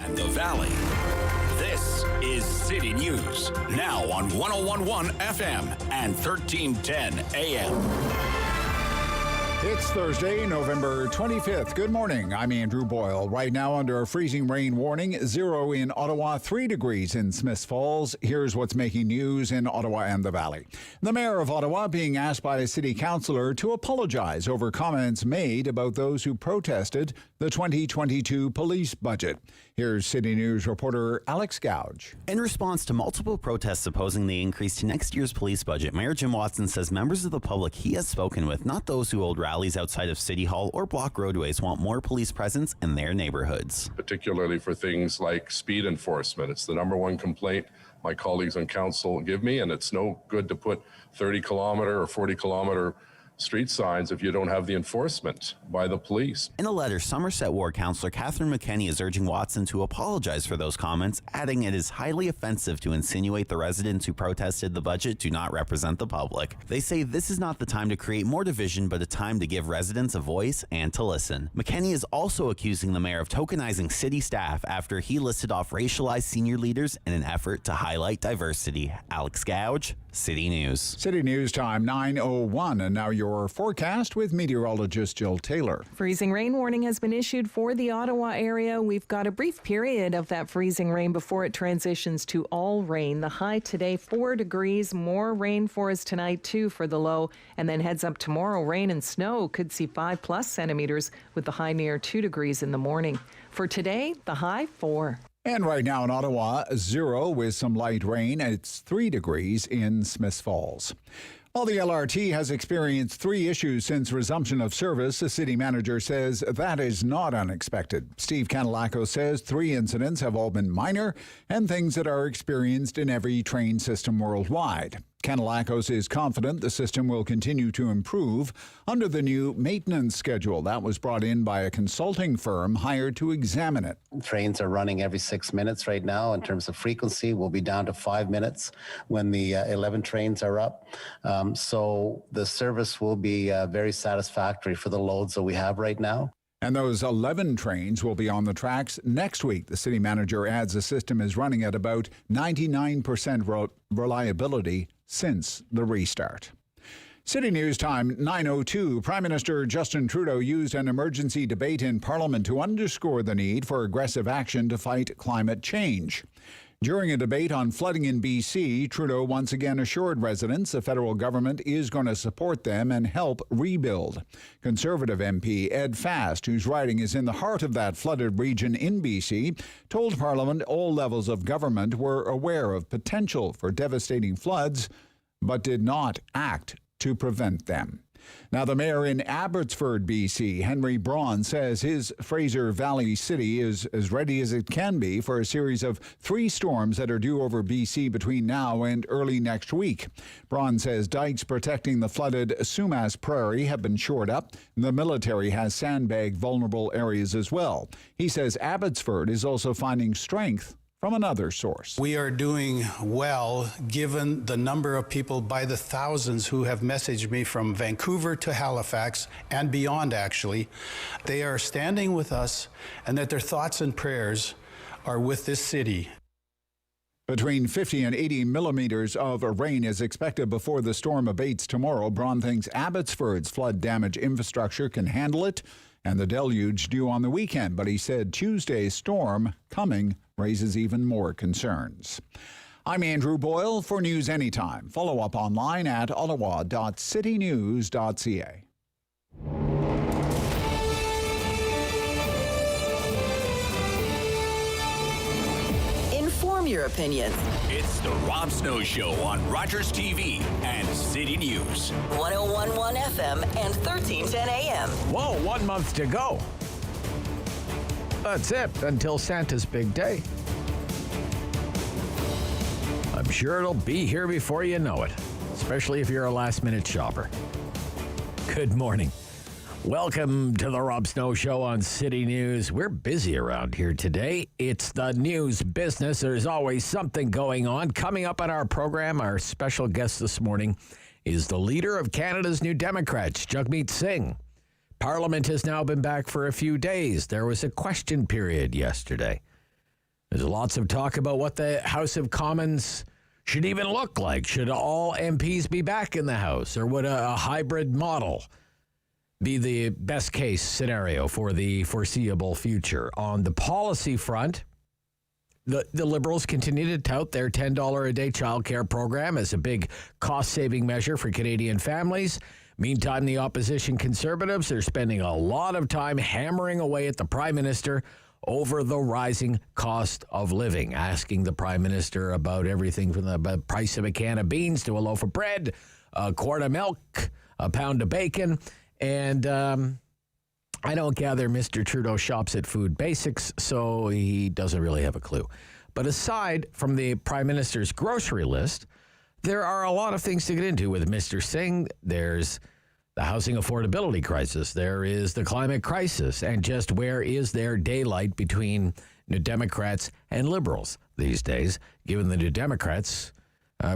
and the Valley. This is City News, now on 101.1 FM and 1310 AM. It's Thursday, November 25th. Good morning. I'm Andrew Boyle. Right now under a freezing rain warning, 0 in Ottawa, 3 degrees in Smiths Falls. Here's what's making news in Ottawa and the Valley. The mayor of Ottawa being asked by a city councillor to apologize over comments made about those who protested the 2022 police budget. Here's City News reporter Alex Gouge. In response to multiple protests opposing the increase to next year's police budget, Mayor Jim Watson says members of the public he has spoken with, not those who hold rallies outside of City Hall or block roadways, want more police presence in their neighborhoods. Particularly for things like speed enforcement. It's the number one complaint my colleagues on council give me, and it's no good to put 30-kilometer or 40-kilometer street signs if you don't have the enforcement by the police. In a letter, Somerset Ward Councillor Catherine McKenney is urging Watson to apologize for those comments, adding it is highly offensive to insinuate the residents who protested the budget do not represent the public. They say this is not the time to create more division, but a time to give residents a voice and to listen. McKenney is also accusing the mayor of tokenizing city staff after he listed off racialized senior leaders in an effort to highlight diversity. Alex Gouge, City News. City News time 9:01, and now your forecast with meteorologist Jill Taylor. Freezing rain warning has been issued for the Ottawa area. We've got a brief period of that freezing rain before it transitions to all rain. The high today, 4 degrees. More rain for us tonight, too, for the low. And then heads up tomorrow, rain and snow could see 5+ centimeters with the high near 2 degrees in the morning. For today, the high 4. And right now in Ottawa, 0 with some light rain. It's 3 degrees in Smiths Falls. Well, the LRT has experienced 3 issues since resumption of service. The city manager says that is not unexpected. Steve Cantalacco says 3 incidents have all been minor and things that are experienced in every train system worldwide. Cantalacos is confident the system will continue to improve under the new maintenance schedule that was brought in by a consulting firm hired to examine it. Trains are running every 6 minutes right now. In terms of frequency, we'll be down to 5 minutes when the 11 trains are up. So the service will be very satisfactory for the loads that we have right now. And those 11 trains will be on the tracks next week. The city manager adds the system is running at about 99% reliability since the restart. City News time 9:02. Prime Minister Justin Trudeau used an emergency debate in Parliament to underscore the need for aggressive action to fight climate change. During a debate on flooding in BC, Trudeau once again assured residents the federal government is going to support them and help rebuild. Conservative MP Ed Fast, whose riding is in the heart of that flooded region in BC, told Parliament all levels of government were aware of potential for devastating floods, but did not act to prevent them. Now, the mayor in Abbotsford, BC, Henry Braun, says his Fraser Valley city is as ready as it can be for a series of 3 storms that are due over BC between now and early next week. Braun says dikes protecting the flooded Sumas Prairie have been shored up. The military has sandbagged vulnerable areas as well. He says Abbotsford is also finding strength from another source. We are doing well given the number of people by the thousands who have messaged me from Vancouver to Halifax and beyond, actually. They are standing with us and that their thoughts and prayers are with this city. Between 50 and 80 millimeters of rain is expected before the storm abates tomorrow. Braun thinks Abbotsford's flood-damaged infrastructure can handle it and the deluge due on the weekend, but he said Tuesday's storm coming raises even more concerns. I'm Andrew Boyle for News Anytime. Follow up online at ottawa.citynews.ca. Inform your opinions. It's the Rob Snow Show on Rogers TV and City News. 101.1 FM and 1310 AM. Whoa, 1 month to go. That's it, until Santa's big day. I'm sure it'll be here before you know it, especially if you're a last-minute shopper. Good morning. Welcome to the Rob Snow Show on City News. We're busy around here today. It's the news business. There's always something going on. Coming up on our program, our special guest this morning is the leader of Canada's New Democrats, Jagmeet Singh. Parliament has now been back for a few days. There was a question period yesterday. There's lots of talk about what the House of Commons should even look like. Should all MPs be back in the House, or would a hybrid model be the best case scenario for the foreseeable future? On the policy front, the Liberals continue to tout their $10 a day childcare program as a big cost-saving measure for Canadian families. Meantime, the opposition Conservatives are spending a lot of time hammering away at the Prime Minister over the rising cost of living, asking the Prime Minister about everything from the price of a can of beans to a loaf of bread, a quart of milk, a pound of bacon. And I don't gather Mr. Trudeau shops at Food Basics, so he doesn't really have a clue. But aside from the Prime Minister's grocery list, there are a lot of things to get into with Mr. Singh. There's the housing affordability crisis. There is the climate crisis. And just where is there daylight between New Democrats and Liberals these days, given the New Democrats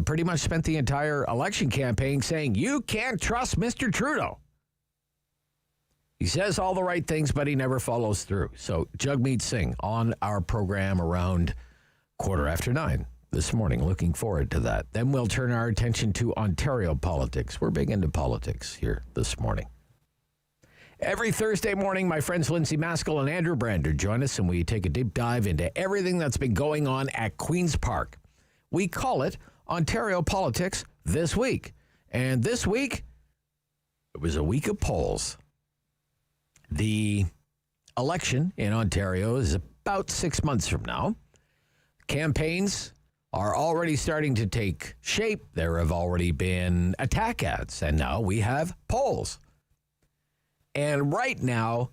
pretty much spent the entire election campaign saying, you can't trust Mr. Trudeau. He says all the right things, but he never follows through. So Jagmeet Singh on our program around 9:15 this morning. Looking forward to that. Then we'll turn our attention to Ontario politics. We're big into politics here this morning. Every Thursday morning, my friends Lindsay Maskell and Andrew Brander join us, and we take a deep dive into everything that's been going on at Queen's Park. We call it Ontario Politics This Week. And this week, it was a week of polls. The election in Ontario is about 6 months from now. Campaigns are already starting to take shape. There have already been attack ads, and now we have polls. And right now,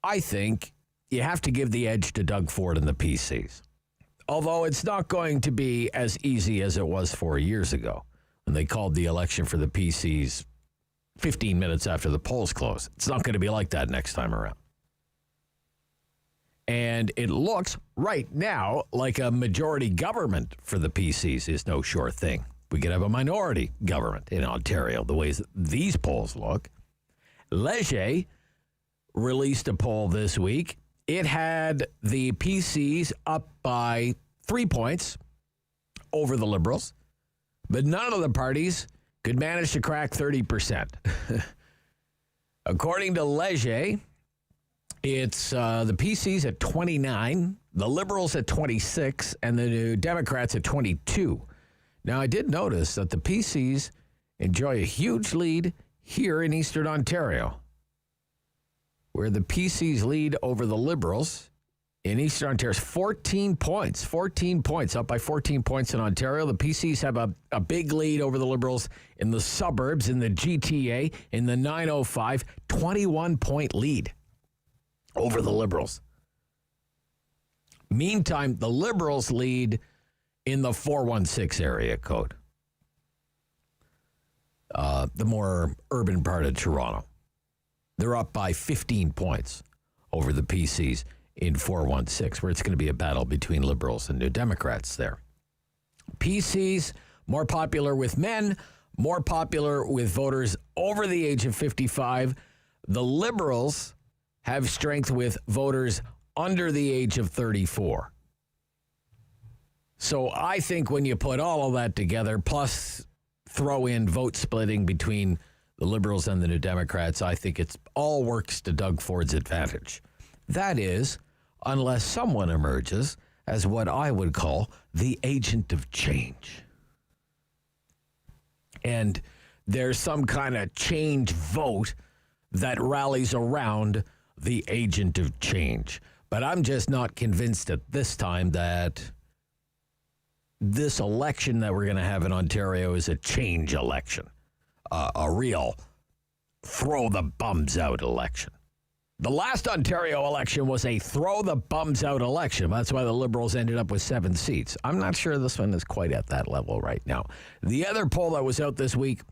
I think you have to give the edge to Doug Ford and the PCs. Although it's not going to be as easy as it was 4 years ago when they called the election for the PCs 15 minutes after the polls closed. It's not going to be like that next time around. And it looks right now like a majority government for the PCs is no sure thing. We could have a minority government in Ontario, the ways these polls look. Leger released a poll this week. It had the PCs up by 3 points over the Liberals, but none of the parties could manage to crack 30%. According to Leger, it's the PCs at 29, the Liberals at 26, and the New Democrats at 22. Now, I did notice that the PCs enjoy a huge lead here in Eastern Ontario, where the PCs lead over the Liberals in Eastern Ontario is 14 points, up by 14 points in Ontario. The PCs have a big lead over the Liberals in the suburbs, in the GTA, in the 905, 21-point lead over the Liberals. Meantime, the Liberals lead in the 416 area code, the more urban part of Toronto. They're up by 15 points over the PCs in 416, where it's going to be a battle between Liberals and New Democrats there. PCs, more popular with men, more popular with voters over the age of 55. The Liberals have strength with voters under the age of 34. So I think when you put all of that together, plus throw in vote splitting between the Liberals and the New Democrats, I think it's all works to Doug Ford's advantage. That is, unless someone emerges as what I would call the agent of change. And there's some kind of change vote that rallies around the agent of change. But I'm just not convinced at this time that this election that we're going to have in Ontario is a change election, a real throw the bums out election. The last Ontario election was a throw the bums out election. That's why the Liberals ended up with 7 seats. I'm not sure this one is quite at that level right now. The other poll that was out this week,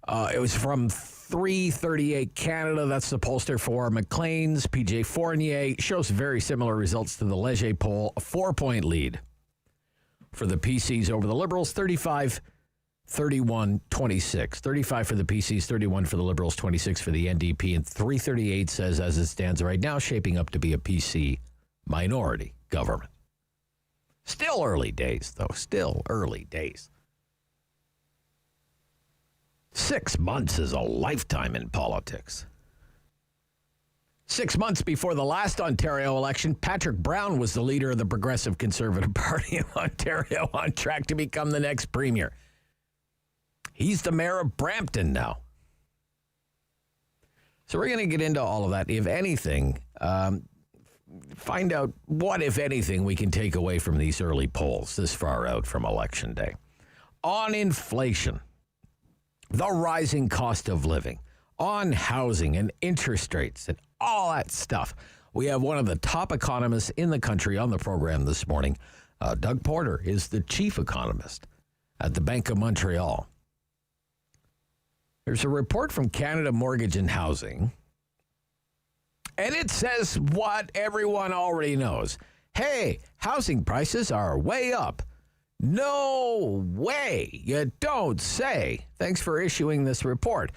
it was from 338 Canada. That's the pollster for Maclean's. PJ Fournier shows very similar results to the Leger poll. A 4-point lead for the PCs over the Liberals, 35-31-26. 35 for the PCs, 31 for the Liberals, 26 for the NDP, and 338 says, as it stands right now, shaping up to be a PC minority government. Still early days, though. Still early days. 6 months is a lifetime in politics. 6 months before the last Ontario election, Patrick Brown was the leader of the Progressive Conservative Party of Ontario, on track to become the next premier. He's the mayor of Brampton now. So we're going to get into all of that. If anything, find out what, if anything, we can take away from these early polls this far out from Election Day. On inflation, the rising cost of living, on housing and interest rates and all that stuff. We have one of the top economists in the country on the program this morning. Doug Porter is the chief economist at the Bank of Montreal. There's a report from Canada Mortgage and Housing, and it says what everyone already knows. Hey, housing prices are way up. No way. You don't say. Thanks for issuing this report.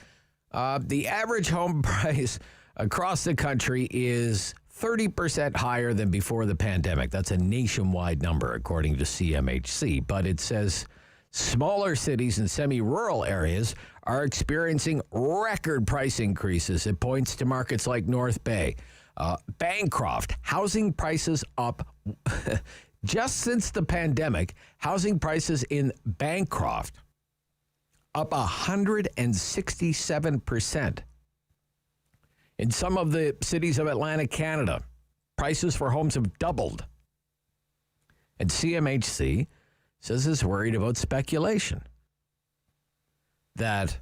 The average home price across the country is 30% higher than before the pandemic. That's a nationwide number, according to CMHC. But it says smaller cities and semi-rural areas are experiencing record price increases. It points to markets like North Bay. Bancroft, housing prices up. Just since the pandemic, housing prices in Bancroft up 167%. In some of the cities of Atlantic Canada, prices for homes have doubled. And CMHC says it's worried about speculation. That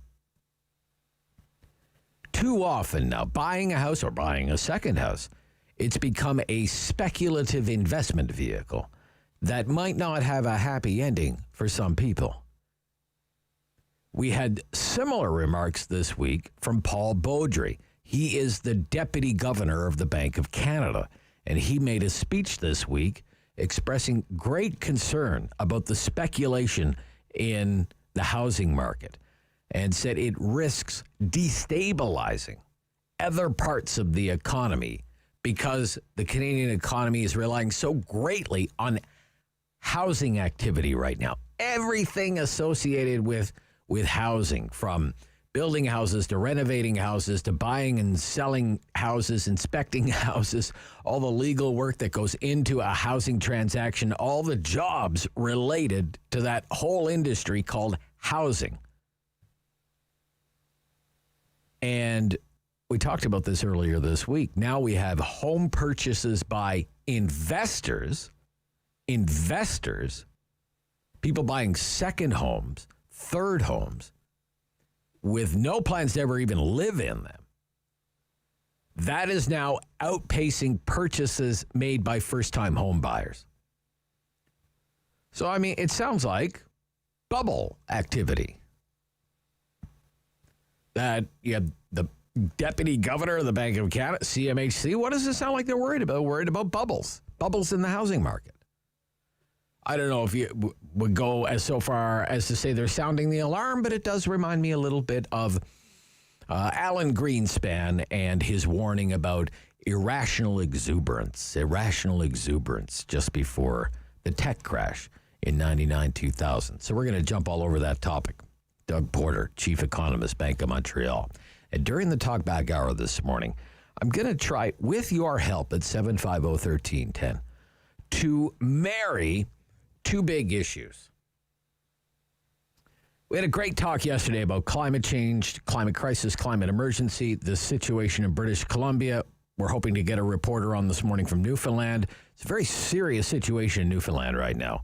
too often now, buying a house or buying a second house, it's become a speculative investment vehicle that might not have a happy ending for some people. We had similar remarks this week from Paul Beaudry. He is the deputy governor of the Bank of Canada, and he made a speech this week expressing great concern about the speculation in the housing market and said it risks destabilizing other parts of the economy because the Canadian economy is relying so greatly on housing activity right now. Everything associated with housing, from building houses to renovating houses to buying and selling houses, inspecting houses, all the legal work that goes into a housing transaction, all the jobs related to that whole industry called housing. And we talked about this earlier this week. Now we have home purchases by investors, people buying second homes, third homes, with no plans to ever even live in them. That is now outpacing purchases made by first-time home buyers. So, I mean, it sounds like bubble activity. That you have the deputy governor of the Bank of Canada, CMHC. What does it sound like they're worried about? Worried about bubbles in the housing market. I don't know if you would go as so far as to say they're sounding the alarm, but it does remind me a little bit of Alan Greenspan and his warning about irrational exuberance just before the tech crash in 99-2000. So we're going to jump all over that topic. Doug Porter, chief economist, Bank of Montreal. And during the talkback hour this morning, I'm going to try, with your help at 750-1310, to marry two big issues. We had a great talk yesterday about climate change, climate crisis, climate emergency, the situation in British Columbia. We're hoping to get a reporter on this morning from Newfoundland. It's a very serious situation in Newfoundland right now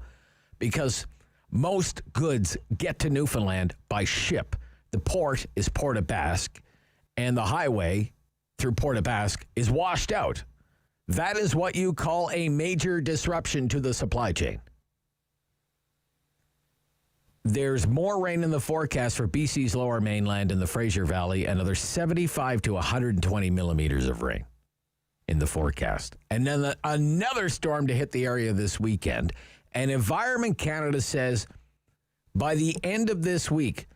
because most goods get to Newfoundland by ship. The port is Port aux Basques, and the highway through Port aux Basques is washed out. That is what you call a major disruption to the supply chain. There's more rain in the forecast for BC's lower mainland and the Fraser Valley, another 75 to 120 millimeters of rain in the forecast. And then another storm to hit the area this weekend. And Environment Canada says by the end of this week,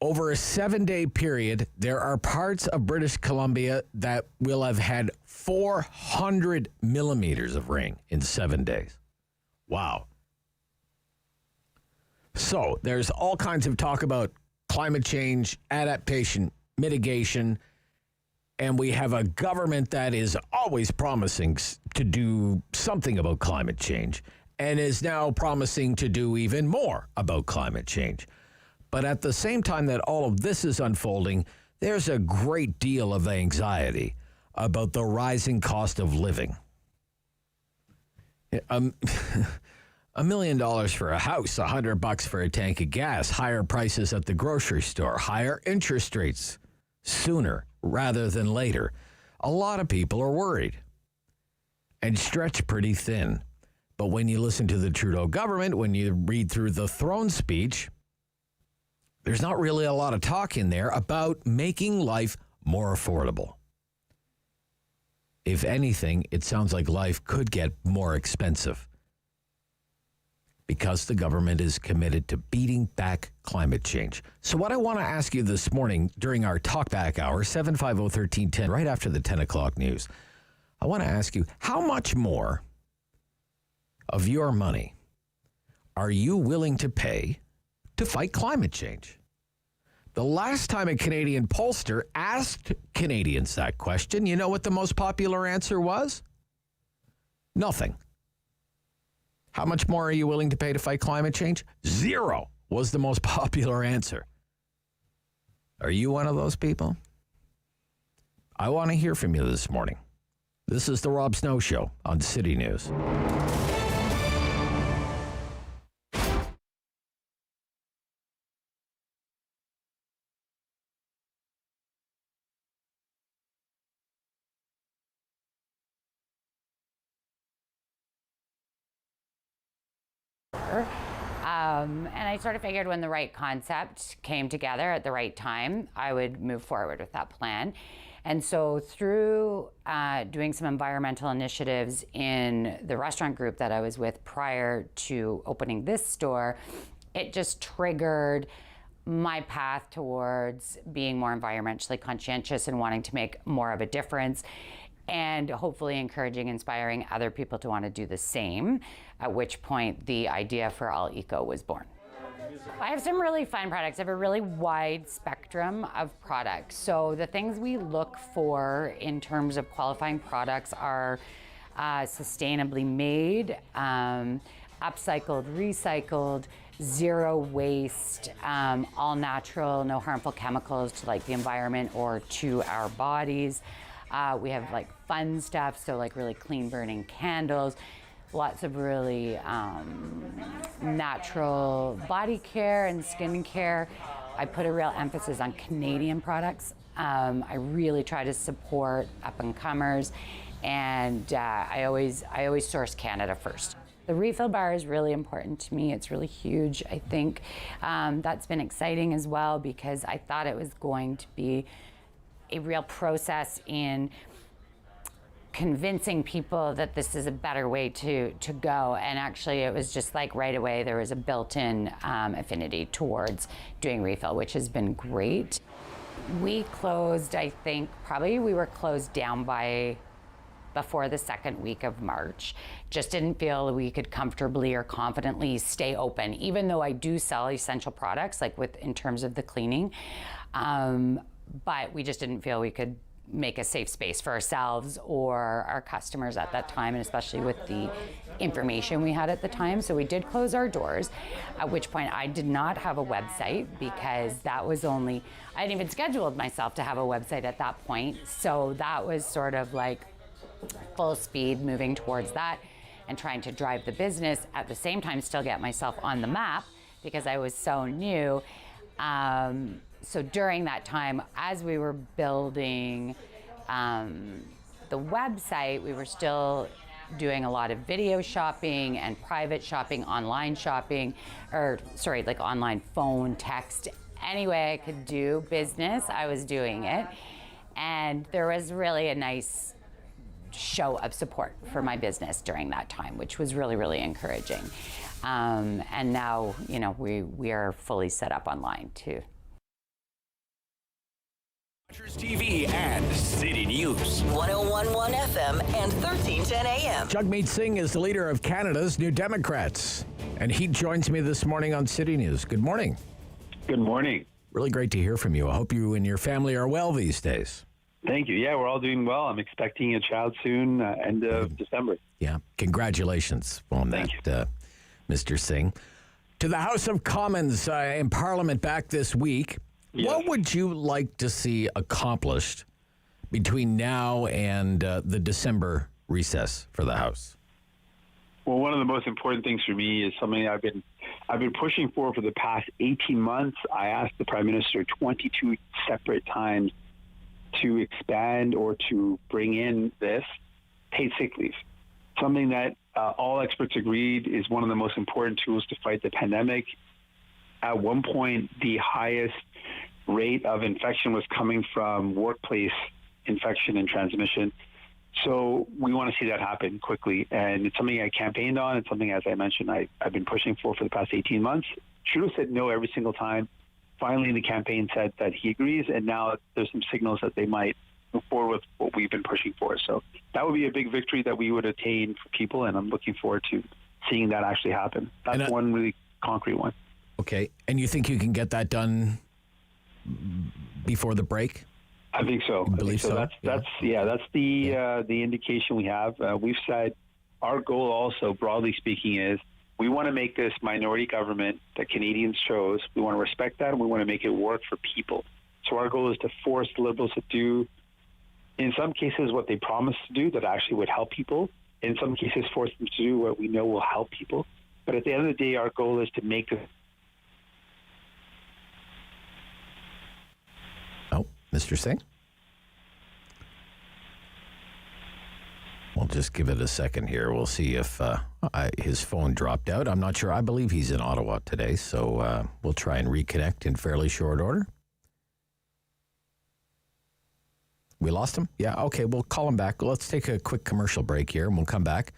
over a 7-day period, there are parts of British Columbia that will have had 400 millimeters of rain in 7 days. Wow. So there's all kinds of talk about climate change, adaptation, mitigation, and we have a government that is always promising to do something about climate change and is now promising to do even more about climate change. But at the same time that all of this is unfolding, there's a great deal of anxiety about the rising cost of living. $1 million for a house, $100 for a tank of gas, higher prices at the grocery store, higher interest rates sooner rather than later. A lot of people are worried and stretched pretty thin. But when you listen to the Trudeau government, when you read through the throne speech, there's not really a lot of talk in there about making life more affordable. If anything, it sounds like life could get more expensive because the government is committed to beating back climate change. So what I want to ask you this morning during our talkback hour, 750-1310, right after the 10 o'clock news, I want to ask you, how much more of your money are you willing to pay to fight climate change? The last time a Canadian pollster asked Canadians that question, you know what the most popular answer was? Nothing. How much more are you willing to pay to fight climate change? 0 was the most popular answer. Are you one of those people? I want to hear from you this morning. This is the Rob Snow Show on City News. And I sort of figured when the right concept came together at the right time, I would move forward with that plan. And so through doing some environmental initiatives in the restaurant group that I was with prior to opening this store, it just triggered my path towards being more environmentally conscientious and wanting to make more of a difference, and hopefully encouraging, inspiring other people to want to do the same, at which point the idea for All Eco was born. I have some really fun products. I have a really wide spectrum of products. So the things we look for in terms of qualifying products are sustainably made, upcycled, recycled, zero waste, all natural, no harmful chemicals to like the environment or to our bodies. We have like fun stuff, so like really clean burning candles, lots of really natural body care and skin care. I put a real emphasis on Canadian products. I really try to support up and comers, and I always source Canada first. The refill bar is really important to me. It's really huge. I think that's been exciting as well, because I thought it was going to be a real process in convincing people that this is a better way to go. And actually it was just like right away there was a built-in affinity towards doing refill, which has been great. We closed, I think, probably we were closed down by before the second week of March. Just didn't feel we could comfortably or confidently stay open, even though I do sell essential products, like in terms of the cleaning. But we just didn't feel we could make a safe space for ourselves or our customers at that time, and especially with the information we had at the time. So we did close our doors, at which point I did not have a website, because that was I hadn't even scheduled myself to have a website at that point. So that was sort of like full speed moving towards that and trying to drive the business at the same time, still get myself on the map because I was so new. So during that time, as we were building the website, we were still doing a lot of video shopping and private shopping, online shopping, like online phone, text. Any way I could do business, I was doing it. And there was really a nice show of support for my business during that time, which was really, really encouraging. And now, we are fully set up online too. TV and City News. 1011 FM and 1310 AM. Jagmeet Singh is the leader of Canada's New Democrats, and he joins me this morning on City News. Good morning. Good morning. Really great to hear from you. I hope you and your family are well these days. Thank you. Yeah, we're all doing well. I'm expecting a child soon, end of December. Yeah, congratulations on that, Mr. Singh. To the House of Commons in Parliament back this week. Yes. What would you like to see accomplished between now and the December recess for the House? Well, one of the most important things for me is something I've been pushing for the past 18 months. I asked the Prime Minister 22 separate times to expand or to bring in this paid sick leave, something that all experts agreed is one of the most important tools to fight the pandemic. At one point, the highest rate of infection was coming from workplace infection and transmission. So we want to see that happen quickly. And it's something I campaigned on. It's something, as I mentioned, I've been pushing for the past 18 months. Trudeau said no every single time. Finally, the campaign said that he agrees. And now there's some signals that they might move forward with what we've been pushing for. So that would be a big victory that we would attain for people. And I'm looking forward to seeing that actually happen. That's one really concrete one. Okay. And you think you can get that done before the break? I think so. You believe so? That's the indication we have. We've said our goal also, broadly speaking, is we want to make this minority government that Canadians chose. We want to respect that, and we want to make it work for people. So our goal is to force the Liberals to do, in some cases, what they promised to do that actually would help people. In some cases, force them to do what we know will help people. But at the end of the day, our goal is to make this. Mr. Singh? We'll just give it a second here. We'll see if his phone dropped out. I'm not sure. I believe he's in Ottawa today, so we'll try and reconnect in fairly short order. We lost him? Yeah, okay, we'll call him back. Let's take a quick commercial break here, and we'll come back.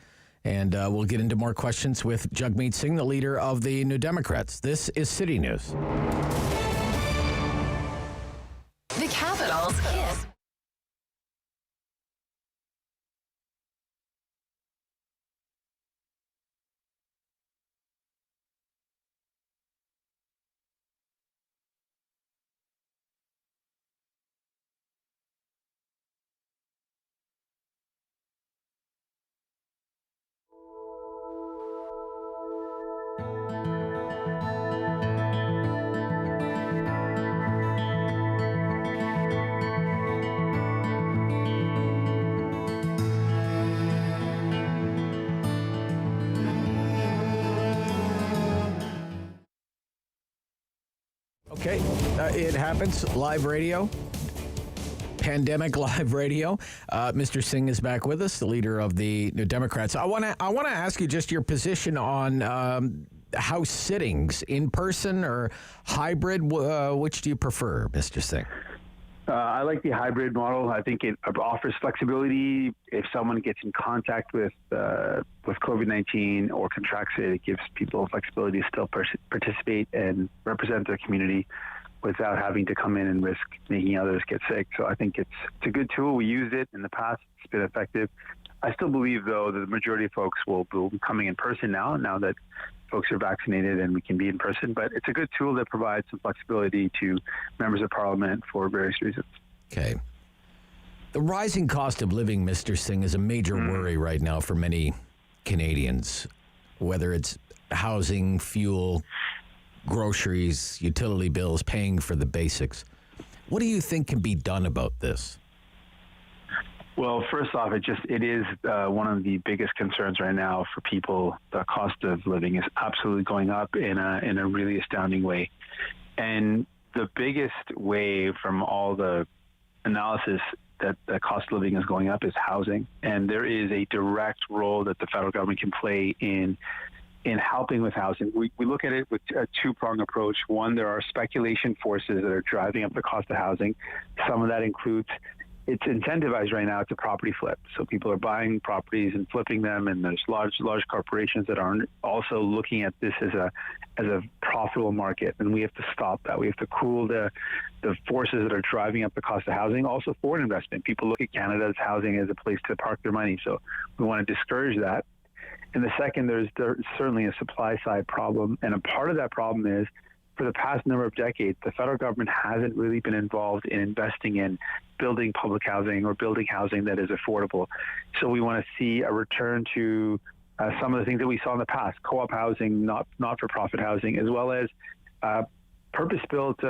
And we'll get into more questions with Jagmeet Singh, the leader of the New Democrats. This is City News. The Capitals Kiss. Okay, it happens. Live radio. Pandemic live radio. Mr. Singh is back with us, the leader of the New Democrats. I want to ask you just your position on House sittings, in person or hybrid. Which do you prefer, Mr. Singh? I like the hybrid model. I think it offers flexibility. If someone gets in contact with COVID-19 or contracts it, it gives people flexibility to still participate and represent their community without having to come in and risk making others get sick. So I think it's a good tool. We used it in the past. It's been effective. I still believe, though, that the majority of folks will be coming in person now that folks are vaccinated and we can be in person. But it's a good tool that provides some flexibility to members of Parliament for various reasons. Okay. The rising cost of living, Mr. Singh, is a major worry right now for many Canadians, whether it's housing, fuel, groceries, utility bills, paying for the basics. What do you think can be done about this? Well, first off, it is one of the biggest concerns right now for people. The cost of living is absolutely going up in a really astounding way. And the biggest way from all the analysis that the cost of living is going up is housing. And there is a direct role that the federal government can play in helping with housing. We look at it with a two-pronged approach. One, there are speculation forces that are driving up the cost of housing. Some of that includes it's incentivized right now to property flip. So people are buying properties and flipping them, and there's large corporations that are also looking at this as a profitable market, and we have to stop that. We have to cool the forces that are driving up the cost of housing. Also, foreign investment. People look at Canada's housing as a place to park their money, so we want to discourage that. And the second, there's certainly a supply side problem, and a part of that problem is, for the past number of decades, the federal government hasn't really been involved in investing in building public housing or building housing that is affordable. So we want to see a return to some of the things that we saw in the past: co-op housing, not-for-profit housing, as well as purpose-built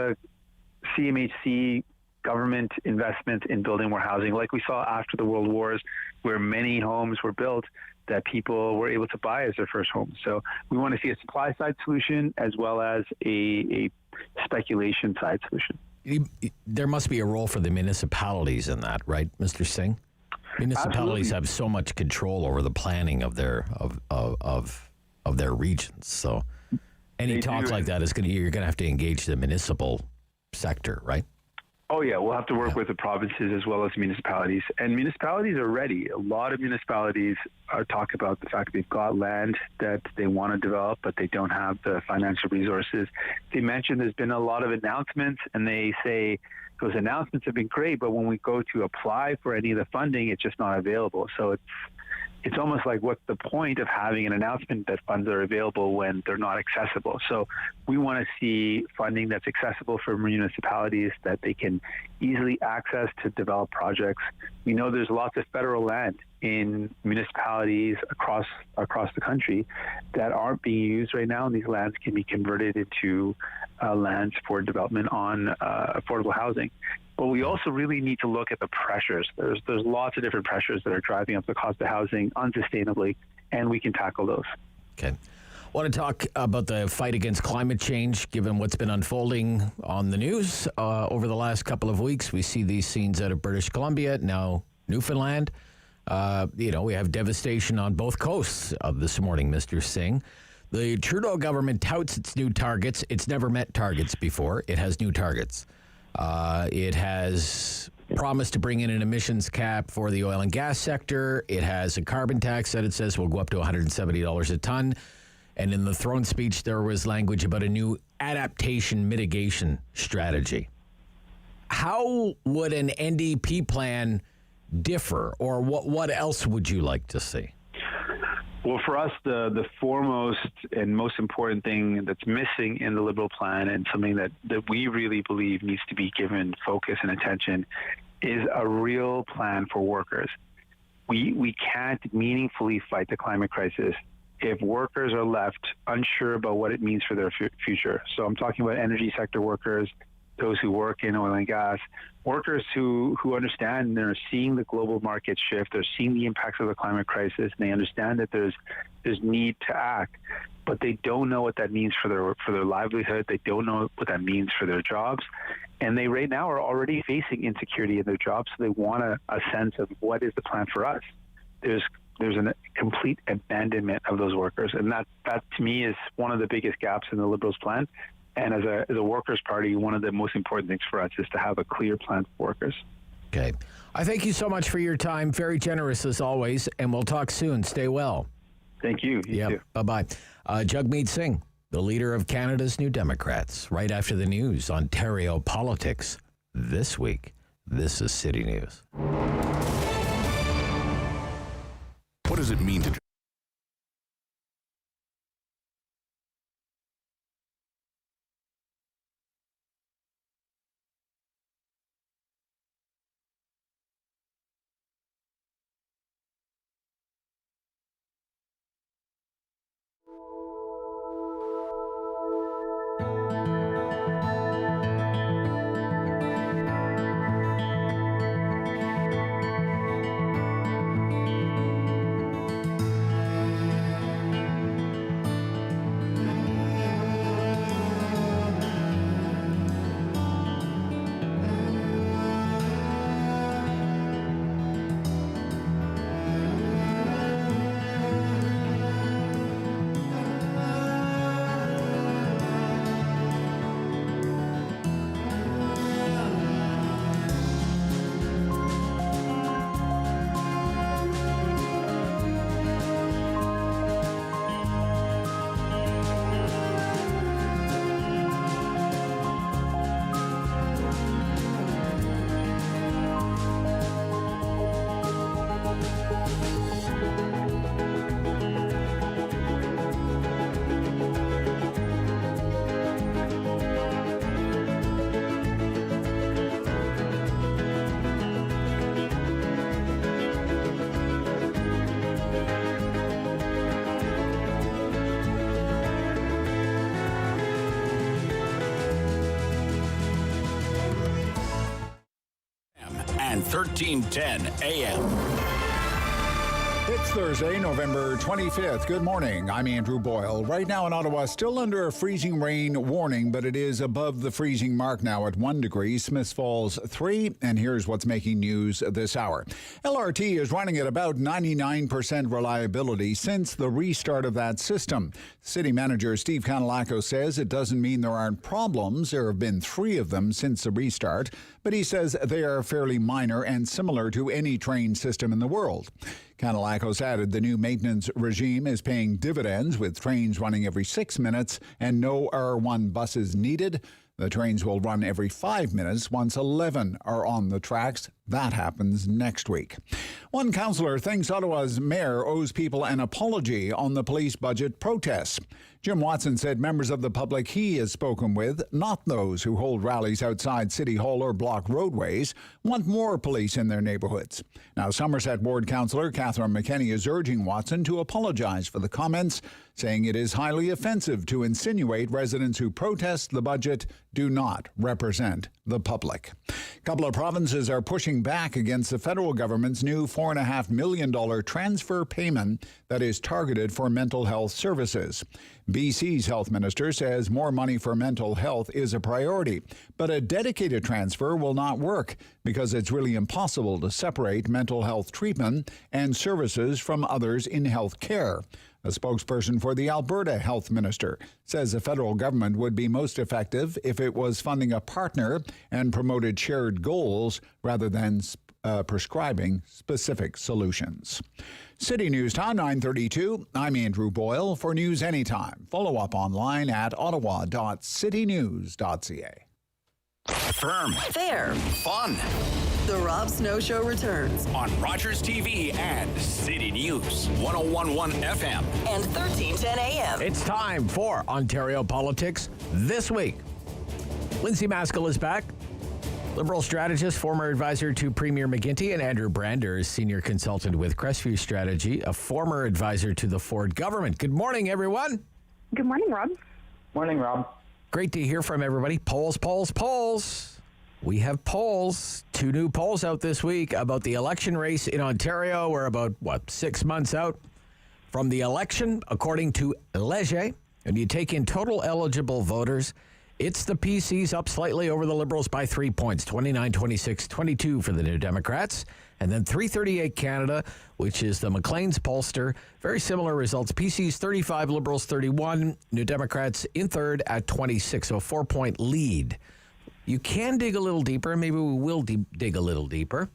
CMHC government investment in building more housing, like we saw after the World Wars, where many homes were built that people were able to buy as their first home. So we want to see a supply side solution as well as a speculation side solution. There must be a role for the municipalities in that, right, Mr. Singh? Municipalities have so much control over the planning of their of their regions. So any talk like that you're going to have to engage the municipal sector, right? Oh, yeah. We'll have to work with the provinces as well as municipalities. And municipalities are ready. A lot of municipalities talk about the fact they've got land that they want to develop, but they don't have the financial resources. They mentioned there's been a lot of announcements, and they say those announcements have been great, but when we go to apply for any of the funding, it's just not available. So it's almost like, what's the point of having an announcement that funds are available when they're not accessible? So we want to see funding that's accessible for municipalities that they can easily access to develop projects. We know there's lots of federal land in municipalities across the country that aren't being used right now, and these lands can be converted into lands for development on affordable housing. But we also really need to look at the pressures. There's lots of different pressures that are driving up the cost of housing unsustainably, and we can tackle those. Okay. I want to talk about the fight against climate change, given what's been unfolding on the news over the last couple of weeks. We see these scenes out of British Columbia, now Newfoundland. We have devastation on both coasts this morning, Mr. Singh. The Trudeau government touts its new targets. It's never met targets before. It has new targets. It has promised to bring in an emissions cap for the oil and gas sector. It has a carbon tax that it says will go up to $170 a ton. And in the throne speech, there was language about a new adaptation mitigation strategy. How would an NDP plan differ, or what else would you like to see? Well, for us, the foremost and most important thing that's missing in the Liberal plan, and something that we really believe needs to be given focus and attention, is a real plan for workers. We can't meaningfully fight the climate crisis if workers are left unsure about what it means for their future. So I'm talking about energy sector workers, those who work in oil and gas, workers who understand and they're seeing the global market shift, they're seeing the impacts of the climate crisis, and they understand that there's need to act, but they don't know what that means for their livelihood. They don't know what that means for their jobs, and they right now are already facing insecurity in their jobs. So they want a sense of, what is the plan for us? There's a complete abandonment of those workers, and that to me is one of the biggest gaps in the Liberals' plan. And as a workers' party, one of the most important things for us is to have a clear plan for workers. Okay. I thank you so much for your time. Very generous as always, and we'll talk soon. Stay well. Thank you. You too. Bye-bye. Jagmeet Singh, the leader of Canada's New Democrats, right after the news, Ontario politics this week. This is City News. What does it mean to and 1310 AM. It's Thursday, November 25th. Good morning. I'm Andrew Boyle. Right now in Ottawa, still under a freezing rain warning, but it is above the freezing mark now at 1 degree. Smiths Falls 3. And here's what's making news this hour. LRT is running at about 99% reliability since the restart of that system. City Manager Steve Canalaco says it doesn't mean there aren't problems. There have been 3 of them since the restart, but he says they are fairly minor and similar to any train system in the world. Canalacos added the new maintenance regime is paying dividends with trains running every 6 minutes and no R1 buses needed. The trains will run every 5 minutes once 11 are on the tracks. That happens next week. One councillor thinks Ottawa's mayor owes people an apology on the police budget protests. Jim Watson said members of the public he has spoken with, not those who hold rallies outside City Hall or block roadways, want more police in their neighbourhoods. Now, Somerset Ward Councillor Catherine McKenny is urging Watson to apologise for the comments, saying it is highly offensive to insinuate residents who protest the budget do not represent the public. A couple of provinces are pushing back against the federal government's new $4.5 million transfer payment that is targeted for mental health services. BC's health minister says more money for mental health is a priority, but a dedicated transfer will not work because it's really impossible to separate mental health treatment and services from others in health care. A spokesperson for the Alberta health minister says the federal government would be most effective if it was funding a partner and promoted shared goals rather than prescribing specific solutions. City News Time 9:32. I'm Andrew Boyle for News Anytime. Follow up online at ottawa.citynews.ca. Firm. Fair. Fun. The Rob Snow Show returns On Rogers TV and City News. 1011 FM. and 1310 AM. It's time for Ontario Politics This Week. Lindsay Maskell is back. Liberal strategist, former advisor to Premier McGuinty, and Andrew Brander is senior consultant with Crestview Strategy, a former advisor to the Ford government. Good morning, everyone. Good morning, Rob. Morning, Rob. Great to hear from everybody. Polls. We have polls. 2 new polls out this week about the election race in Ontario. We're about, 6 months out from the election, according to Leger. And you take in total eligible voters, it's the PCs up slightly over the Liberals by 3 points, 29, 26, 22 for the New Democrats. And then 338 Canada, which is the Maclean's pollster. Very similar results. PCs 35, Liberals 31, New Democrats in third at 26, so a 4-point lead. You can dig a little deeper. Maybe we will dig a little deeper.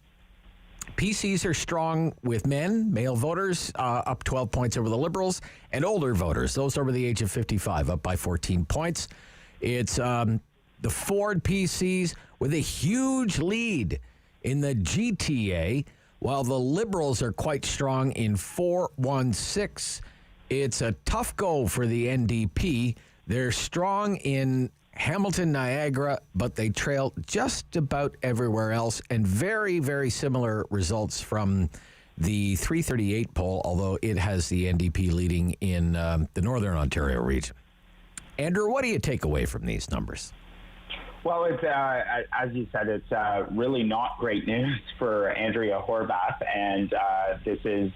PCs are strong with male voters, up 12 points over the Liberals, and older voters, those over the age of 55, up by 14 points. It's the Ford PCs with a huge lead in the GTA, while the Liberals are quite strong in 416. It's a tough go for the NDP. They're strong in Hamilton, Niagara, but they trail just about everywhere else, and very, very similar results from the 338 poll, although it has the NDP leading in the Northern Ontario region. Andrew, what do you take away from these numbers? Well, it's as you said, it's really not great news for Andrea Horwath, and this is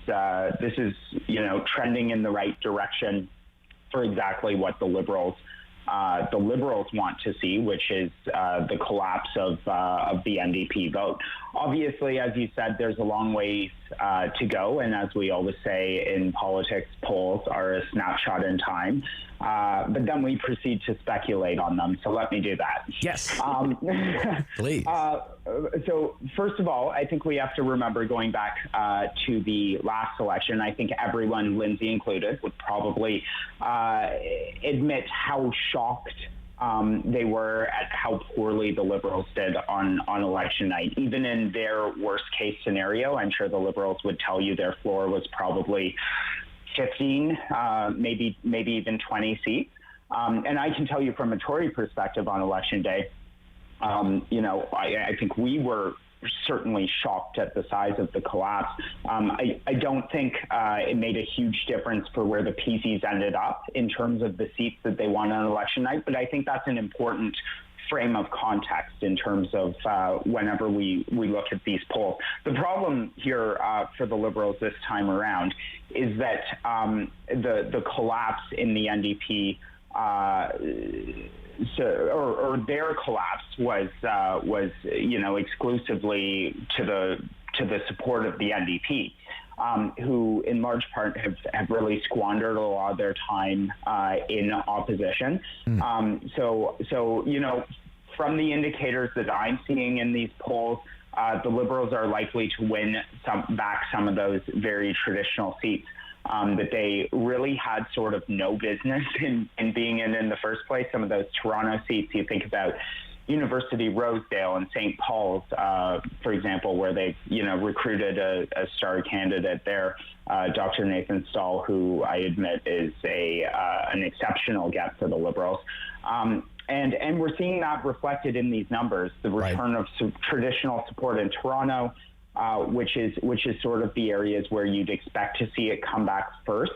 trending in the right direction for exactly what the Liberals want to see, which is the collapse of the NDP vote. Obviously, as you said, there's a long ways to go, and as we always say in politics, polls are a snapshot in time. But then we proceed to speculate on them. So let me do that. Yes. Please. So first of all, I think we have to remember going back to the last election. I think everyone, Lindsay included, would probably admit how shocked they were at how poorly the Liberals did on election night. Even in their worst case scenario, I'm sure the Liberals would tell you their floor was probably 15, maybe even 20 seats. And I can tell you from a Tory perspective on election day, I think we were certainly shocked at the size of the collapse. I don't think it made a huge difference for where the PCs ended up in terms of the seats that they won on election night, but I think that's an important frame of context in terms of whenever we look at these polls. The problem here for the Liberals this time around is that the collapse in the NDP, or their collapse was exclusively to the support of the NDP. Who in large part have really squandered a lot of their time in opposition. So from the indicators that I'm seeing in these polls, the Liberals are likely to win back some of those very traditional seats that they really had sort of no business in being in the first place. Some of those Toronto seats, you think about University Rosedale and St. Paul's, for example, where they recruited a star candidate there, Dr. Nathan Stahl, who I admit is an exceptional get for the Liberals. And we're seeing that reflected in these numbers, the return of traditional support in Toronto, which is sort of the areas where you'd expect to see it come back first.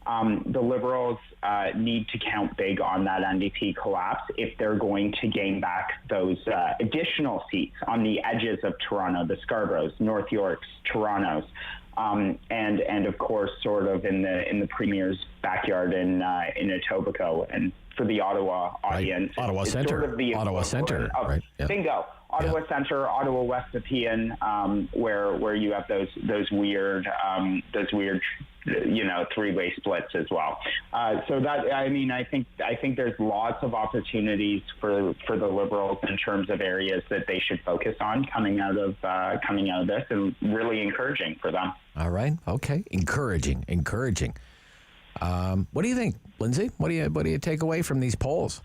The Liberals need to count big on that NDP collapse if they're going to gain back those additional seats on the edges of Toronto, the Scarboroughs, North Yorks, Torontos, and of course, sort of in the Premier's backyard in Etobicoke. And for the Ottawa audience, Ottawa it's Centre, sort of the Ottawa Centre, right? Yeah. Bingo. Ottawa Centre, Ottawa West Nepean, where you have those weird three-way splits as well. So that, I think there's lots of opportunities for the Liberals in terms of areas that they should focus on coming out of this, and really encouraging for them. All right. Okay. Encouraging. What do you think, Lindsay? What do you take away from these polls?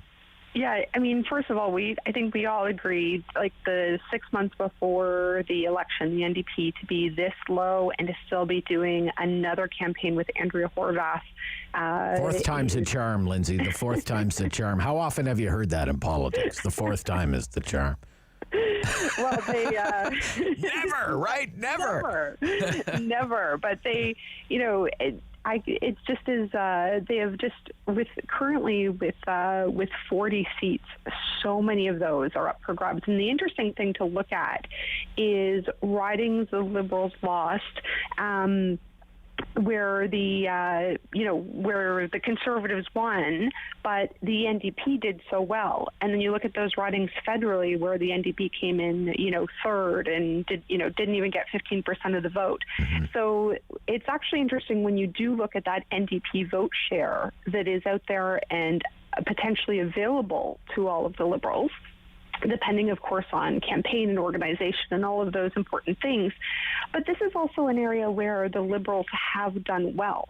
Yeah, I mean, first of all, I think we all agreed, like the 6 months before the election, the NDP to be this low and to still be doing another campaign with Andrea Horwath. Fourth time's the charm, Lindsay. The fourth time's the charm. How often have you heard that in politics? The fourth time is the charm. Well, they never, right? Never. But they, it's just as they have just with 40 seats, so many of those are up for grabs. And the interesting thing to look at is ridings the Liberals lost, where the Conservatives won, but the NDP did so well. And then you look at those ridings federally, where the NDP came in, third and didn't even get 15% of the vote. Mm-hmm. So it's actually interesting when you do look at that NDP vote share that is out there and potentially available to all of the Liberals, depending, of course, on campaign and organization and all of those important things. But this is also an area where the Liberals have done well.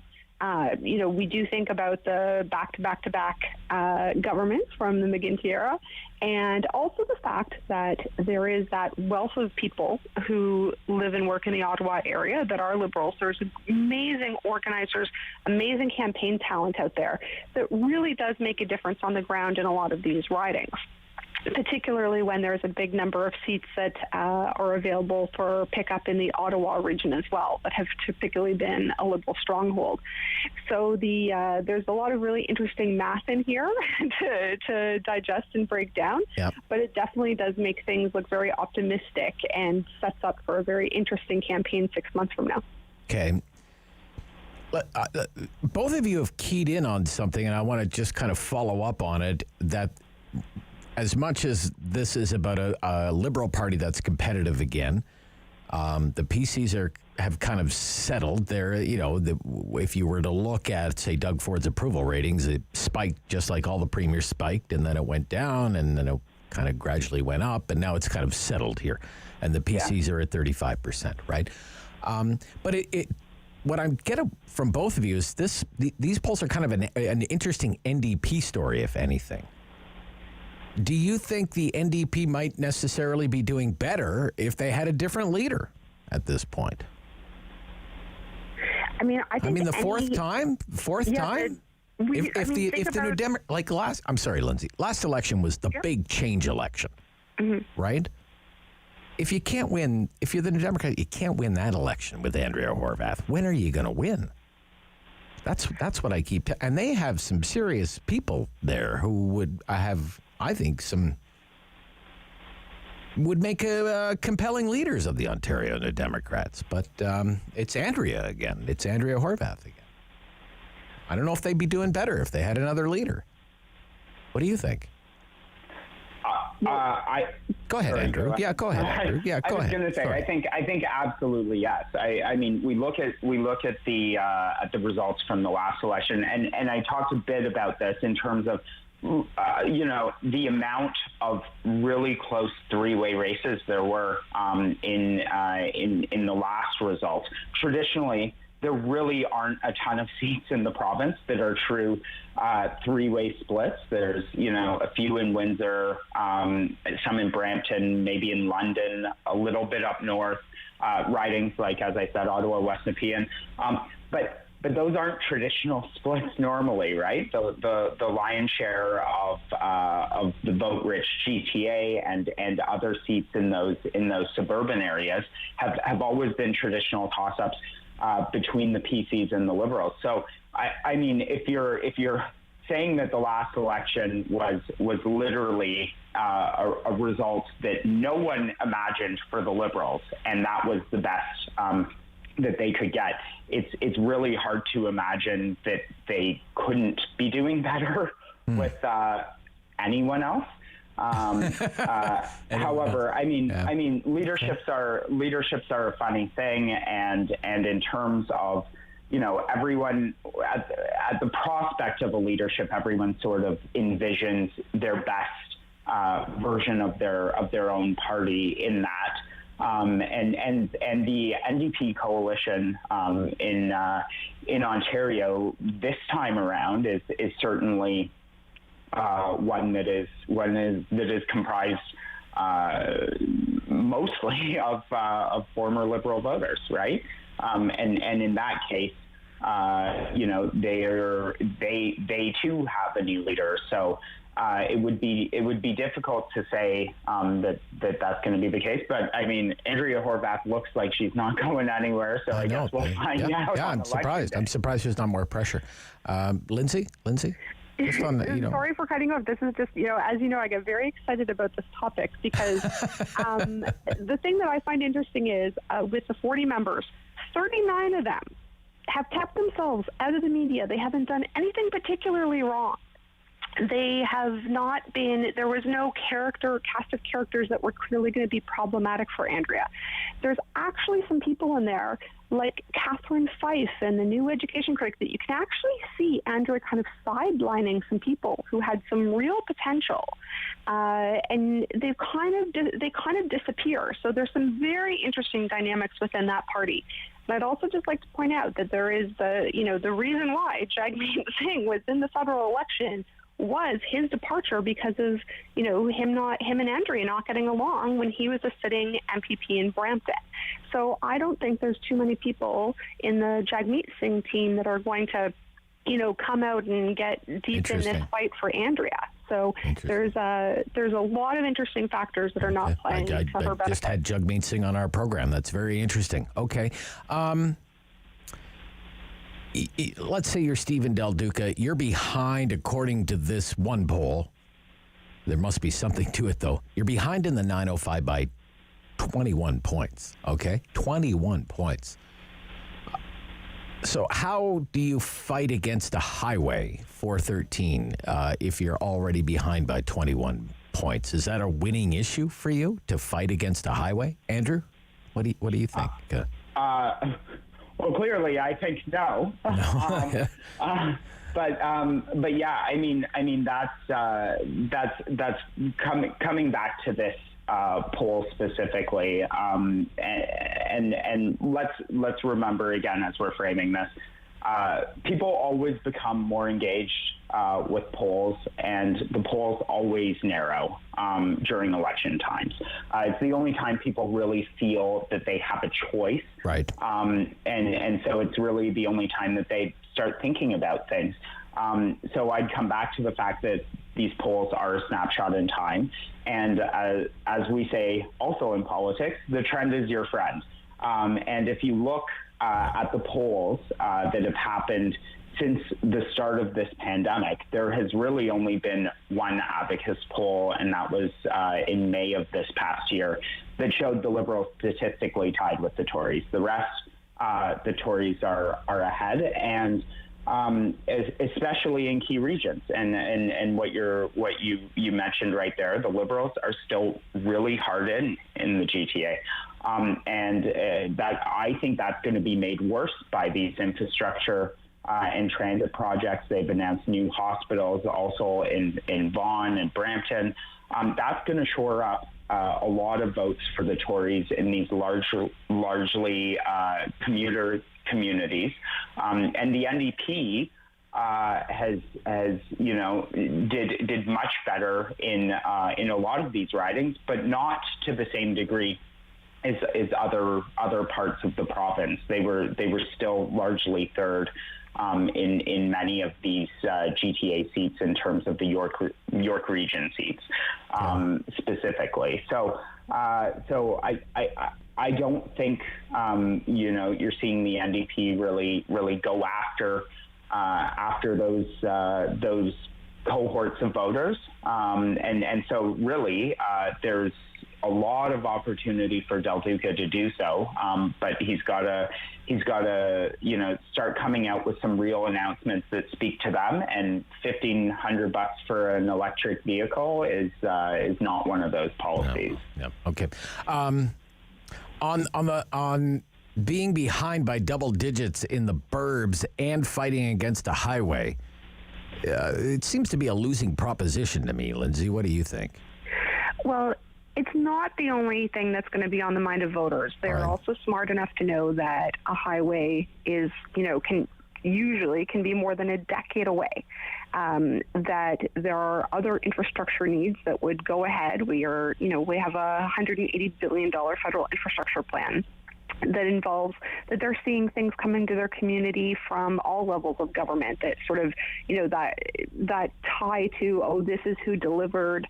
We do think about the back-to-back governments from the McGuinty era, and also the fact that there is that wealth of people who live and work in the Ottawa area that are Liberals. There's amazing organizers, amazing campaign talent out there that really does make a difference on the ground in a lot of these ridings, particularly when there's a big number of seats that are available for pickup in the Ottawa region as well, that have typically been a Liberal stronghold. So there's a lot of really interesting math in here to digest and break down, but it definitely does make things look very optimistic and sets up for a very interesting campaign 6 months from now. Okay. Both of you have keyed in on something, and I want to just kind of follow up on it, that as much as this is about a Liberal Party that's competitive again, the PCs have kind of settled there. If you were to look at, say, Doug Ford's approval ratings, it spiked just like all the premiers spiked, and then it went down, and then it kind of gradually went up, and now it's kind of settled here. And the PCs are at 35%, right? But what I'm getting from both of you is these polls are kind of an interesting NDP story, if anything. Do you think the NDP might necessarily be doing better if they had a different leader at this point? I mean, the fourth time? If the New Democrat, like I'm sorry, Lindsay, last election was the big change election, right? If you can't win, if you're the New Democrat, you can't win that election with Andrea Horwath. When are you going to win? That's what I keep and they have some serious people there who would have, I think, some would make compelling leaders of the Ontario Democrats. But it's Andrea again. It's Andrea Horwath again. I don't know if they'd be doing better if they had another leader. What do you think? Go ahead, Andrew. Yeah, go ahead, Andrew. Yeah, go ahead. I was going to say, I think absolutely yes. I mean, we look at the results from the last election, and I talked a bit about this in terms of the amount of really close three-way races there were in the last result. Traditionally, there really aren't a ton of seats in the province that are true three-way splits. There's, a few in Windsor, some in Brampton, maybe in London, a little bit up north, ridings like, as I said, Ottawa, West Nepean. But those aren't traditional splits normally, right? The lion's share of the vote-rich GTA and other seats in those suburban areas have always been traditional toss-ups between the PCs and the Liberals. So, I mean, if you're saying that the last election was literally a result that no one imagined for the Liberals, and that was the best that they could get, it's really hard to imagine that they couldn't be doing better with anyone else. However, I mean, leaderships are a funny thing, and in terms of, everyone at the prospect of a leadership, everyone sort of envisions their best version of their own party in that. And the NDP coalition in Ontario this time around is certainly one that is comprised mostly of former Liberal voters, right? And in that case, they too have a new leader. So it would be difficult to say that's going to be the case. But I mean, Andrea Horwath looks like she's not going anywhere. So I guess we'll find out. Yeah, I'm surprised. I'm surprised there's not more pressure. Lindsay. Just on the, Sorry for cutting off. This is just, as you know, I get very excited about this topic because the thing that I find interesting is with the 40 members, 39 of them have kept themselves out of the media. They haven't done anything particularly wrong. They have not been, there was no cast of characters that were clearly going to be problematic for Andrea. There's actually some people in there, like Catherine Fife and the new education critic, that you can actually see Andrea kind of sidelining some people who had some real potential, and they kind of disappear. So there's some very interesting dynamics within that party. And I'd also just like to point out that there is the reason why Jagmeet Singh was in the federal election was his departure because of, him and Andrea not getting along when he was a sitting MPP in Brampton. So I don't think there's too many people in the Jagmeet Singh team that are going to, come out and get deep in this fight for Andrea. So there's a lot of interesting factors that are not playing for her benefit. Just had Jagmeet Singh on our program. That's very interesting. Okay. Let's say you're Stephen Del Duca. You're behind, according to this one poll. There must be something to it, though. You're behind in the 905 by 21 points, okay? 21 points. So how do you fight against a highway 413 if you're already behind by 21 points? Is that a winning issue for you to fight against a highway? Andrew, what do you think? Well, clearly, I think no. But yeah, I mean that's coming back to this poll specifically, and let's remember again as we're framing this, people always become more engaged with polls, and the polls always narrow during election times. It's the only time people really feel that they have a choice. Right. And so it's really the only time that they start thinking about things. So I'd come back to the fact that these polls are a snapshot in time. And as we say also in politics, the trend is your friend. And if you look at the polls that have happened since the start of this pandemic, there has really only been one Abacus poll, and that was in May of this past year, that showed the Liberals statistically tied with the Tories. The rest, the Tories are ahead, and especially in key regions. And what you mentioned right there, the Liberals are still really hard in the GTA. That I think that's going to be made worse by these infrastructure and transit projects. They've announced new hospitals also in Vaughan and Brampton. That's going to shore up a lot of votes for the Tories in these largely commuter communities. And the NDP has did much better in a lot of these ridings, but not to the same degree as other parts of the province. They were still largely third in many of these GTA seats in terms of the York region seats specifically. So I don't think you're seeing the NDP really go after those cohorts of voters, and so really there's a lot of opportunity for Del Duca to do so, but he's got to start coming out with some real announcements that speak to them. And $1,500 for an electric vehicle is not one of those policies. Yeah. Okay. On being behind by double digits in the burbs and fighting against a highway, it seems to be a losing proposition to me, Lindsay. What do you think? Well, it's not the only thing that's going to be on the mind of voters. They're also smart enough to know that a highway is, can be more than a decade away. That there are other infrastructure needs that would go ahead. We have a $180 billion federal infrastructure plan that involves that they're seeing things come into their community from all levels of government that sort of, that tie to, this is who delivered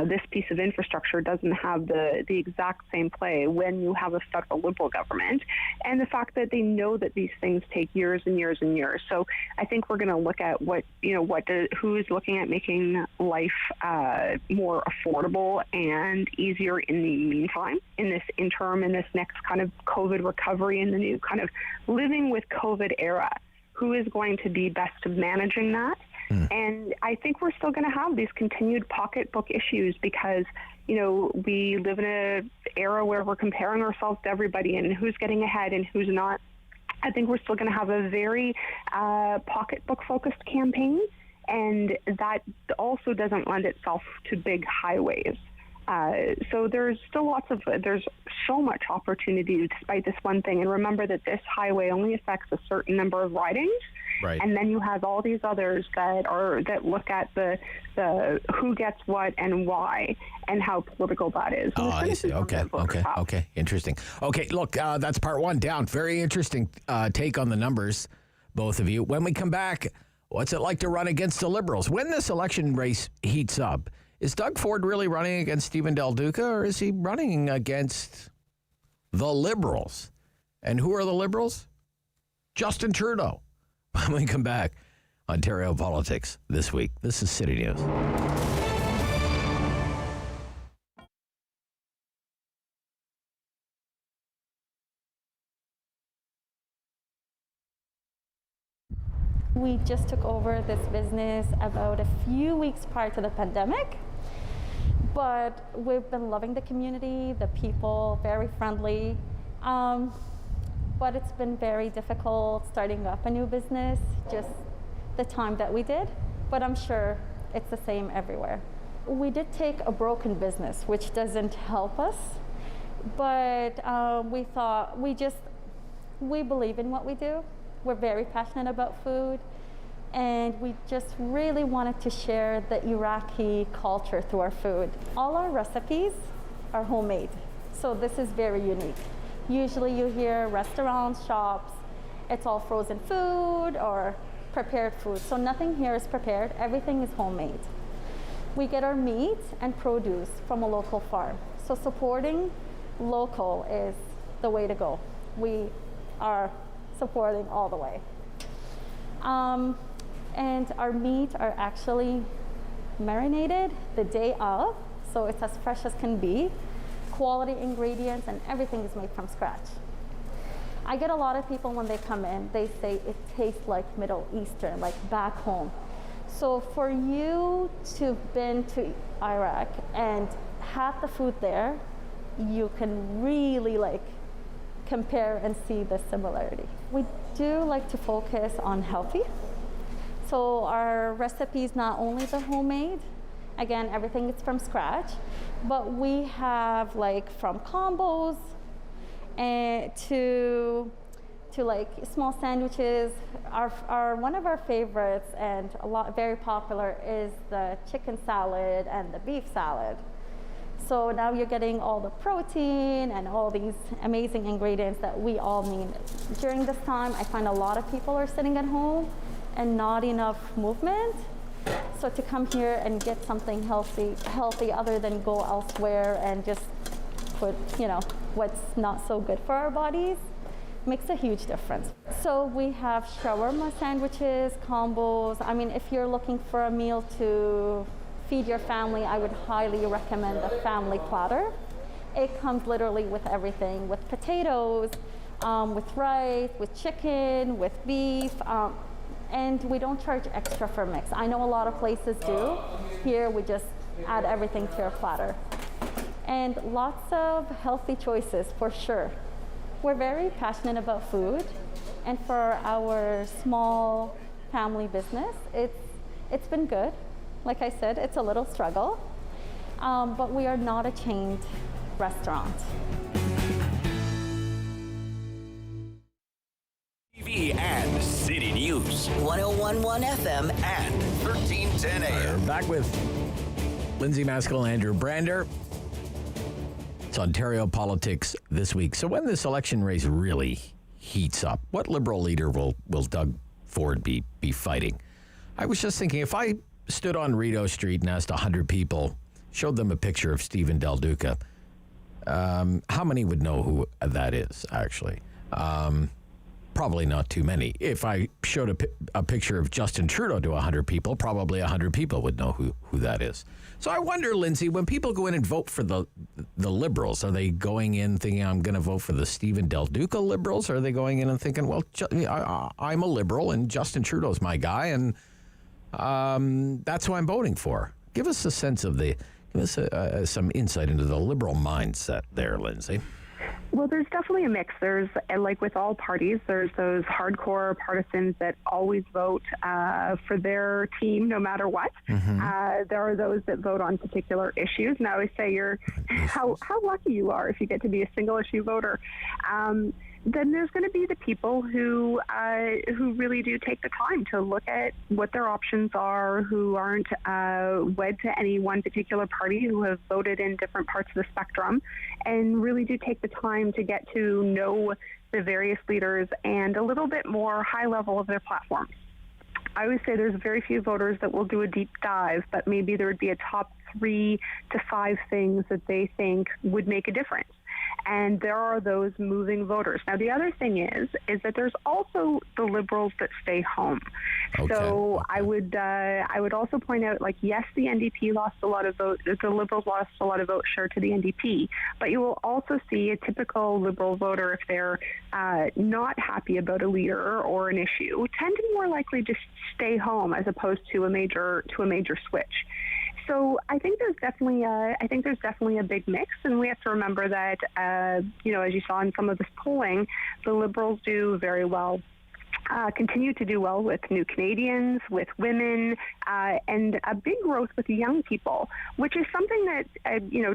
this piece of infrastructure doesn't have the exact same play when you have a federal Liberal government. And the fact that they know that these things take years and years and years. So I think we're going to look at who's looking at making life more affordable and easier in the meantime, in this interim, in this next kind of COVID recovery, in the new kind of living with COVID era. Who is going to be best at managing that? And I think we're still going to have these continued pocketbook issues because, we live in an era where we're comparing ourselves to everybody and who's getting ahead and who's not. I think we're still going to have a very pocketbook-focused campaign, and that also doesn't lend itself to big highways. So there's still there's so much opportunity despite this one thing. And remember that this highway only affects a certain number of ridings. Right. And then you have all these others that look at the who gets what and why and how political that is. Oh, I see. Okay. Interesting. Okay, look, that's part one down. Very interesting take on the numbers, both of you. When we come back, what's it like to run against the Liberals? When this election race heats up, is Doug Ford really running against Stephen Del Duca, or is he running against the Liberals? And who are the Liberals? Justin Trudeau. When we come back, Ontario politics this week. This is City News. We just took over this business about a few weeks prior to the pandemic, but we've been loving the community, the people, very friendly. But it's been very difficult starting up a new business, just the time that we did, but I'm sure it's the same everywhere. We did take a broken business, which doesn't help us, but we thought we believe in what we do. We're very passionate about food, and we just really wanted to share the Iraqi culture through our food. All our recipes are homemade, so this is very unique. Usually you hear restaurants, shops, it's all frozen food or prepared food. So nothing here is prepared, everything is homemade. We get our meat and produce from a local farm. So supporting local is the way to go. We are supporting all the way. And our meat are actually marinated the day of, so it's as fresh as can be. Quality ingredients and everything is made from scratch. I get a lot of people when they come in, they say it tastes like Middle Eastern, like back home. So for you to have been to Iraq and had the food there, you can really compare and see the similarity. We do like to focus on healthy. So our recipes, not only the homemade, again, everything is from scratch, but we have from combos and to small sandwiches. One of our favorites and very popular is the chicken salad and the beef salad. So now you're getting all the protein and all these amazing ingredients that we all need. During this time, I find a lot of people are sitting at home and not enough movement. So to come here and get something healthy other than go elsewhere and just put, what's not so good for our bodies, makes a huge difference. So we have shawarma sandwiches, combos. I mean, if you're looking for a meal to feed your family, I would highly recommend the family platter. It comes literally with everything, with potatoes, with rice, with chicken, with beef, and we don't charge extra for mix. I know a lot of places do. Here we just add everything to your platter. And lots of healthy choices for sure. We're very passionate about food, and for our small family business, it's been good. Like I said, it's a little struggle, but we are not a chained restaurant. TV and City News. 101.1 FM and 1310 AM. We're back with Lindsay Maskell, Andrew Brander. It's Ontario politics this week. So when this election race really heats up, what Liberal leader will Doug Ford be fighting? I was just thinking, if I stood on Rideau Street and asked 100 people, showed them a picture of Stephen Del Duca, how many would know who that is, actually? Probably not too many. If I showed a picture of Justin Trudeau to 100 people, probably 100 people would know who that is. So I wonder, Lindsay, when people go in and vote for the Liberals, are they going in thinking, I'm going to vote for the Stephen Del Duca Liberals? Or are they going in and thinking, well, I'm a Liberal and Justin Trudeau's my guy, and that's who I'm voting for? Give us a sense of some insight into the Liberal mindset there, Lindsay. Well, there's definitely a mix. There's, like with all parties, there's those hardcore partisans that always vote for their team no matter what. Mm-hmm. There are those that vote on particular issues. And I always say how lucky you are if you get to be a single issue voter. Then there's going to be the people who really do take the time to look at what their options are, who aren't wed to any one particular party, who have voted in different parts of the spectrum, and really do take the time to get to know the various leaders and a little bit more high level of their platforms. I always say there's very few voters that will do a deep dive, but maybe there would be a top 3 to 5 things that they think would make a difference. And there are those moving voters. Now, the other thing is that there's also the Liberals that stay home. Okay. So I would also point out, yes, the NDP lost a lot of votes. The Liberals lost a lot of vote share to the NDP. But you will also see a typical Liberal voter, if they're not happy about a leader or an issue, tend to be more likely to stay home as opposed to a major switch. So I think there's definitely a big mix, and we have to remember that as you saw in some of this polling, the Liberals do very well. Continue to do well with new Canadians, with women, and a big growth with young people, which is something that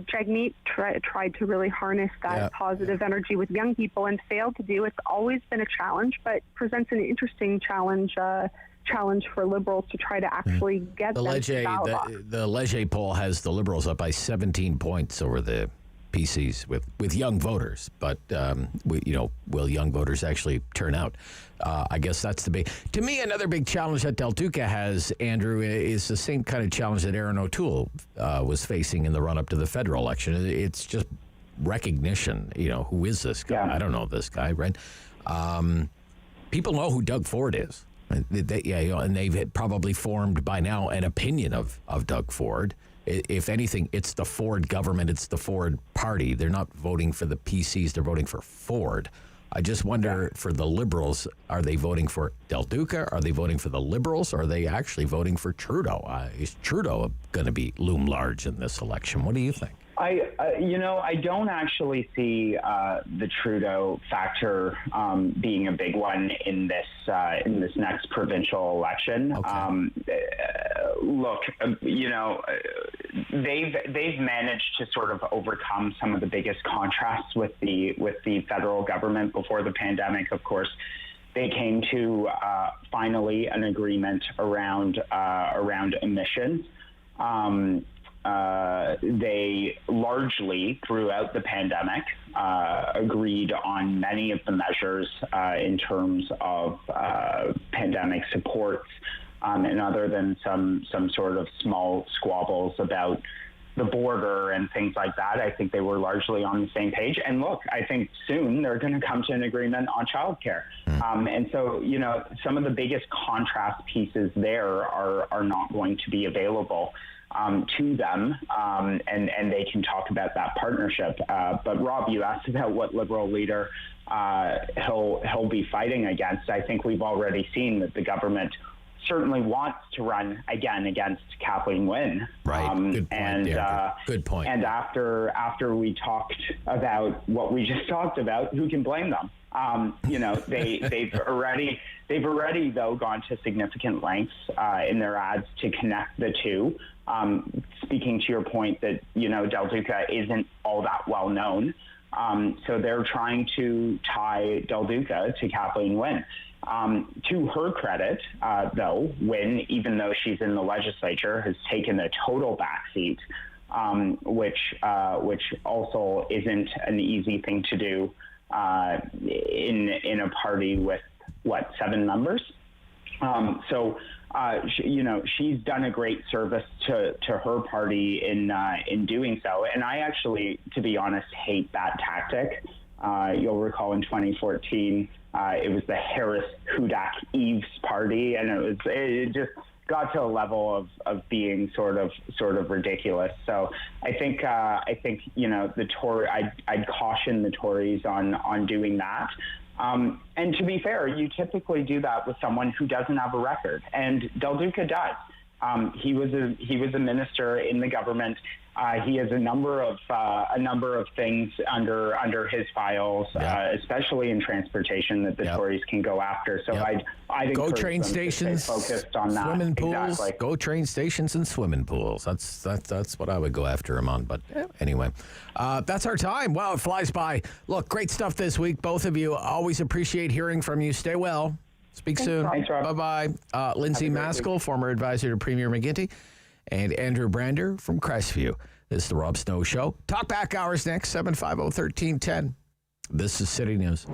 Jagmeet tried to really harness that positive energy with young people and failed to do. It's always been a challenge, but presents an interesting challenge for Liberals to try to actually get the the Leger poll has the Liberals up by 17 points over the PCs with young voters, but will young voters actually turn out? I guess that's the big. To me, another big challenge that Del Duca has, Andrew, is the same kind of challenge that Erin O'Toole was facing in the run-up to the federal election. It's just recognition. Who is this guy? Yeah. I don't know this guy, right? People know who Doug Ford is. And they've probably formed by now an opinion of Doug Ford. If anything, it's the Ford government, it's the Ford party. They're not voting for the PCs, they're voting for Ford. I just wonder, for the Liberals, are they voting for Del Duca? Are they voting for the Liberals? Or are they actually voting for Trudeau? Is Trudeau going to be loom large in this election? What do you think? I don't actually see the Trudeau factor being a big one in this next provincial election. Okay. Look, they've managed to sort of overcome some of the biggest contrasts with the federal government before the pandemic. Of course, they came to finally an agreement around emissions. They largely, throughout the pandemic, agreed on many of the measures in terms of pandemic supports, and other than some sort of small squabbles about the border and things like that, I think they were largely on the same page. And look, I think soon they're going to come to an agreement on childcare. And so, some of the biggest contrast pieces there are not going to be available to them, and they can talk about that partnership. But Rob, you asked about what Liberal leader he'll be fighting against. I think we've already seen that the government certainly wants to run again against Kathleen Wynne. Right. Good point. Good point. And after we talked about what we just talked about, who can blame them? They've already though gone to significant lengths in their ads to connect the two. Speaking to your point that Del Duca isn't all that well known, so they're trying to tie Del Duca to Kathleen Wynne. To her credit, though, Wynne, even though she's in the legislature, has taken a total backseat, which also isn't an easy thing to do in a party with 7 members. She's done a great service to her party in doing so. And I actually, to be honest, hate that tactic. You'll recall in 2014, it was the Harris-Hudak-Eves party, and it just got to a level of being sort of ridiculous. So I think the Tory, I'd caution the Tories on doing that. And to be fair, you typically do that with someone who doesn't have a record, and Del Duca does. He was a minister in the government. He has a number of things under his files, especially in transportation, that the Tories can go after. So I'd go train stations, focused on that. Swimming pools. Exactly. Go train stations and swimming pools. That's what I would go after him on. But anyway, that's our time. Wow, it flies by. Look, great stuff this week. Both of you. Always appreciate hearing from you. Stay well. Speak soon. Thanks, Rob. Bye-bye. Lindsay Maskell, former advisor to Premier McGuinty, and Andrew Brander from Crestview. This is the Rob Snow Show. Talk back hours next, 750-1310. This is City News.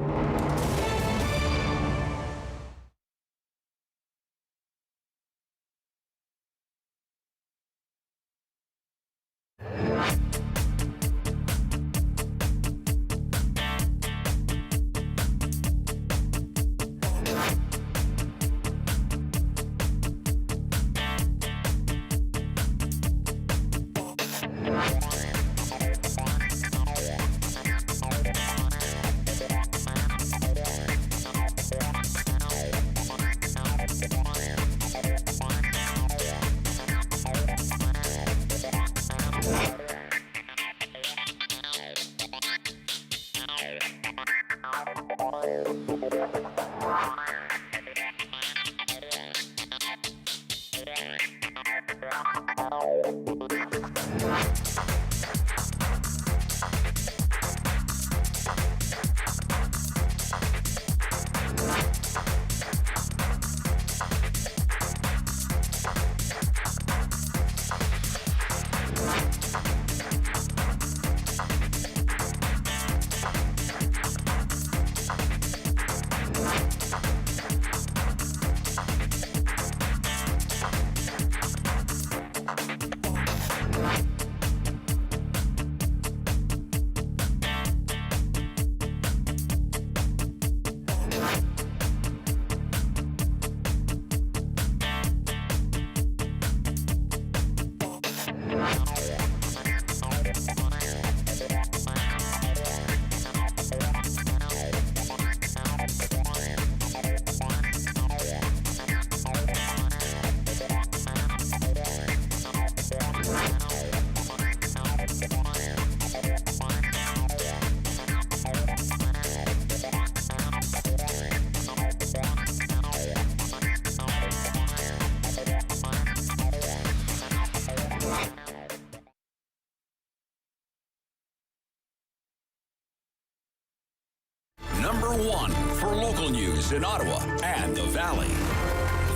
one for local news in Ottawa and the Valley.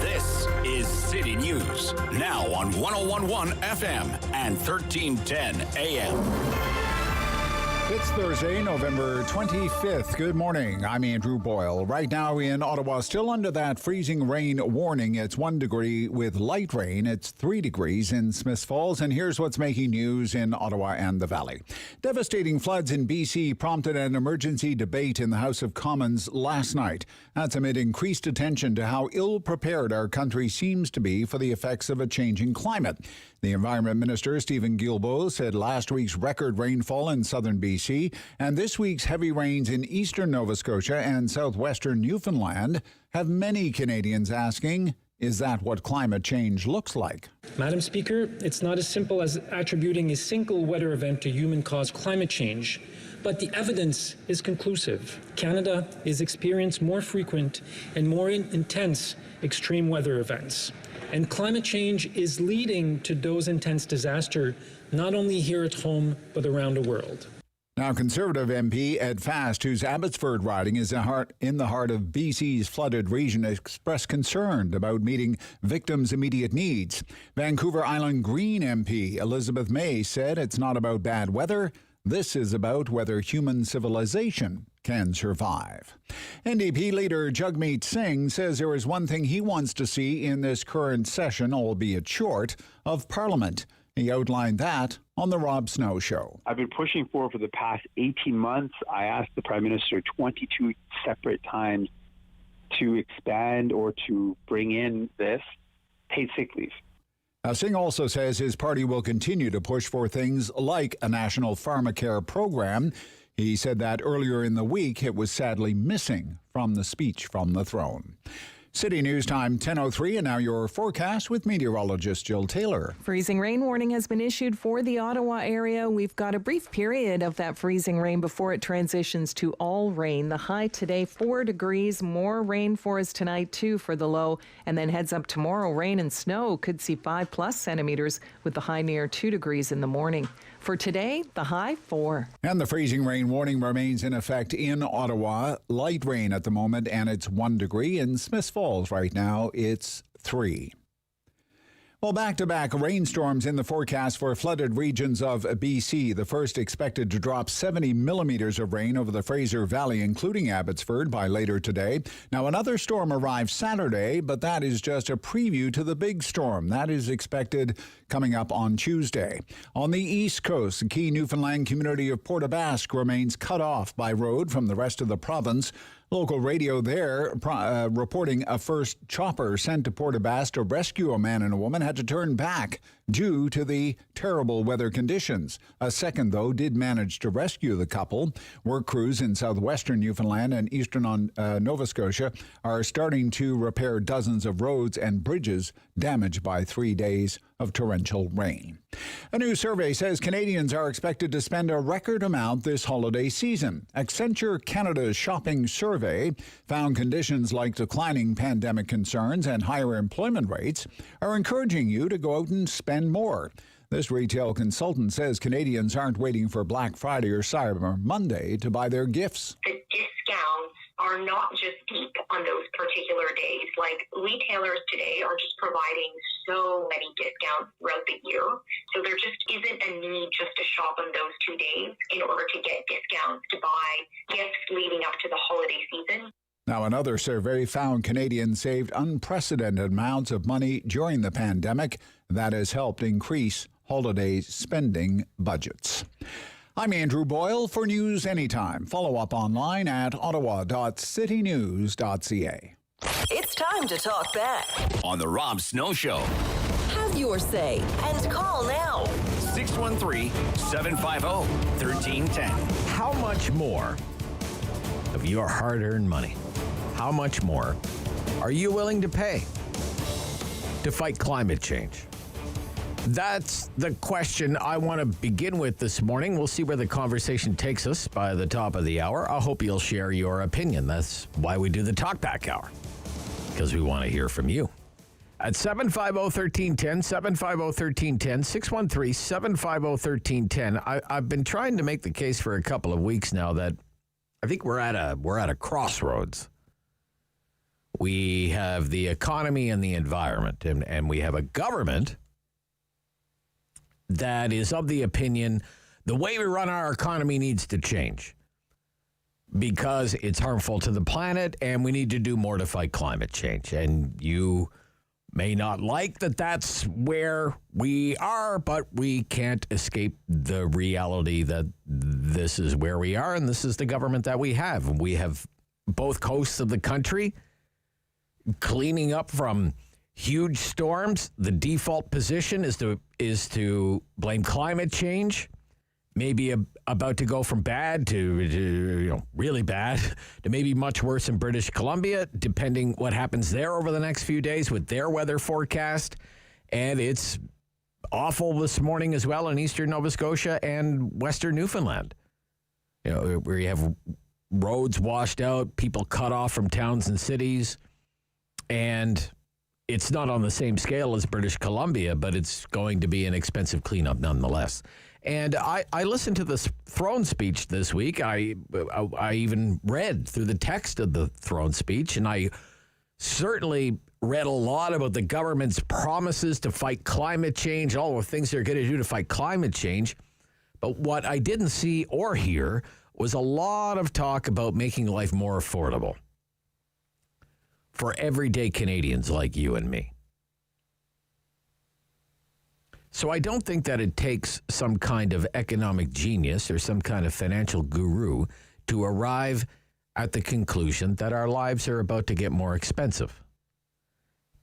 This is City News, now on 101.1 FM and 1310 AM. It's Thursday, November 25th. Good morning. I'm Andrew Boyle. Right now in Ottawa, still under that freezing rain warning. It's 1 degree with light rain. It's 3 degrees in Smiths Falls. And here's what's making news in Ottawa and the Valley. Devastating floods in BC prompted an emergency debate in the House of Commons last night. That's amid increased attention to how ill-prepared our country seems to be for the effects of a changing climate. The Environment Minister, Stephen Guilbeault, said last week's record rainfall in southern BC and this week's heavy rains in eastern Nova Scotia and southwestern Newfoundland have many Canadians asking, is that what climate change looks like? Madam Speaker, it's not as simple as attributing a single weather event to human-caused climate change, but the evidence is conclusive. Canada is experiencing more frequent and more intense extreme weather events. And climate change is leading to those intense disasters, not only here at home, but around the world. Now, Conservative MP Ed Fast, whose Abbotsford riding is in the heart of BC's flooded region, expressed concern about meeting victims' immediate needs. Vancouver Island Green MP Elizabeth May said it's not about bad weather. This is about whether human civilization can survive. NDP leader Jagmeet Singh says there is one thing he wants to see in this current session, albeit short, of Parliament. He outlined that on the Rob Snow Show. I've been pushing for the past 18 months. I asked the Prime Minister 22 separate times to expand or to bring in this paid sick leave. Now, Singh also says his party will continue to push for things like a national pharmacare program. He said that earlier in the week. It was sadly missing from the speech from the throne. City News Time 10:03, and now your forecast with meteorologist Jill Taylor. Freezing rain warning has been issued for the Ottawa area. We've got a brief period of that freezing rain before it transitions to all rain. The high today, 4 degrees. More rain for us tonight, too, for the low. And then heads up tomorrow. Rain and snow could see 5+ centimeters with the high near 2 degrees in the morning. For today, the high 4. And the freezing rain warning remains in effect in Ottawa. Light rain at the moment, and it's 1 degree. In Smiths Falls right now, it's 3. Well, back-to-back rainstorms in the forecast for flooded regions of BC. The first expected to drop 70 millimeters of rain over the Fraser Valley, including Abbotsford, by later today. Now, another storm arrives Saturday, but that is just a preview to the big storm. That is expected coming up on Tuesday. On the East Coast, the key Newfoundland community of Port aux Basques remains cut off by road from the rest of the province. Local radio there reporting a first chopper sent to Port aux Basques to rescue a man and a woman had to turn back due to the terrible weather conditions. A second, though, did manage to rescue the couple. Work crews in southwestern Newfoundland and eastern Nova Scotia are starting to repair dozens of roads and bridges damaged by 3 days of torrential rain. A new survey says Canadians are expected to spend a record amount this holiday season. Accenture Canada's shopping survey found conditions like declining pandemic concerns and higher employment rates are encouraging you to go out and spend more. This retail consultant says Canadians aren't waiting for Black Friday or Cyber Monday to buy their gifts. The discounts are not just deep on those particular days. Like, retailers today are just providing so many discounts throughout the year. So there just isn't a need just to shop on those 2 days in order to get discounts to buy gifts leading up to the holiday season. Now, another survey found Canadians saved unprecedented amounts of money during the pandemic. That has helped increase holiday spending budgets. I'm Andrew Boyle for News Anytime. Follow up online at ottawa.citynews.ca. It's time to talk back On the Rob Snow Show. Have your say and call now. 613-750-1310. How much more of your hard-earned money, how much more are you willing to pay to fight climate change? That's the question I want to begin with this morning. We'll see where the conversation takes us by the top of the hour. I hope you'll share your opinion. That's why we do the Talkback Hour, because we want to hear from you. At 750-1310, 750-1310, 613-750-1310. I've been trying to make the case for a couple of weeks now that I think we're at a crossroads. We have the economy and the environment, and we have a government that is of the opinion the way we run our economy needs to change because it's harmful to the planet and we need to do more to fight climate change. And you may not like that that's where we are, but we can't escape the reality that this is where we are and this is the government that we have. We have both coasts of the country cleaning up from huge storms. The default position is to blame climate change. Maybe about to go from bad to really bad to maybe much worse in British Columbia, depending what happens there over the next few days with their weather forecast. And it's awful this morning as well in eastern Nova Scotia and western Newfoundland. Where you have roads washed out, people cut off from towns and cities. And it's not on the same scale as British Columbia, but it's going to be an expensive cleanup nonetheless. And I listened to this throne speech this week. I even read through the text of the throne speech, and I certainly read a lot about the government's promises to fight climate change, all the things they're going to do to fight climate change. But what I didn't see or hear was a lot of talk about making life more affordable for everyday Canadians like you and me. So I don't think that it takes some kind of economic genius or some kind of financial guru to arrive at the conclusion that our lives are about to get more expensive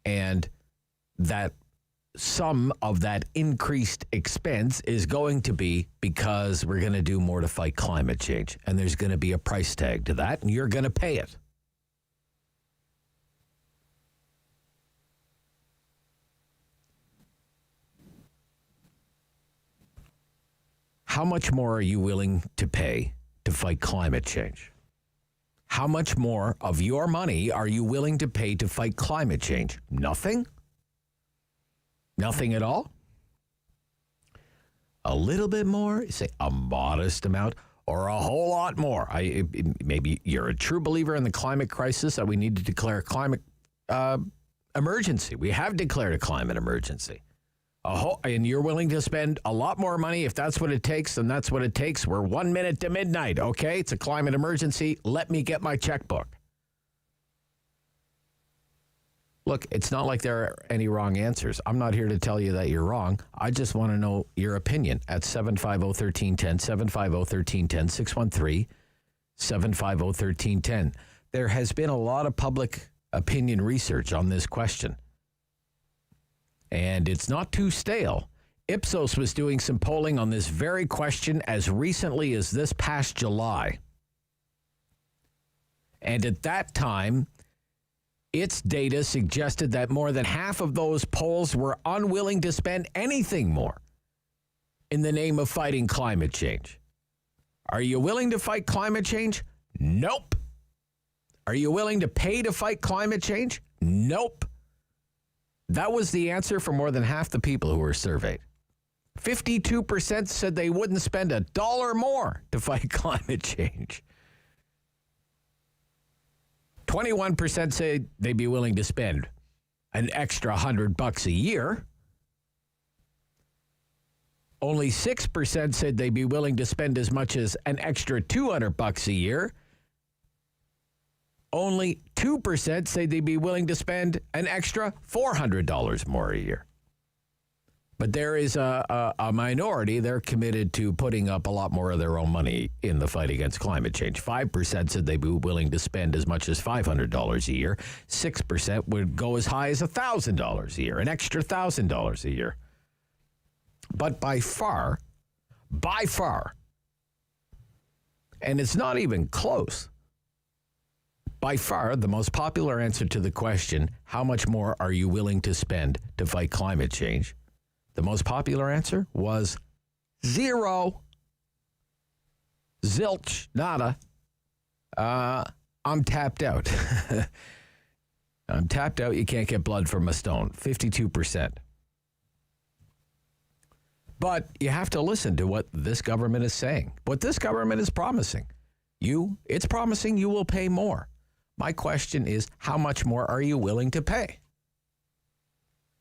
and that some of that increased expense is going to be because we're going to do more to fight climate change, and there's going to be a price tag to that, and you're going to pay it. How much more are you willing to pay to fight climate change? How much more of your money are you willing to pay to fight climate change? Nothing? Nothing at all? A little bit more? Say a modest amount, or a whole lot more? Maybe you're a true believer in the climate crisis, that we need to declare a climate emergency. We have declared a climate emergency. And you're willing to spend a lot more money if that's what it takes, then that's what it takes. We're 1 minute to midnight, okay? It's a climate emergency. Let me get my checkbook. Look, it's not like there are any wrong answers. I'm not here to tell you that you're wrong. I just want to know your opinion at 750-1310, 750-1310, 613-750-1310. There has been a lot of public opinion research on this question. And it's not too stale. Ipsos was doing some polling on this very question as recently as this past July. And at that time, its data suggested that more than half of those polls were unwilling to spend anything more in the name of fighting climate change. Are you willing to fight climate change? Nope. Are you willing to pay to fight climate change? Nope. That was the answer for more than half the people who were surveyed. 52% said they wouldn't spend $1 more to fight climate change. 21% say they'd be willing to spend an extra $100 a year. Only 6% said they'd be willing to spend as much as an extra $200 a year. Only 2% say they'd be willing to spend an extra $400 more a year. But there is a minority, they're committed to putting up a lot more of their own money in the fight against climate change. 5% said they'd be willing to spend as much as $500 a year. 6% would go as high as $1,000 a year, an extra $1,000 a year. But by far, and it's not even close, by far, the most popular answer to the question, how much more are you willing to spend to fight climate change? The most popular answer was 0. Zilch, nada. I'm tapped out. I'm tapped out. You can't get blood from a stone. 52%. But you have to listen to what this government is saying, what this government is promising. It's promising you will pay more. My question is, how much more are you willing to pay?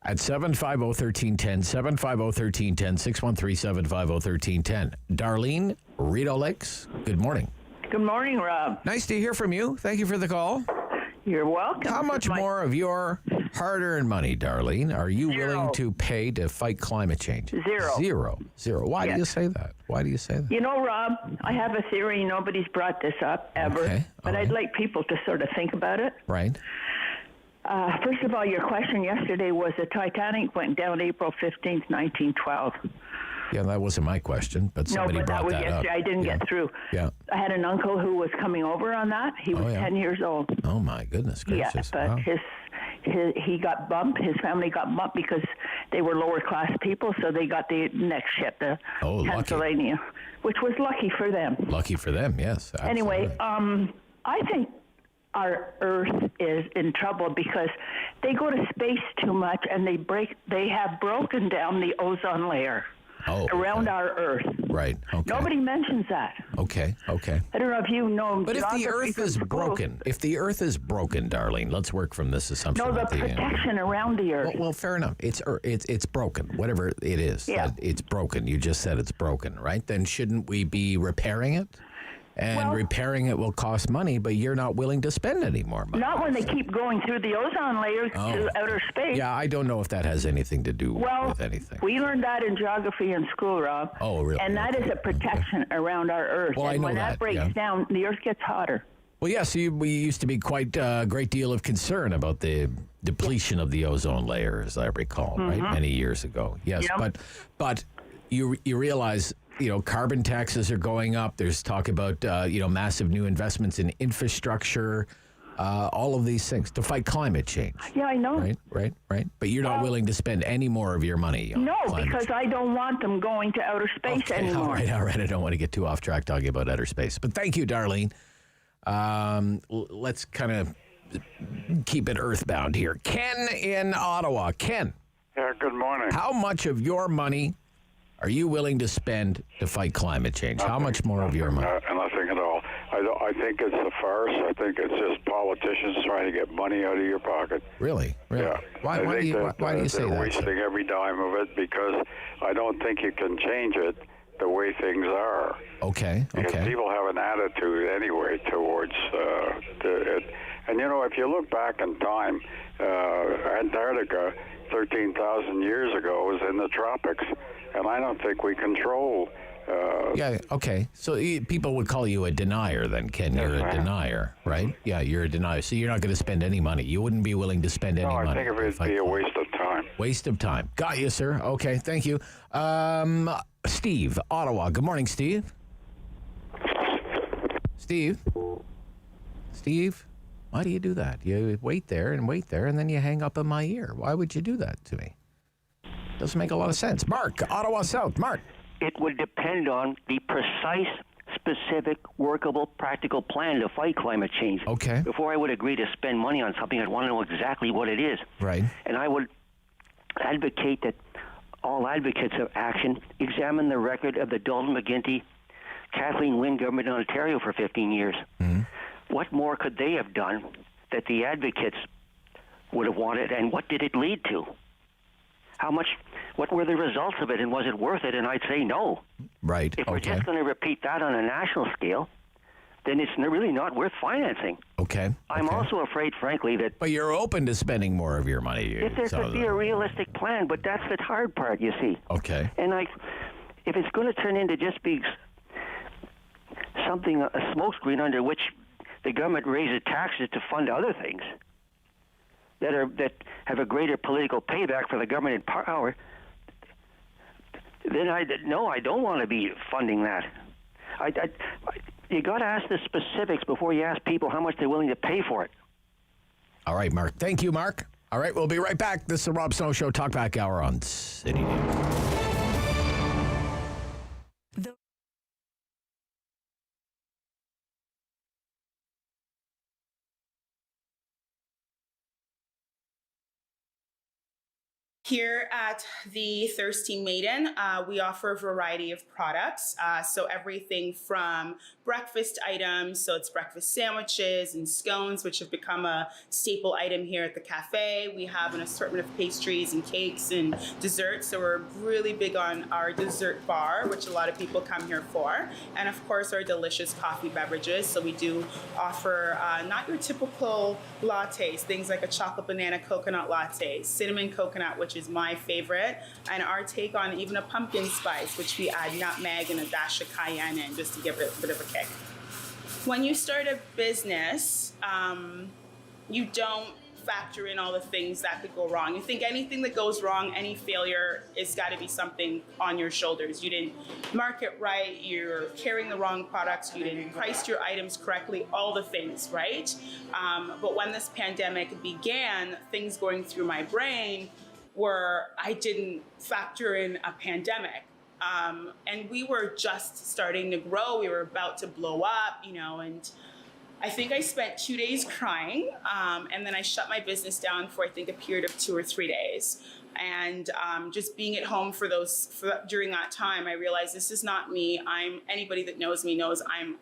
At 750-1310, 750-1310, 613-750-1310. Darlene, Rideau Lakes, good morning. Good morning, Rob. Nice to hear from you. Thank you for the call. You're welcome. How much more of your hard-earned money, Darlene, are you willing to pay to fight climate change? Zero. Zero. Why do you say that? Why do you say that? You know, Rob, I have a theory. Nobody's brought this up ever, but I'd like people to sort of think about it. Right. First of all, your question yesterday was the Titanic went down April 15th, 1912. Yeah, that wasn't my question, but somebody brought that up. I didn't get through. Yeah. I had an uncle who was coming over on that. He was 10 years old. Oh, my goodness gracious. Yeah, but he got bumped. His family got bumped because they were lower class people, so they got the next ship, the Pennsylvania, which was lucky for them. Lucky for them, yes. Absolutely. Anyway, I think our Earth is in trouble because they go to space too much and they have broken down the ozone layer around our Earth. Right. Okay. Nobody mentions that. Okay. I don't know if you know. But if the Earth is broken, Darlene, let's work from this assumption. No, the protection around the Earth. Well, fair enough. It's broken. Whatever it is, it's broken. You just said it's broken, right? Then shouldn't we be repairing it? And repairing it will cost money, but you're not willing to spend any more money. Not when they keep going through the ozone layer to outer space. Yeah, I don't know if that has anything to do with anything. We learned that in geography in school, Rob. Oh, really? And that is a protection around our Earth. Well, and I know when that breaks down, the Earth gets hotter. Well, yes, we used to be quite a great deal of concern about the depletion of the ozone layer, as I recall, right? Many years ago. Yes, but you realize, carbon taxes are going up. There's talk about, massive new investments in infrastructure, all of these things to fight climate change. Yeah, I know. Right. But you're not willing to spend any more of your money on climate because I don't want them going to outer space anymore. All right. I don't want to get too off track talking about outer space. But thank you, Darlene. Let's kind of keep it earthbound here. Ken in Ottawa. Ken. Yeah, good morning. How much of your money are you willing to spend to fight climate change? How much more of your money? Nothing at all. I think it's a farce. I think it's just politicians trying to get money out of your pocket. Really? Yeah. Why do you say that? They're wasting every dime of it because I don't think you can change it the way things are. Okay. Because people have an attitude anyway towards it. And, if you look back in time, Antarctica 13,000 years ago was in the tropics. And I don't think we control. So people would call you a denier then, Ken. You're a denier, right? Yeah, you're a denier. So you're not going to spend any money. You wouldn't be willing to spend any money. No, I think it would be a waste of time. Waste of time. Got you, sir. Okay, thank you. Steve, Ottawa. Good morning, Steve. Steve, why do you do that? You wait there, and then you hang up in my ear. Why would you do that to me? Doesn't make a lot of sense. Mark, Ottawa South. Mark. It would depend on the precise, specific, workable, practical plan to fight climate change. Okay. Before I would agree to spend money on something, I'd want to know exactly what it is. Right. And I would advocate that all advocates of action examine the record of the Dalton McGuinty, Kathleen Wynne government in Ontario for 15 years. Mm-hmm. What more could they have done that the advocates would have wanted, and what did it lead to? What were the results of it, and was it worth it? And I'd say no. Right. If we're just going to repeat that on a national scale, then it's really not worth financing. Okay. I'm also afraid, frankly, that... But you're open to spending more of your money. If there could be a realistic plan, but that's the hard part, you see. Okay. And if it's going to turn into just be something, a smokescreen under which the government raises taxes to fund other things that have a greater political payback for the government in power, then I don't want to be funding that. You got to ask the specifics before you ask people how much they're willing to pay for it. All right, Mark. Thank you, Mark. All right, we'll be right back. This is the Rob Snow Show Talkback Hour on City News. Here at the Thirsty Maiden, we offer a variety of products. So everything from breakfast items, so it's breakfast sandwiches and scones, which have become a staple item here at the cafe. We have an assortment of pastries and cakes and desserts. So we're really big on our dessert bar, which a lot of people come here for. And of course, our delicious coffee beverages. So we do offer not your typical lattes, things like a chocolate banana coconut latte, cinnamon coconut, which is my favorite, and our take on even a pumpkin spice, which we add nutmeg and a dash of cayenne in just to give it a bit of a kick. When you start a business, you don't factor in all the things that could go wrong. You think anything that goes wrong, any failure, it's got to be something on your shoulders. You didn't market right, you're carrying the wrong products, you didn't price your items correctly, all the things, right? But when this pandemic began, things going through my brain were I didn't factor in a pandemic. And we were just starting to grow. We were about to blow up, and I think I spent 2 days crying. And then I shut my business down for, I think, a period of 2 or 3 days. And just being at home during that time, I realized this is not me. Anybody that knows me knows I'm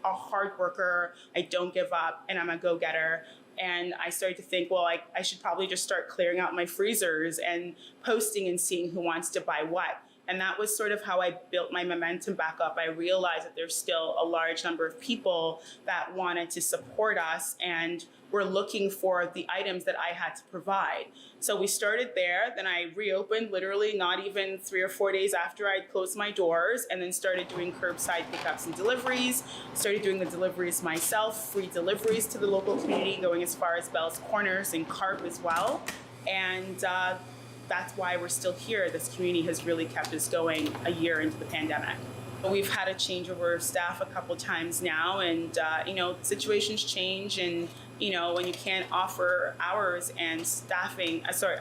a hard worker. I don't give up, and I'm a go-getter. And I started to think, well, I should probably just start clearing out my freezers and posting and seeing who wants to buy what. And that was sort of how I built my momentum back up. I realized that there's still a large number of people that wanted to support us and were looking for the items that I had to provide. So we started there. Then I reopened literally not even 3 or 4 days after I'd closed my doors, and then started doing curbside pickups and deliveries. Started doing the deliveries myself, free deliveries to the local community, going as far as Bell's Corners and Carp as well. And that's why we're still here. This community has really kept us going a year into the pandemic. We've had a changeover of staff a couple times now, and situations change, and when you can't offer hours and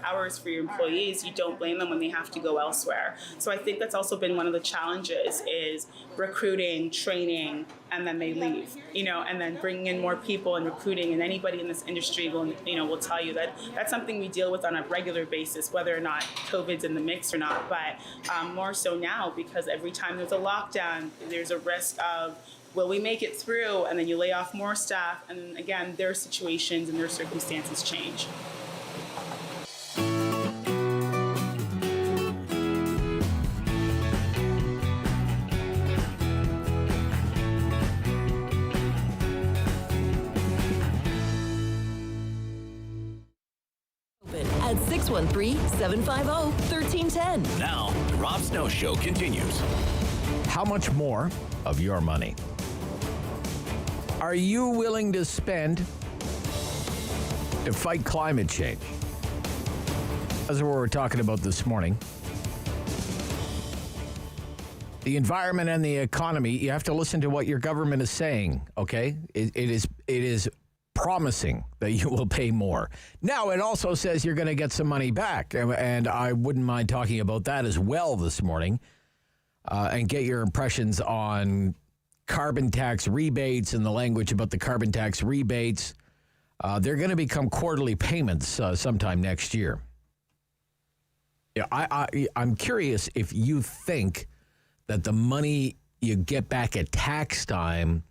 hours for your employees, you don't blame them when they have to go elsewhere. So I think that's also been one of the challenges is recruiting, training, and then they leave, and then bringing in more people and recruiting. And anybody in this industry will tell you that that's something we deal with on a regular basis, whether or not COVID's in the mix or not. But more so now, because every time there's a lockdown, there's a risk of, will we make it through? And then you lay off more staff. And again, their situations and their circumstances change. At 613-750-1310. Now, the Rob Snow Show continues. How much more of your money are you willing to spend to fight climate change? That's what we're talking about this morning. The environment and the economy, you have to listen to what your government is saying, okay? It is promising that you will pay more. Now, it also says you're going to get some money back, and I wouldn't mind talking about that as well this morning, and get your impressions on carbon tax rebates and the language about the carbon tax rebates. They're going to become quarterly payments sometime next year. Yeah, I'm curious if you think that the money you get back at tax time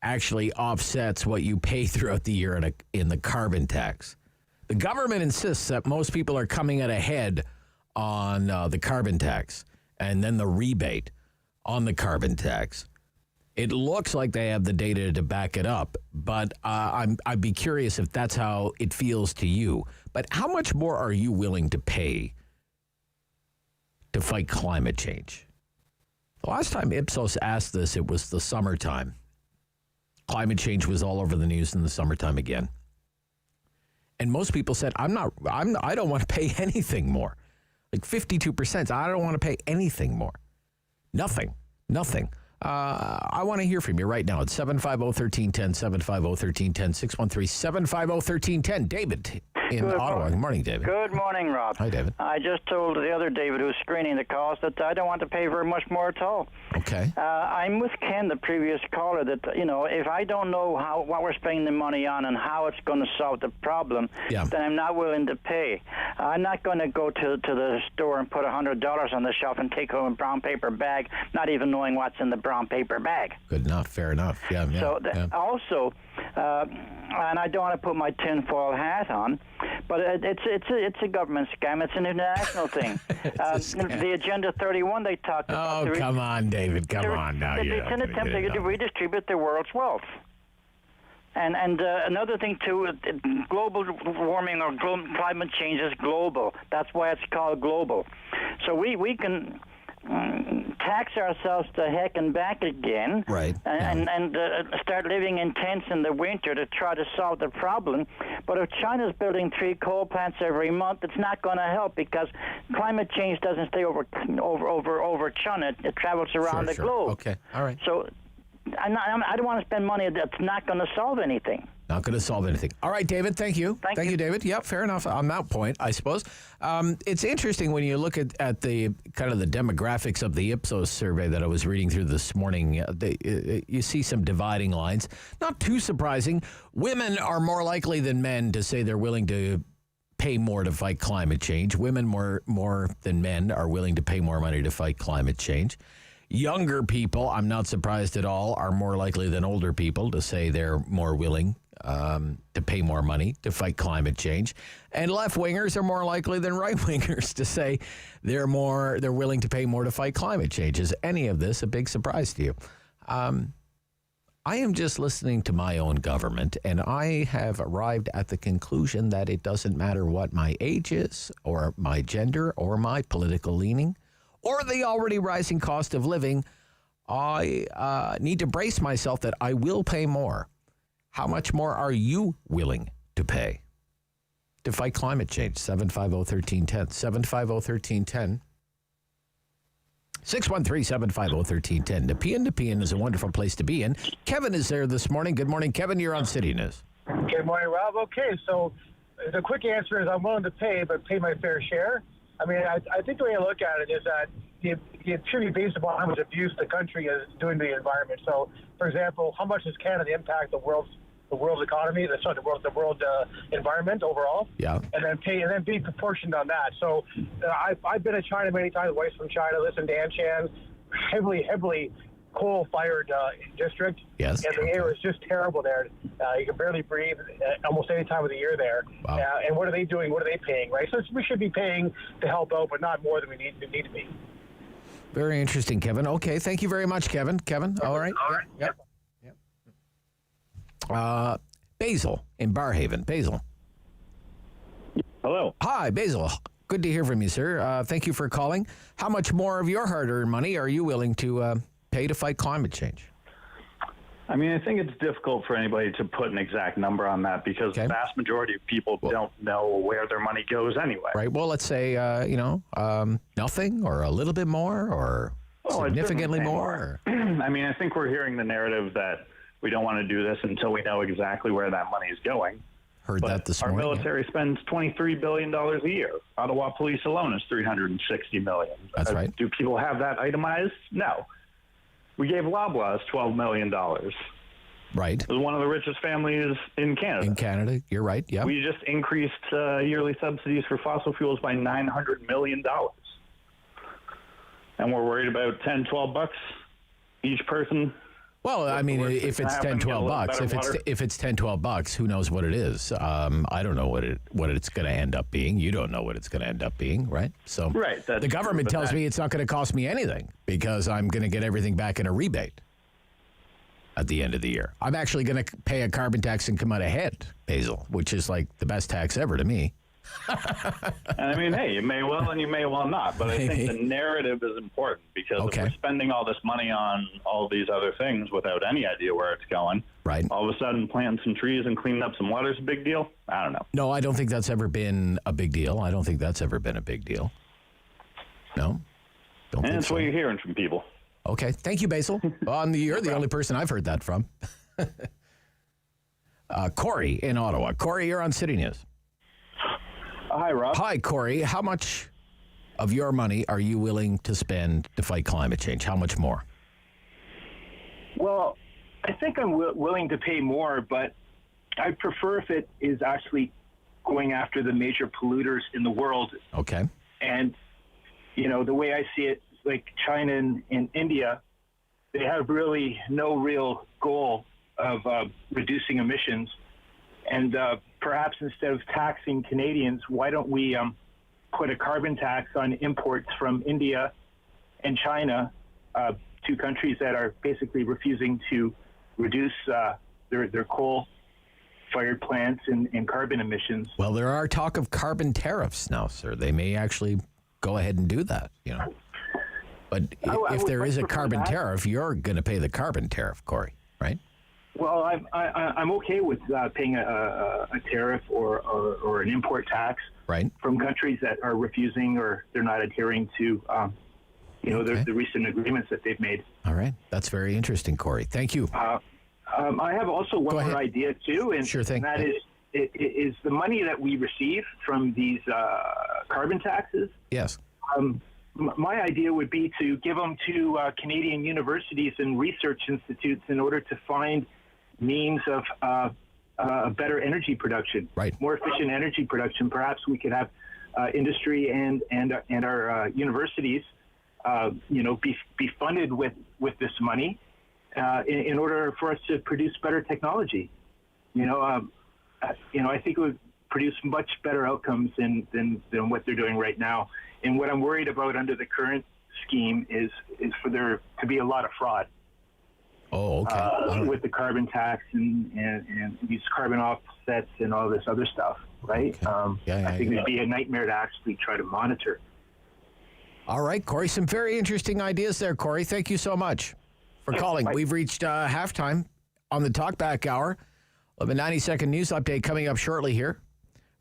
actually offsets what you pay throughout the year in the carbon tax. The government insists that most people are coming out ahead on the carbon tax and then the rebate on the carbon tax. It looks like they have the data to back it up, but I'd be curious if that's how it feels to you. But how much more are you willing to pay to fight climate change? The last time Ipsos asked this, it was the summertime. Climate change was all over the news in the summertime again. And most people said, I don't want to pay anything more. Like 52%, I don't want to pay anything more. Nothing. I want to hear from you right now at 750-1310, 750-1310, 613-750-1310. David. in Ottawa. Good morning, David. Good morning, Rob. Hi, David. I just told the other David who's screening the calls that I don't want to pay very much more at all. Okay. I'm with Ken, the previous caller, that, if I don't know what we're spending the money on and how it's going to solve the problem, then I'm not willing to pay. I'm not going to go to the store and put $100 on the shelf and take home a brown paper bag, not even knowing what's in the brown paper bag. Good enough. Fair enough. Yeah. Also, and I don't want to put my tinfoil hat on, but it's a government scam. It's an international thing. The Agenda 31 they talked about. Oh, come on, David. Come on now. It's an attempt to redistribute the world's wealth. And another thing, too, global warming or climate change is global. That's why it's called global. So we can tax ourselves to heck and back again, right? And start living in tents in the winter to try to solve the problem. But if China's building 3 coal plants every month, it's not going to help, because climate change doesn't stay over China. It travels around the globe. Okay, all right. So I don't want to spend money that's not going to solve anything. Not going to solve anything. All right, David, thank you. Thank you, David. Yep, fair enough on that point, I suppose. It's interesting when you look at the kind of the demographics of the Ipsos survey that I was reading through this morning. You see some dividing lines. Not too surprising. Women are more likely than men to say they're willing to pay more to fight climate change. Women more than men are willing to pay more money to fight climate change. Younger people, I'm not surprised at all, are more likely than older people to say they're more willing to pay more money to fight climate change. And left-wingers are more likely than right-wingers to say they're willing to pay more to fight climate change. Is any of this a big surprise to you? I am just listening to my own government, and I have arrived at the conclusion that it doesn't matter what my age is, or my gender, or my political leaning, or the already rising cost of living. I need to brace myself that I will pay more. How much more are you willing to pay to fight climate change? 750-1310. 750-1310. 613-750-1310. Nepean is a wonderful place to be in. Kevin is there this morning. Good morning, Kevin. You're on City News. Good morning, Rob. Okay, so the quick answer is I'm willing to pay, but pay my fair share. I mean, I think the way I look at it is that it should be based upon how much abuse the country is doing to the environment. So, for example, how much does Canada impact the world's economy? That's not the world environment overall. Yeah. And then be proportioned on that. So, I've been to China many times, away from China. Listen to Anshan, heavily coal-fired district. Yes. And the air is just terrible there. You can barely breathe almost any time of the year there. Wow. And what are they doing? What are they paying, right? So we should be paying to help out, but not more than we need to be. Very interesting, Kevin. Okay, thank you very much, Kevin. All right. Yep. Basil in Barhaven. Basil. Hello. Hi, Basil. Good to hear from you, sir. Thank you for calling. How much more of your hard-earned money are you willing to pay to fight climate change? I mean, I think it's difficult for anybody to put an exact number on that, because the vast majority of people don't know where their money goes anyway. Right. Well, let's say, nothing, or a little bit more, or significantly more. I mean, I think we're hearing the narrative that we don't want to do this until we know exactly where that money is going. Heard that this morning. Our military spends $23 billion a year. Ottawa Police alone is $360 million. That's right. Do people have that itemized? No. We gave Loblaws $12 million. Right. It was one of the richest families in Canada. In Canada, you're right, yeah. We just increased yearly subsidies for fossil fuels by $900 million. And we're worried about $10-12 each person. Well, I mean, if it's $10-12, if it's $10-12, who knows what it is? I don't know what it's going to end up being. You don't know what it's going to end up being, right? So, right. The government tells me it's not going to cost me anything, because I'm going to get everything back in a rebate at the end of the year. I'm actually going to pay a carbon tax and come out ahead, Basil, which is like the best tax ever to me. And I mean, hey, you may well and you may well not, but I think the narrative is important, because if we're spending all this money on all these other things without any idea where it's going, right? All of a sudden planting some trees and cleaning up some water is a big deal. I don't know. No, I don't think that's ever been a big deal. No, don't and think that's so. what you're hearing from people. Okay, thank you, Basil. You're the only person I've heard that from. Corey in Ottawa. Corey, you're on City News. Hi, Rob. Hi, Corey. How much of your money are you willing to spend to fight climate change? How much more? Well, I think I'm willing to pay more, but I prefer if it is actually going after the major polluters in the world. Okay. And, the way I see it, like China and India, they have really no real goal of reducing emissions. And perhaps instead of taxing Canadians, why don't we put a carbon tax on imports from India and China, two countries that are basically refusing to reduce their coal-fired plants and carbon emissions. Well, there are talk of carbon tariffs now, sir. They may actually go ahead and do that, But if there is a carbon tariff, you're going to pay the carbon tariff, Corey, right? Well, I'm okay with paying a tariff or an import tax from countries that are refusing or they're not adhering to the recent agreements that they've made. All right. That's very interesting, Corey. Thank you. I have also one more idea, too. And, sure thing. And that is the money that we receive from these carbon taxes. Yes. My idea would be to give them to Canadian universities and research institutes in order to find means of better energy production, more efficient energy production. Perhaps we could have industry and our universities, be funded with this money in order for us to produce better technology. I think it would produce much better outcomes than what they're doing right now. And what I'm worried about under the current scheme is for there to be a lot of fraud. Oh, okay. With the carbon tax and these carbon offsets and all this other stuff, right? Okay. I think it'd be a nightmare to actually try to monitor. All right, Corey. Some very interesting ideas there, Corey. Thank you so much for calling. We've reached halftime on the Talkback Hour. We'll have a 90-second news update coming up shortly here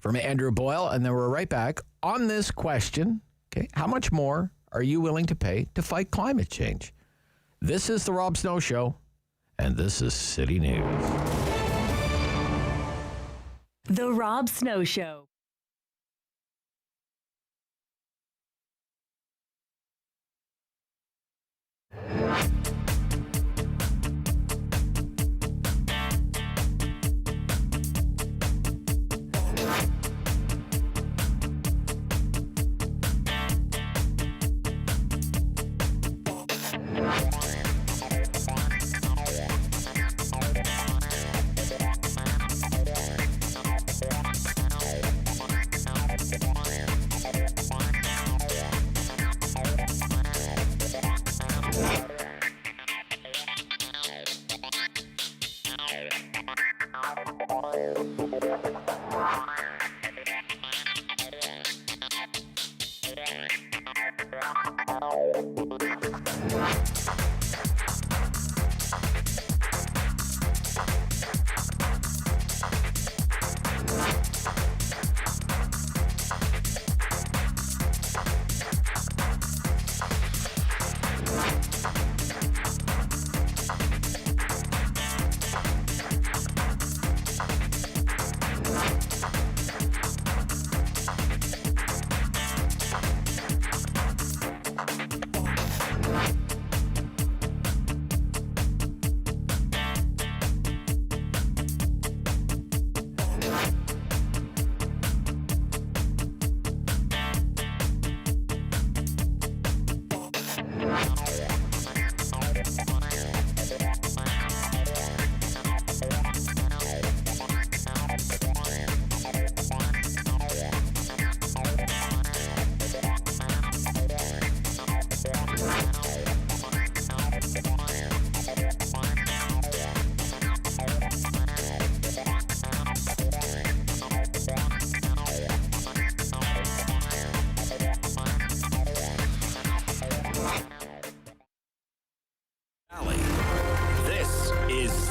from Andrew Boyle, and then we're right back on this question. Okay, how much more are you willing to pay to fight climate change? This is the Rob Snow Show, and this is City News. The Rob Snow Show.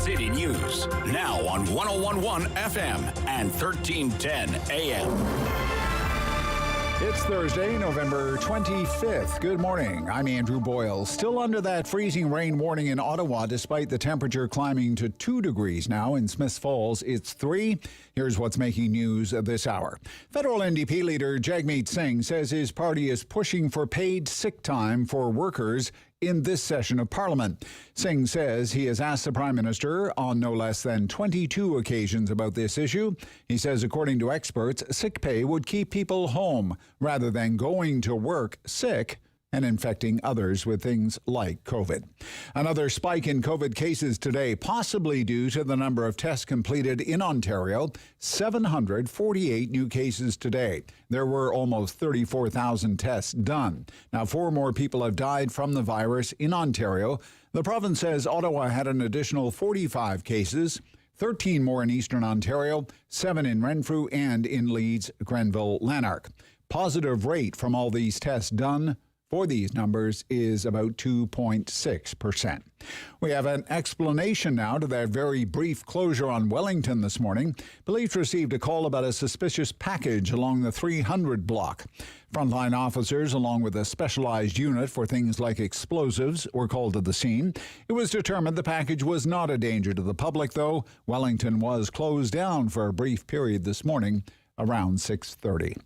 City News, now on 101.1 FM and 1310 AM. It's Thursday, November 25th. Good morning. I'm Andrew Boyle. Still under that freezing rain warning in Ottawa, despite the temperature climbing to 2 degrees now. In Smiths Falls, it's 3. Here's what's making news this hour. Federal NDP leader Jagmeet Singh says his party is pushing for paid sick time for workers in this session of Parliament. Singh says he has asked the Prime Minister on no less than 22 occasions about this issue. He says, according to experts, sick pay would keep people home rather than going to work sick and infecting others with things like COVID. Another spike in COVID cases today, possibly due to the number of tests completed in Ontario. 748 new cases today. There were almost 34,000 tests done. Now, 4 more people have died from the virus in Ontario. The province says Ottawa had an additional 45 cases. 13 more in Eastern Ontario, 7 in Renfrew and in Leeds, Grenville, Lanark. Positive rate from all these tests done for these numbers is about 2.6%. We have an explanation now to that very brief closure on Wellington this morning. Police received a call about a suspicious package along the 300 block. Frontline officers, along with a specialized unit for things like explosives, were called to the scene. It was determined the package was not a danger to the public, though. Wellington was closed down for a brief period this morning around 6:30.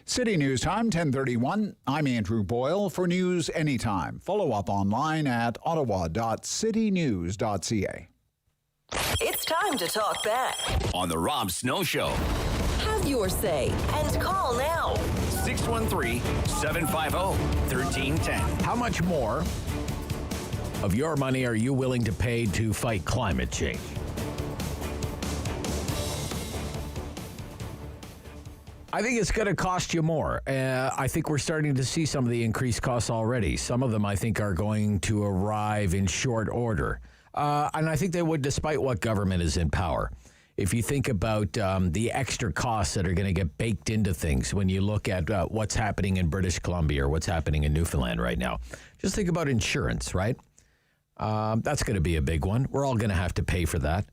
City News Time, 10:31. I'm Andrew Boyle. For news anytime, follow up online at ottawa.citynews.ca. It's time to talk back On the Rob Snow Show. Have your say and call now. 613-750-1310. How much more of your money are you willing to pay to fight climate change? I think it's going to cost you more. I think we're starting to see some of the increased costs already. Some of them, I think, are going to arrive in short order. And I think they would, despite what government is in power. If you think about the extra costs that are going to get baked into things when you look at what's happening in British Columbia or what's happening in Newfoundland right now. Just think about insurance, right? That's going to be a big one. We're all going to have to pay for that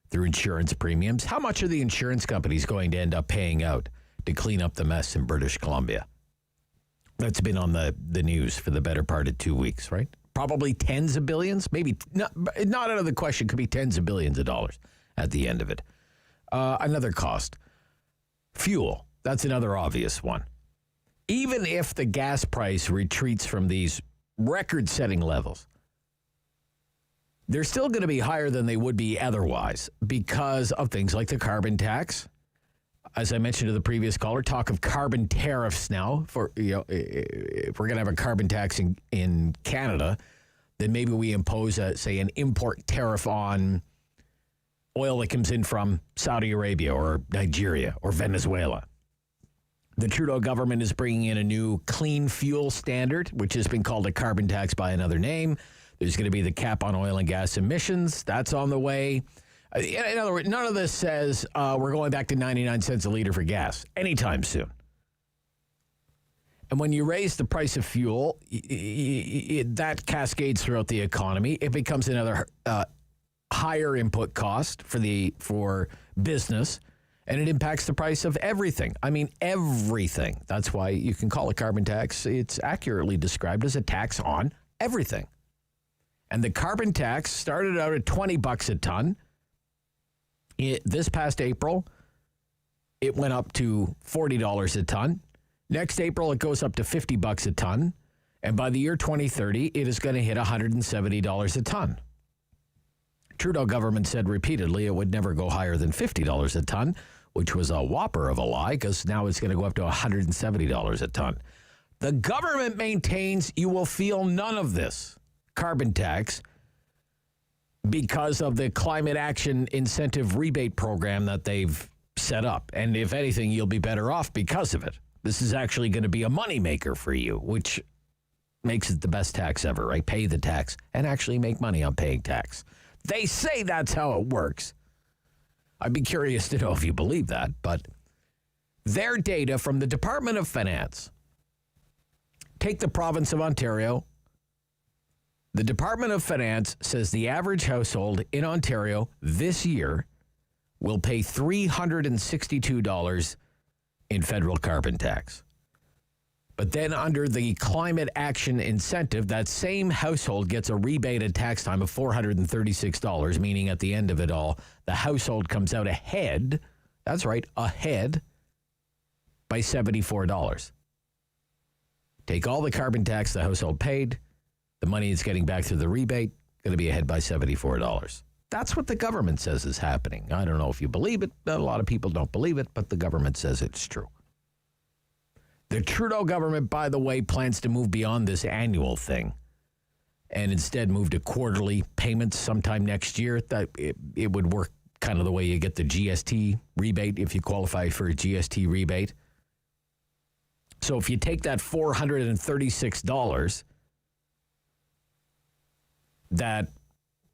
through insurance premiums. How much are the insurance companies going to end up paying out to clean up the mess in British Columbia? That's been on the news for the better part of 2 weeks, right? Probably tens of billions, maybe not out of the question, could be tens of billions of dollars at the end of it. Another cost, fuel. That's another obvious one. Even if the gas price retreats from these record-setting levels, they're still going to be higher than they would be otherwise because of things like the carbon tax. As I mentioned to the previous caller, talk of carbon tariffs now. For if we're going to have a carbon tax in Canada, then maybe we impose, an import tariff on oil that comes in from Saudi Arabia or Nigeria or Venezuela. The Trudeau government is bringing in a new clean fuel standard, which has been called a carbon tax by another name. There's going to be the cap on oil and gas emissions. That's on the way. In other words, none of this says we're going back to 99 cents a liter for gas anytime soon. And when you raise the price of fuel, that cascades throughout the economy. It becomes another higher input cost for business, and it impacts the price of everything. I mean, everything. That's why you can call it carbon tax. It's accurately described as a tax on everything. And the carbon tax started out at $20 a ton. This past April, it went up to $40 a ton. Next April, it goes up to $50 a ton. And by the year 2030, it is going to hit $170 a ton. Trudeau government said repeatedly it would never go higher than $50 a ton, which was a whopper of a lie because now it's going to go up to $170 a ton. The government maintains you will feel none of this carbon tax because of the climate action incentive rebate program that they've set up. And if anything, you'll be better off because of it. This is actually going to be a moneymaker for you, which makes it the best tax ever, right? Pay the tax and actually make money on paying tax. They say that's how it works. I'd be curious to know if you believe that, but their data from the Department of Finance, take the province of Ontario. The Department of Finance says the average household in Ontario this year will pay $362 in federal carbon tax. But then under the climate action incentive, that same household gets a rebate at tax time of $436, meaning at the end of it all, the household comes out ahead. That's right, ahead by $74. Take all the carbon tax the household paid, the money it's getting back through the rebate, going to be ahead by $74. That's what the government says is happening. I don't know if you believe it. A lot of people don't believe it, but the government says it's true. The Trudeau government, by the way, plans to move beyond this annual thing and instead move to quarterly payments sometime next year. That it would work kind of the way you get the GST rebate if you qualify for a GST rebate. So if you take that $436 that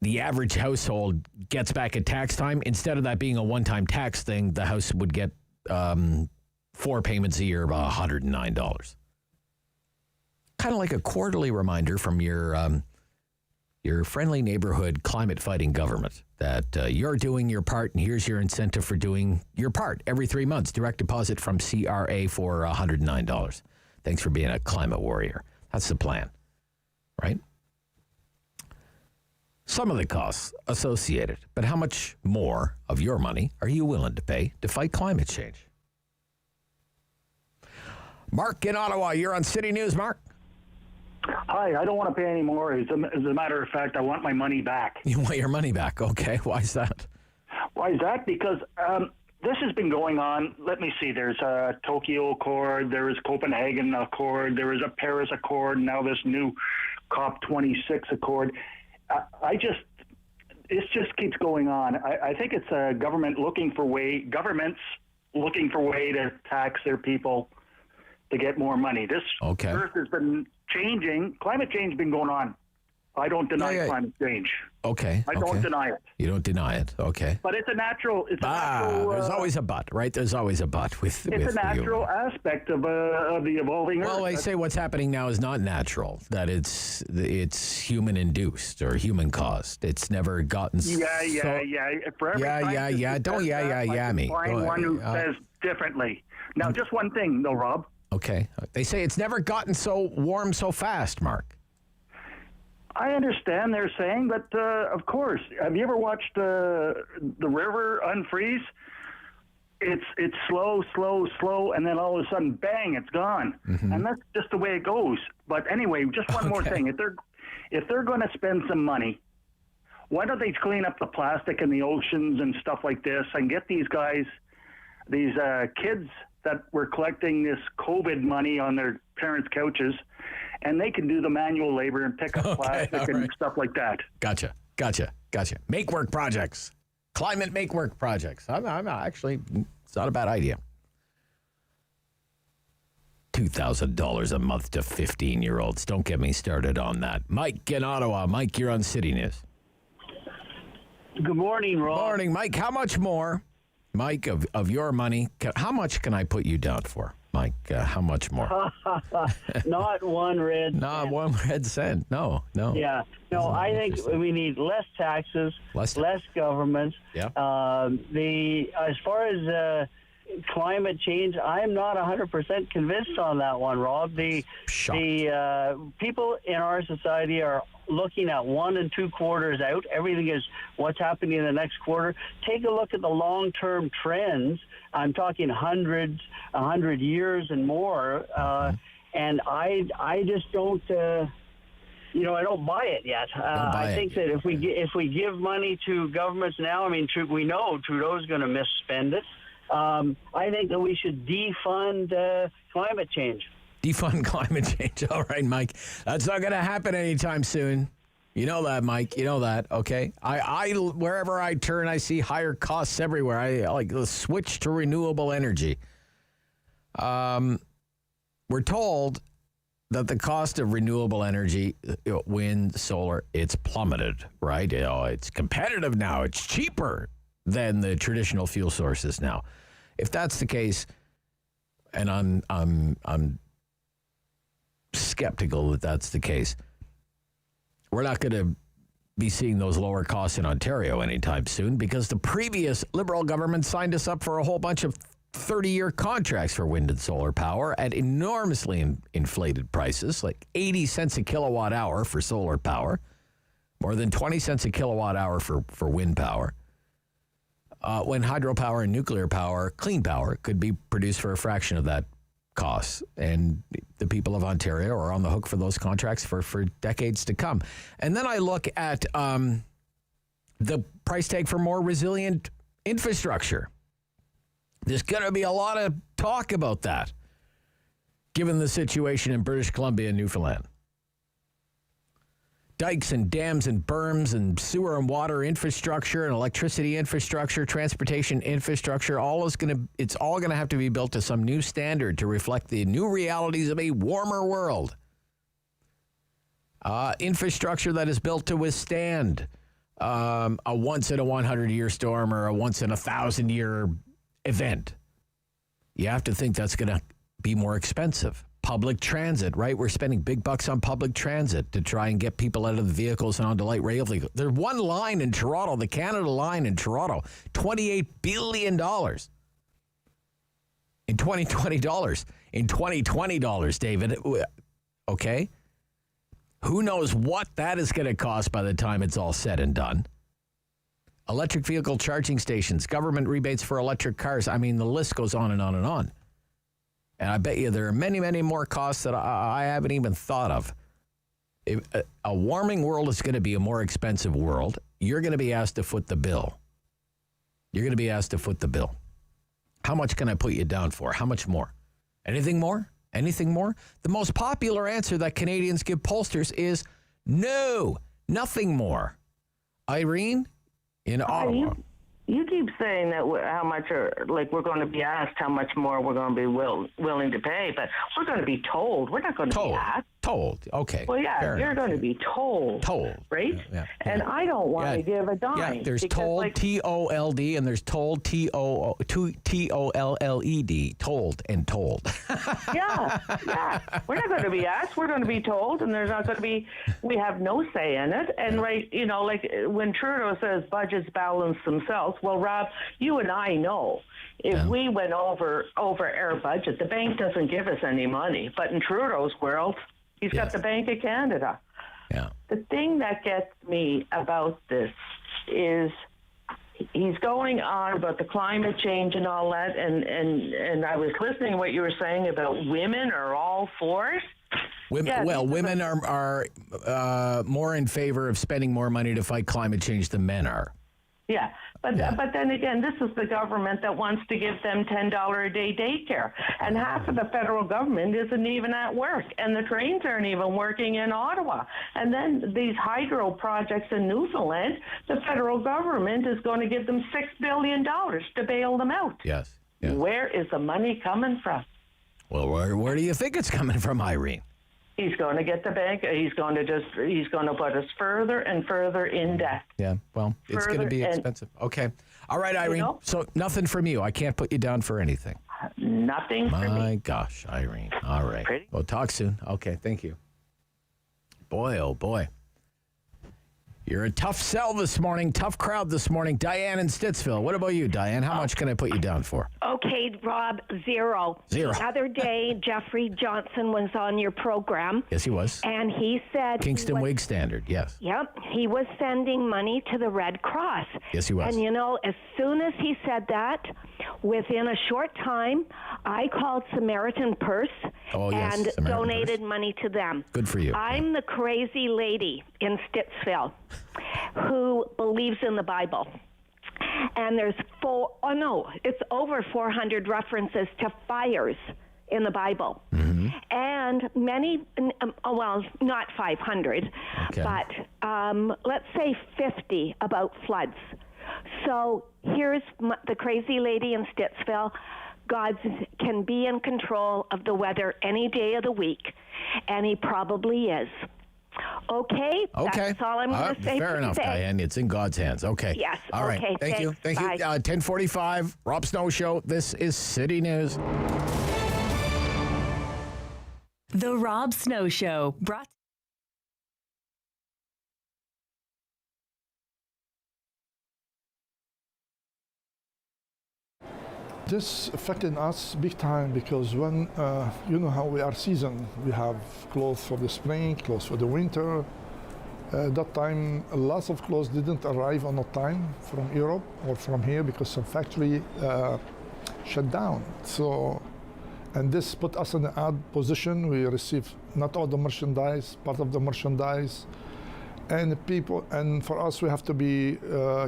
the average household gets back at tax time, instead of that being a one-time tax thing, the house would get 4 payments a year of $109. Kind of like a quarterly reminder from your friendly neighborhood climate-fighting government that you're doing your part, and here's your incentive for doing your part. Every 3 months, direct deposit from CRA for $109. Thanks for being a climate warrior. That's the plan, right? Some of the costs associated, but how much more of your money are you willing to pay to fight climate change? Mark in Ottawa, you're on City News. Mark. Hi, I don't want to pay any more. As a matter of fact, I want my money back. You want your money back? Okay. Why is that? Why is that? Because this has been going on. Let me see. There's a Tokyo Accord. There is Copenhagen Accord. There is a Paris Accord. Now this new COP26 Accord. This just keeps going on. I think it's a governments looking for way to tax their people to get more money. This Earth has been changing. Climate change has been going on. I don't deny climate change. Okay. I don't deny it. You don't deny it. Okay. But it's a natural. There's always a but, right? There's always a but with. It's a natural aspect of the evolving Earth. Well, they say what's happening now is not natural. That it's human induced or human caused. It's never gotten. Yeah. For every Don't me. Find one who says differently. Now, just one thing, though, Rob. Okay. They say it's never gotten so warm so fast, Mark. I understand they're saying, but of course, have you ever watched the river unfreeze? It's slow, and then all of a sudden, bang, it's gone. Mm-hmm. And that's just the way it goes. But anyway, just one more thing. If they're going to spend some money, why don't they clean up the plastic in the oceans and stuff like this and get these guys, these kids that were collecting this COVID money on their parents' couches, and they can do the manual labor and pick up plastic and stuff like that. Gotcha. Make work projects. Climate make work projects. I'm actually, it's not a bad idea. $2,000 a month to 15-year-olds. Don't get me started on that. Mike in Ottawa. Mike, you're on City News. Good morning, Rob. Morning, Mike. How much more, Mike, of your money, how much can I put you down for? Mike, how much more? Not one red cent. Not one red cent. No. Yeah. No, I think we need less taxes, less government. Yeah. As far as climate change, I'm not 100% convinced on that one, Rob. The people in our society are looking at 1 and 2 quarters out. Everything is what's happening in the next quarter. Take a look at the long-term trends. I'm talking 100 years and more. And I just don't, I don't buy it yet. I think that if we give money to governments now, we know Trudeau's going to misspend it. I think that we should defund climate change. Defund climate change. All right, Mike. That's not going to happen anytime soon. You know that, Mike. You know that, okay? I wherever I turn, I see higher costs everywhere. I like the switch to renewable energy. We're told that the cost of renewable energy, wind, solar, it's plummeted, right? It's competitive now. It's cheaper than the traditional fuel sources now. If that's the case, and I'm skeptical that that's the case, we're not going to be seeing those lower costs in Ontario anytime soon because the previous Liberal government signed us up for a whole bunch of 30-year contracts for wind and solar power at enormously inflated prices, like 80 cents a kilowatt hour for solar power, more than 20 cents a kilowatt hour for wind power, when hydropower and nuclear power, clean power, could be produced for a fraction of that cost. And the people of Ontario are on the hook for those contracts for decades to come. And then I look at the price tag for more resilient infrastructure. There's going to be a lot of talk about that, given the situation in British Columbia and Newfoundland. Dikes and dams and berms and sewer and water infrastructure and electricity infrastructure, transportation infrastructure, it's all going to have to be built to some new standard to reflect the new realities of a warmer world. Infrastructure that is built to withstand a once in a 100-year storm or a once in a 1,000-year event. You have to think that's going to be more expensive. Public transit, right? We're spending big bucks on public transit to try and get people out of the vehicles and onto light rail vehicles. There's one line in Toronto, the Canada line in Toronto, $28 billion. In 2020 dollars, David. Okay? Who knows what that is going to cost by the time it's all said and done? Electric vehicle charging stations, government rebates for electric cars. I mean, the list goes on and on and on. And I bet you there are many, many more costs that I haven't even thought of. If a warming world is going to be a more expensive world, you're going to be asked to foot the bill. You're going to be asked to foot the bill. How much can I put you down for? How much more? Anything more? Anything more? The most popular answer that Canadians give pollsters is no, nothing more. Irene, in Ottawa. You keep saying that how much we're going to be asked how much more we're going to be willing to pay, but we're going to be told. We're not going to be asked. Told. Okay. Well, yeah, you're going to be told. Right? Yeah. And I don't want to give a dime. Yeah, there's told, T-O-L-D, and there's told, T-O-L-E-D, told and told. Yeah. We're not going to be asked. We're going to be told, and there's not going to be, we have no say in it. And, like when Trudeau says budgets balance themselves, well, Rob, you and I know if we went over our budget, the bank doesn't give us any money. But in Trudeau's world, he's got the Bank of Canada. Yeah. The thing that gets me about this is he's going on about the climate change and all that, and I was listening to what you were saying about women are all for it. Women are more in favor of spending more money to fight climate change than men are. Yeah, but then again, this is the government that wants to give them $10 a day daycare, and half of the federal government isn't even at work, and the trains aren't even working in Ottawa. And then these hydro projects in Newfoundland, the federal government is going to give them $6 billion to bail them out. Yes. Where is the money coming from? Well, where do you think it's coming from, Irene? He's going to get the bank. He's going to put us further and further in debt. Yeah, well, it's going to be expensive. Okay. All right, Irene. So nothing from you. I can't put you down for anything. Nothing for me. My gosh, Irene. All right. Pretty? We'll talk soon. Okay, thank you. Boy, oh boy. You're a tough sell this morning, tough crowd this morning. Diane in Stittsville. What about you, Diane? How much can I put you down for? Okay, Rob, zero. Zero. The other day, Jeffrey Johnson was on your program. Yes, he was. And he said... Kingston Wig Standard, yes. Yep. He was sending money to the Red Cross. Yes, he was. And, as soon as he said that, within a short time, I called Samaritan Purse and donated money to them. Good for you. I'm the crazy lady in Stittsville who believes in the Bible. And there's it's over 400 references to fires in the Bible. Mm-hmm. And many, not 500, but let's say 50 about floods. So here's the crazy lady in Stittsville. God can be in control of the weather any day of the week, and he probably is. Okay. That's all I'm going to say. Fair enough, Diane. It's in God's hands. Okay. Yes. All right. Okay, Thank you. thanks. Thank you. 10:45, Rob Snow Show. This is City News. The Rob Snow Show. Brought This affected us big time because when, you know how we are seasoned, we have clothes for the spring, clothes for the winter. That time, lots of clothes didn't arrive on a time from Europe or from here because some factory shut down. So, and this put us in an odd position. We received not all the merchandise, part of the merchandise, and people. And for us, we have to be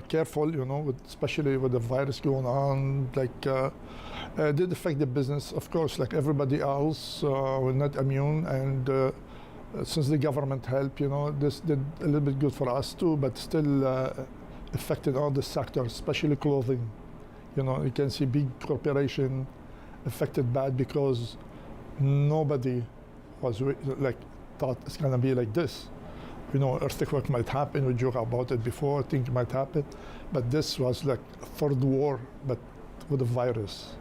careful, you know, especially with the virus going on. Like, did affect the business, of course, like everybody else. We're not immune, and since the government helped, you know, this did a little bit good for us too, but still affected all the sectors, especially clothing. You know, you can see big corporation affected bad because nobody was like thought it's gonna be like this. You know, earthquake might happen. We joke about it before. Things might happen, but this was like a third war, but with a virus.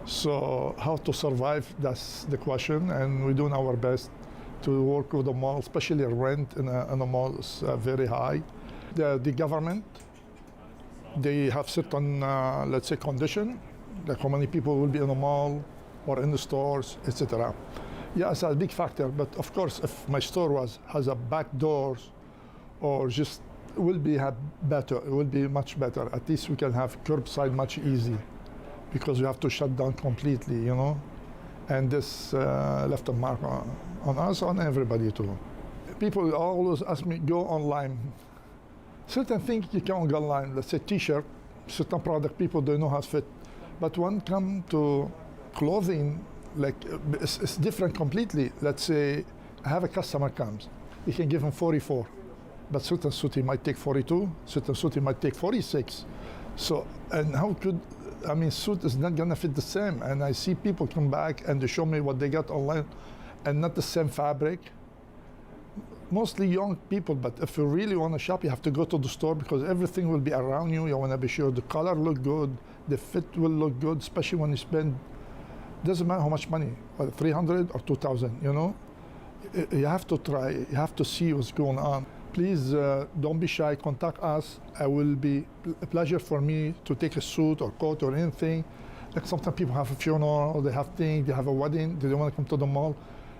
So how to survive? That's the question, and we're doing our best to work with the mall, especially rent in a mall is very high. The government, they have certain, let's say, condition, like how many people will be in the mall or in the stores, etc. Yeah, it's a big factor, but of course, if my store has a back doors or just will be better, it will be much better. At least we can have curbside much easy because we have to shut down completely, you know? And this left a mark on us, on everybody too. People always ask me, go online. Certain things you can go online, let's say t-shirt, certain product people don't know how to fit. But when it comes to clothing, like it's different completely. Let's say I have a customer comes, you can give him 44, but certain suit he might take 42, certain suit he might take 46. So, and how could, I mean, suit is not gonna fit the same. And I see people come back and they show me what they got online and not the same fabric. Mostly young people, but if you really want to shop, you have to go to the store because everything will be around you. You want to be sure the color look good, the fit will look good, especially when you spend, doesn't matter how much money, whether 300 or 2,000, you know? You have to try, you have to see what's going on. Please don't be shy, contact us. It will be a pleasure for me to take a suit or coat or anything. Like sometimes people have a funeral, they have things, they have a wedding, they don't want to come to the mall.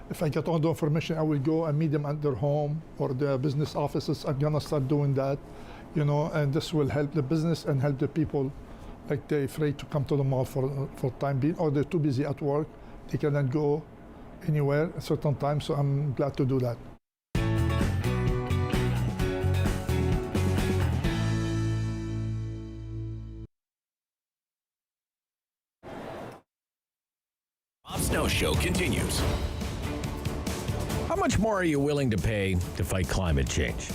If I get all the information, I will go and meet them at their home or their business offices. I'm gonna start doing that, you know, and this will help the business and help the people. Like they're afraid to come to the mall for time being, or they're too busy at work. They cannot go anywhere at a certain time, so I'm glad to do that. Rob Snow Show continues. How much more are you willing to pay to fight climate change?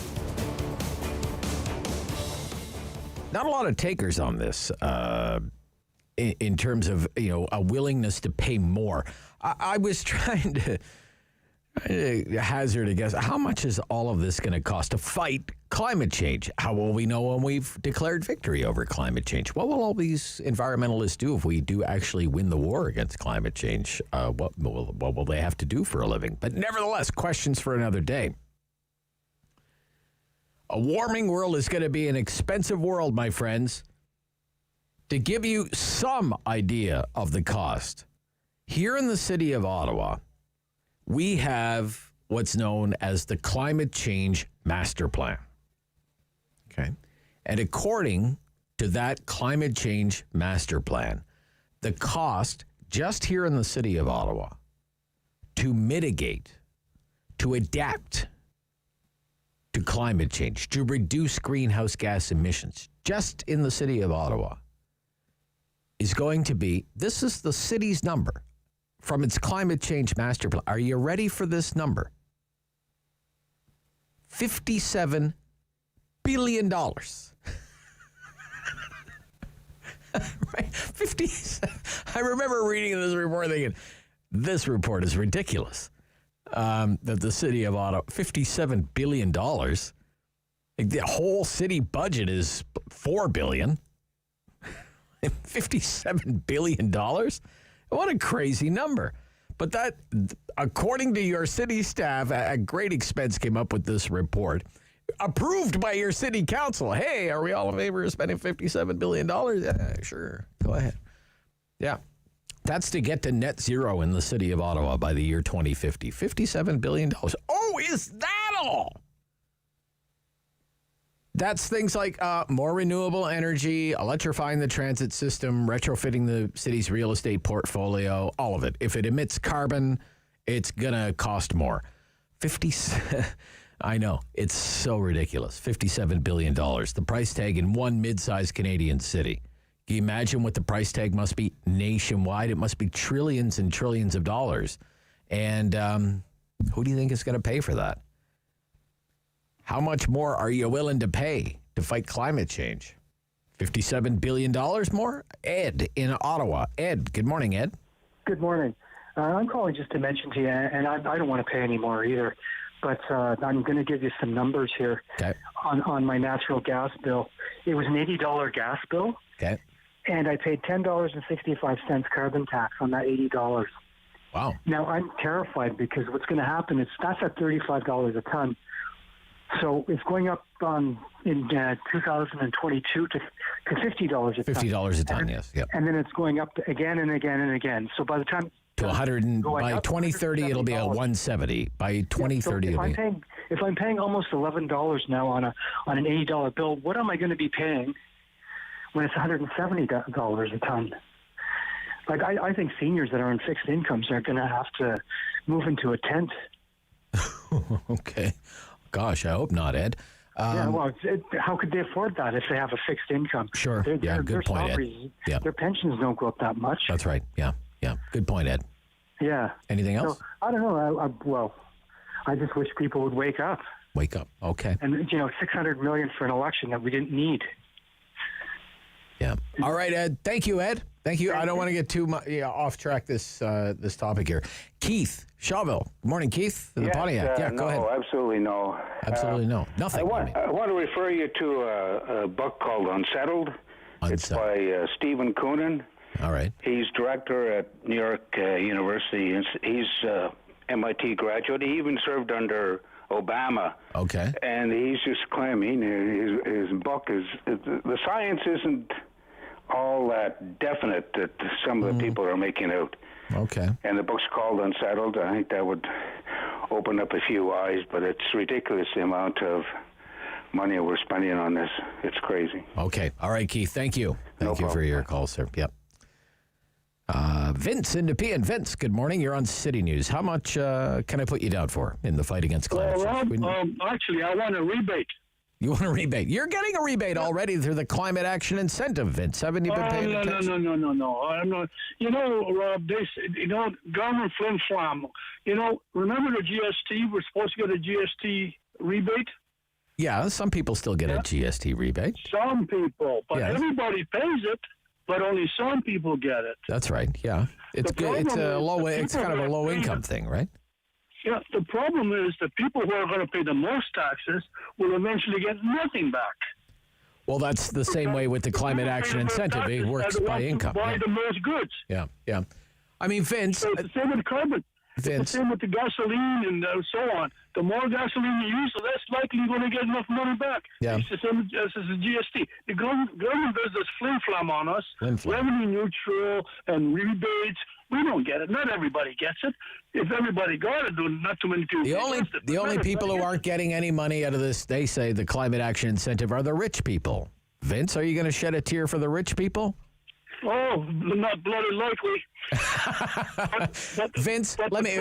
Not a lot of takers on this in terms of, you know, a willingness to pay more. I was trying to hazard a guess. How much is all of this going to cost to fight climate change? How will we know when we've declared victory over climate change? What will all these environmentalists do if we do actually win the war against climate change? What will they have to do for a living? But nevertheless, questions for another day. A warming world is going to be an expensive world, my friends. To give you some idea of the cost, here in the city of Ottawa, we have what's known as the Climate Change Master Plan. Okay. And according to that Climate Change Master Plan, the cost just here in the city of Ottawa to mitigate, to adapt to climate change, to reduce greenhouse gas emissions, just in the city of Ottawa, is going to be, this is the city's number from its Climate Change Master Plan. Are you ready for this number? $57 billion. Right? 57. I remember reading this report thinking, this report is ridiculous. That the city of Ottawa, $57 billion. The whole city budget is $4 billion. $57 billion? What a crazy number. But that, according to your city staff, at great expense came up with this report, approved by your city council. Hey, are we all in favor of spending $57 billion? Yeah, sure. Go ahead. Yeah. That's to get to net zero in the city of Ottawa by the year 2050. $57 billion. Oh, is that all? That's things like more renewable energy, electrifying the transit system, retrofitting the city's real estate portfolio, all of it. If it emits carbon, it's going to cost more. I know, it's so ridiculous. $57 billion, the price tag in one mid-sized Canadian city. Can you imagine what the price tag must be nationwide? It must be trillions and trillions of dollars. And who do you think is going to pay for that? How much more are you willing to pay to fight climate change? $57 billion more? Ed in Ottawa. Ed, good morning, Ed. Good morning. I'm calling just to mention to you, and I don't want to pay any more either, but I'm going to give you some numbers here. Okay. On my natural gas bill. It was an $80 gas bill. Okay. And I paid $10.65 carbon tax on that $80. Wow. Now, I'm terrified because what's going to happen is that's at $35 a ton. So it's going up in 2022 to $50 a ton. $50 a ton, yes. Yep. And then it's going up again and again and again. So by the time... To 100 by 2030, it'll be at 170. By 2030, so if I'm paying almost $11 now on an $80 bill, what am I going to be paying when it's $170 a ton? Like I think seniors that are on fixed incomes are going to have to move into a tent. Okay. Gosh, I hope not, Ed. Well, how could they afford that if they have a fixed income? Sure. Good point, Ed. Yeah. Their pensions don't go up that much. That's right. Yeah. Good point, Ed. Yeah. Anything else? So, I don't know. I just wish people would wake up. Wake up. Okay. And, $600 million for an election that we didn't need. Yeah. All right, Ed. Thank you, Ed. Thank you. I don't want to get too much off track this topic here. Keith, Shawville. Good morning, Keith. The Pontiac. Go ahead. Absolutely no. Absolutely no. Nothing. I want to refer you to a book called Unsettled. It's by Stephen Coonan. All right. He's director at New York University. He's MIT graduate. He even served under Obama. Okay. And he's just claiming his book is the science isn't all that definite that some of the people are making out. Okay. And the book's called Unsettled. I think that would open up a few eyes, but it's ridiculous the amount of money we're spending on this. It's crazy. Okay. All right, Keith. Thank you. Thank you for your call, sir. Yep. Vince in Nepean. Vince, good morning. You're on City News. How much can I put you down for in the fight against climate change? Actually, I want a rebate. You want a rebate? You're getting a rebate already through the Climate Action Incentive, Vince. Haven't you been paying attention? No. I'm not. Rob, government flim-flam. Remember the GST? We're supposed to get a GST rebate? Yeah, some people still get a GST rebate. Some people, but everybody pays it. But only some people get it. That's right. Yeah, it's good. It's a low. It's kind of a low income thing, right? Yeah. The problem is the people who are going to pay the most taxes will eventually get nothing back. Well, that's the same way with the Climate Action Incentive. It works by income. Buy the most goods. Yeah. I mean, Vince. So it's the same with carbon. Vince. It's the same with the gasoline and so on. The more gasoline you use, the less likely you're going to get enough money back. Yeah. It's the same as the GST. The government does this flim-flam on us, revenue neutral and rebates. We don't get it. Not everybody gets it. If everybody got it, not too many people. The only people who aren't getting any money out of this, they say, the Climate Action Incentive are the rich people. Vince, are you going to shed a tear for the rich people? Oh, not bloody likely. Vince, listen to me.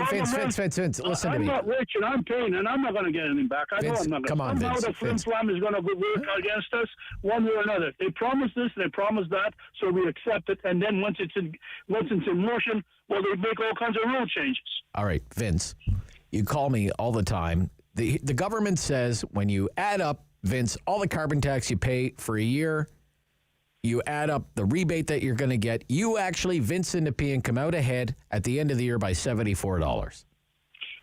I'm not rich and I'm paying and I'm not going to get anything back. I know I'm not going to. Come on, Somehow Vince. the flim-flam is going to work against us one way or another. They promise this, they promise that, so we accept it. And then once it's in motion, well, they make all kinds of rule changes. All right, Vince, you call me all the time. The government says when you add up, Vince, all the carbon tax you pay for a year, you add up the rebate that you're going to get, you actually, Vince and Nepean, come out ahead at the end of the year by $74.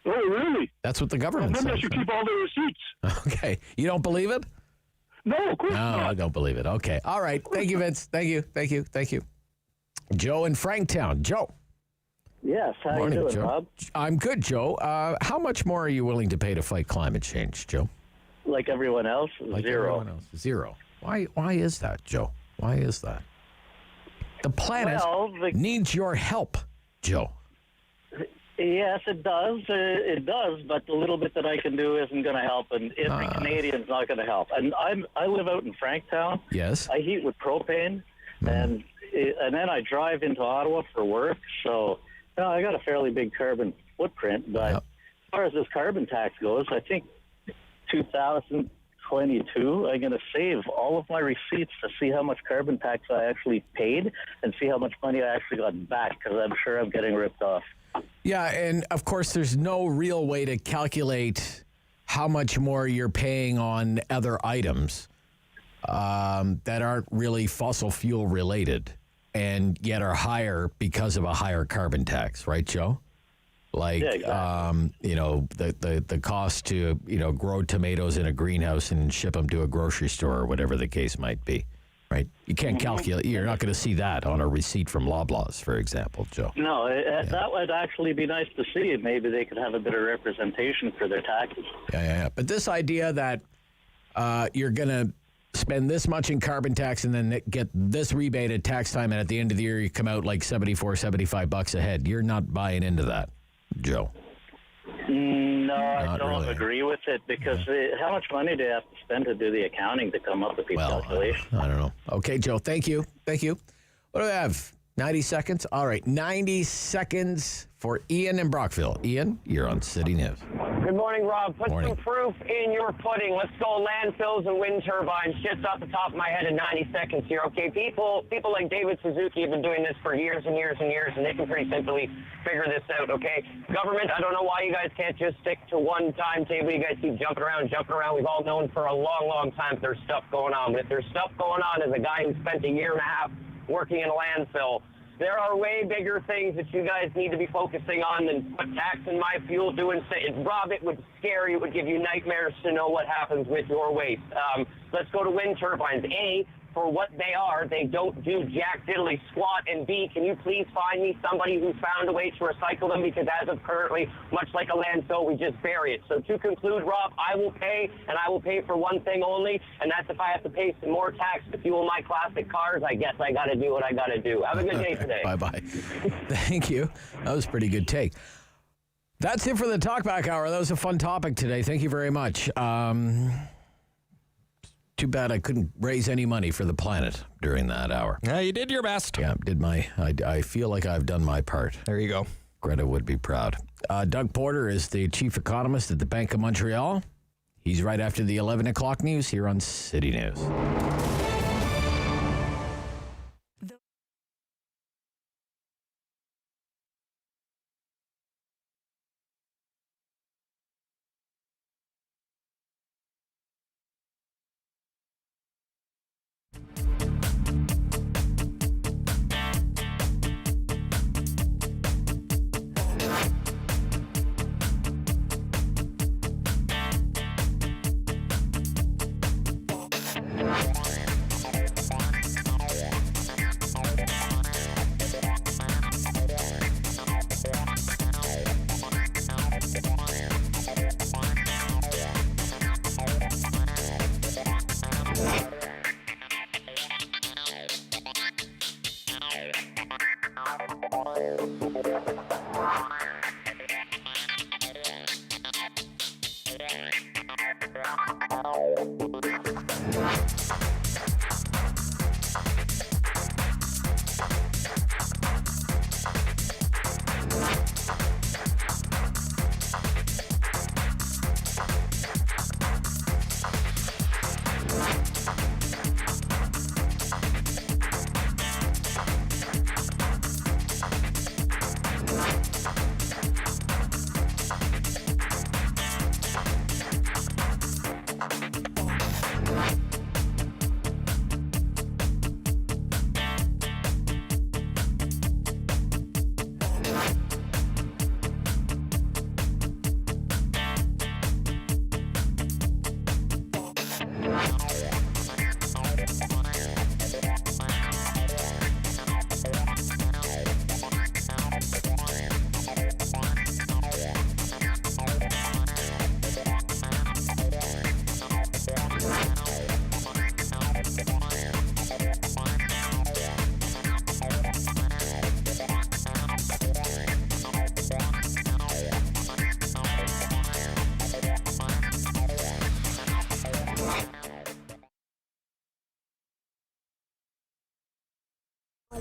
Oh, really? That's what the government says. Maybe I should keep all the receipts. Okay. You don't believe it? No, of course not. No, I don't believe it. Okay. All right. Thank you, Vince. Thank you. Joe in Franktown. Joe. Yes. How Morning, you doing, Joe. Rob? I'm good, Joe. How much more are you willing to pay to fight climate change, Joe? Like everyone else, zero. Zero. Why is that, Joe? Why is that? The planet needs your help, Joe. Yes, it does. It does, but the little bit that I can do isn't going to help, and every Canadian's not going to help. And I live out in Franktown. Yes. I heat with propane, and then I drive into Ottawa for work. So I got a fairly big carbon footprint. But as far as this carbon tax goes, I think 2022, I'm going to save all of my receipts to see how much carbon tax I actually paid and see how much money I actually got back, because I'm sure I'm getting ripped off. Yeah, and of course, there's no real way to calculate how much more you're paying on other items that aren't really fossil fuel related and yet are higher because of a higher carbon tax, right, Joe? Like, yeah, exactly. The cost to, grow tomatoes in a greenhouse and ship them to a grocery store or whatever the case might be. Right? You can't calculate. You're not going to see that on a receipt from Loblaws, for example, Joe. No, that would actually be nice to see. Maybe they could have a bit of representation for their taxes. Yeah. But this idea that you're going to spend this much in carbon tax and then get this rebate at tax time, and at the end of the year you come out like $75 a head, you're not buying into that, Joe. No, I don't really agree with it, because how much money do you have to spend to do the accounting to come up with these calculations? I don't know. Okay, Joe, thank you. What do we have? 90 seconds? All right, 90 seconds for Ian in Brockville. Ian, you're on City News. Good morning, Rob. Put some proof in your pudding. Let's go landfills and wind turbines. Just off the top of my head in 90 seconds here, okay? People like David Suzuki have been doing this for years and years and years, and they can pretty simply figure this out, okay? Government, I don't know why you guys can't just stick to one timetable. You guys keep jumping around. We've all known for a long, long time there's stuff going on. But if there's stuff going on as a guy who spent a year and a half working in a landfill, there are way bigger things that you guys need to be focusing on than put tax in my fuel, Rob, it would scare you. It would give you nightmares to know what happens with your waste. Let's go to wind turbines. A, for what they are, they don't do jack diddly squat. And B, can you please find me somebody who's found a way to recycle them? Because as of currently, much like a landfill, we just bury it. So to conclude, Rob, I will pay, and I will pay for one thing only, and that's if I have to pay some more tax to fuel my classic cars. I guess I got to do what I got to do. Have a good day today. Bye-bye. Thank you. That was a pretty good take. That's it for the Talkback Hour. That was a fun topic today. Thank you very much. Too bad I couldn't raise any money for the planet during that hour. Yeah, you did your best. Yeah, I feel like I've done my part. There you go. Greta would be proud. Doug Porter is the chief economist at the Bank of Montreal. He's right after the 11 o'clock news here on City News.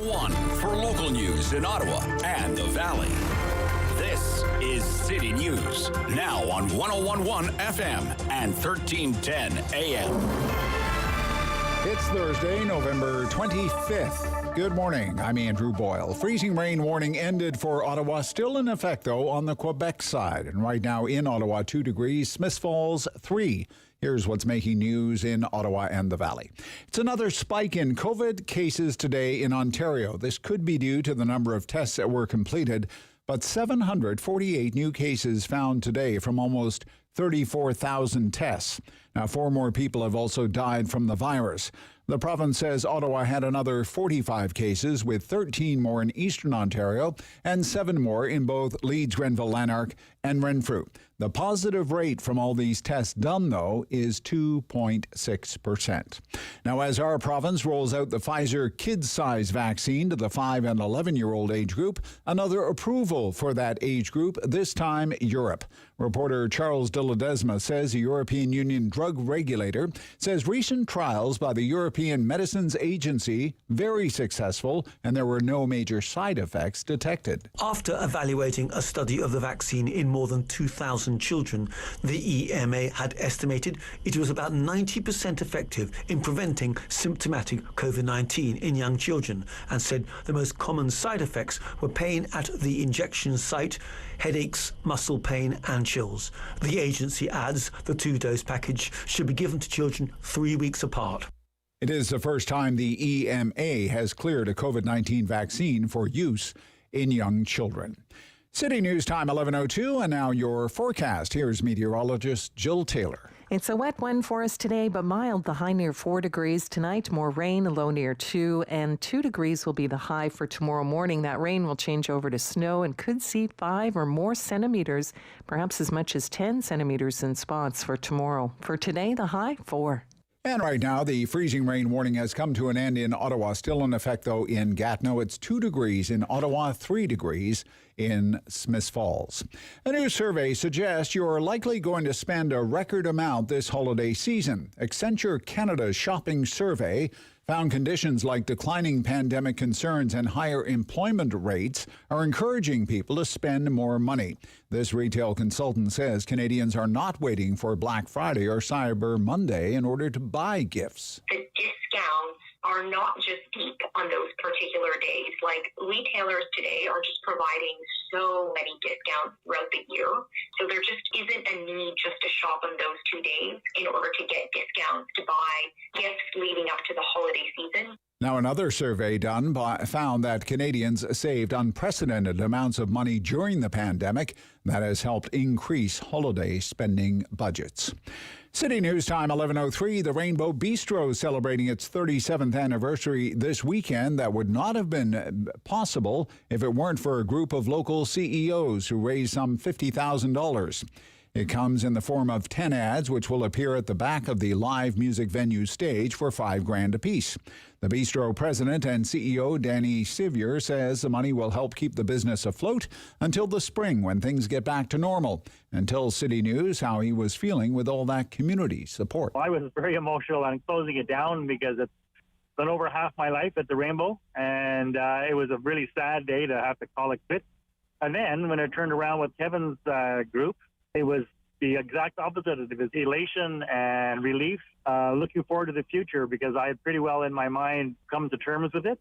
1 for local news in Ottawa and the Valley. This is City News, now on 101.1 FM and 1310 AM. It's Thursday, November 25th. Good morning. I'm Andrew Boyle. Freezing rain warning ended for Ottawa. Still in effect, though, on the Quebec side. And right now in Ottawa, 2 degrees. Smiths Falls, 3. Here's what's making news in Ottawa and the Valley. It's another spike in COVID cases today in Ontario. This could be due to the number of tests that were completed, but 748 new cases found today from almost 34,000 tests. Now, 4 more people have also died from the virus. The province says Ottawa had another 45 cases, with 13 more in Eastern Ontario and 7 more in both Leeds, Grenville, Lanark and Renfrew. The positive rate from all these tests done, though, is 2.6%. Now, as our province rolls out the Pfizer kids-size vaccine to the 5 and 11-year-old age group, another approval for that age group, this time Europe. Reporter Charles de Ledesma says the European Union drug regulator says recent trials by the European Medicines Agency very successful and there were no major side effects detected. After evaluating a study of the vaccine in more than 2,000 children, the EMA had estimated it was about 90% effective in preventing symptomatic COVID-19 in young children and said the most common side effects were pain at the injection site, headaches, muscle pain and chills. The agency adds the 2-dose package should be given to children 3 weeks apart. It is the first time the EMA has cleared a COVID-19 vaccine for use in young children. City News Time 11:02, and now your forecast. Here's meteorologist Jill Taylor. It's a wet one for us today, but mild. The high near 4 degrees tonight. More rain, a low near 2, and 2 degrees will be the high for tomorrow morning. That rain will change over to snow and could see 5 or more centimeters, perhaps as much as 10 centimeters in spots for tomorrow. For today, the high 4. And right now, the freezing rain warning has come to an end in Ottawa. Still in effect, though, in Gatineau. It's 2 degrees in Ottawa, 3 degrees in Smiths Falls. A new survey suggests you're likely going to spend a record amount this holiday season. Accenture Canada's shopping survey found conditions like declining pandemic concerns and higher employment rates are encouraging people to spend more money. This retail consultant says Canadians are not waiting for Black Friday or Cyber Monday in order to buy gifts. The discounts are not just deep on those particular days. Like, retailers today are just providing so many discounts throughout the year. So there just isn't a need just to shop on those 2 days in order to get discounts to buy gifts leading up to the holiday season. Now, another survey done found that Canadians saved unprecedented amounts of money during the pandemic. That has helped increase holiday spending budgets. City News Time 11:03. The Rainbow Bistro celebrating its 37th anniversary this weekend. That would not have been possible if it weren't for a group of local CEOs who raised some $50,000. It comes in the form of 10 ads, which will appear at the back of the live music venue stage for $5,000 apiece. The Bistro president and CEO, Danny Sevier, says the money will help keep the business afloat until the spring when things get back to normal. And tells City News how he was feeling with all that community support. I was very emotional on closing it down because it's been over half my life at the Rainbow, and it was a really sad day to have to call it quits. And then when it turned around with Kevin's group, it was the exact opposite. It was elation and relief, looking forward to the future because I had pretty well in my mind come to terms with it.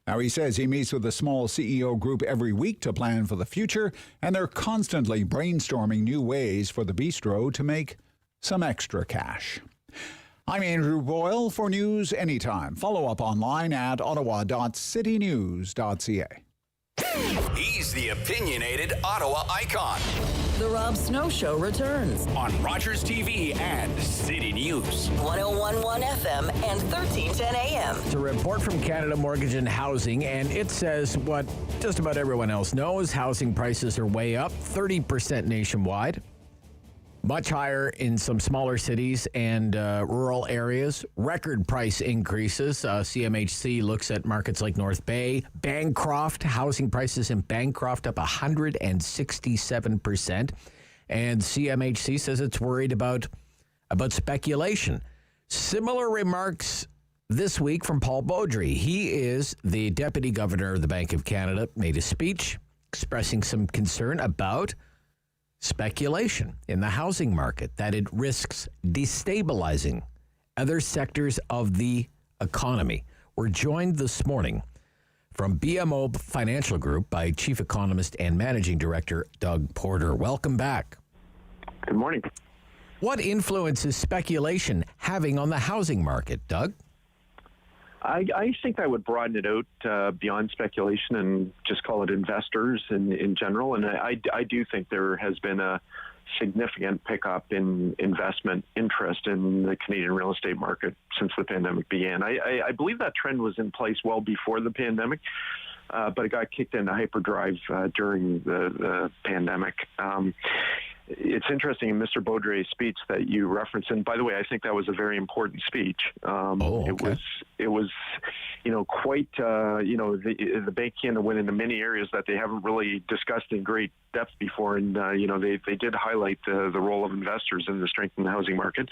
Now, he says he meets with a small CEO group every week to plan for the future, and they're constantly brainstorming new ways for the bistro to make some extra cash. I'm Andrew Boyle for News Anytime. Follow up online at ottawa.citynews.ca. He's the opinionated Ottawa icon. The Rob Snow Show returns on Rogers TV and City News. 101.1 FM and 1310 AM. It's a report from Canada Mortgage and Housing, and it says what just about everyone else knows. Housing prices are way up, 30% nationwide. Much higher in some smaller cities and rural areas. Record price increases. CMHC looks at markets like North Bay. Bancroft, housing prices in Bancroft up 167%. And CMHC says it's worried about speculation. Similar remarks this week from Paul Beaudry. He is the Deputy Governor of the Bank of Canada, made a speech expressing some concern about speculation in the housing market, that it risks destabilizing other sectors of the economy. We're joined this morning from BMO Financial Group by Chief Economist and Managing Director Doug Porter. Welcome back. Good morning. What influence is speculation having on the housing market, Doug? I think I would broaden it out beyond speculation and just call it investors in general. And I do think there has been a significant pickup in investment interest in the Canadian real estate market since the pandemic began. I believe that trend was in place well before the pandemic, but it got kicked into hyperdrive during the pandemic. It's interesting in Mr. Beaudry's speech that you referenced, and by the way, I think that was a very important speech. It was, quite, the Bank of Canada went into many areas that they haven't really discussed in great depth before, and they did highlight the role of investors in the strength in the housing market.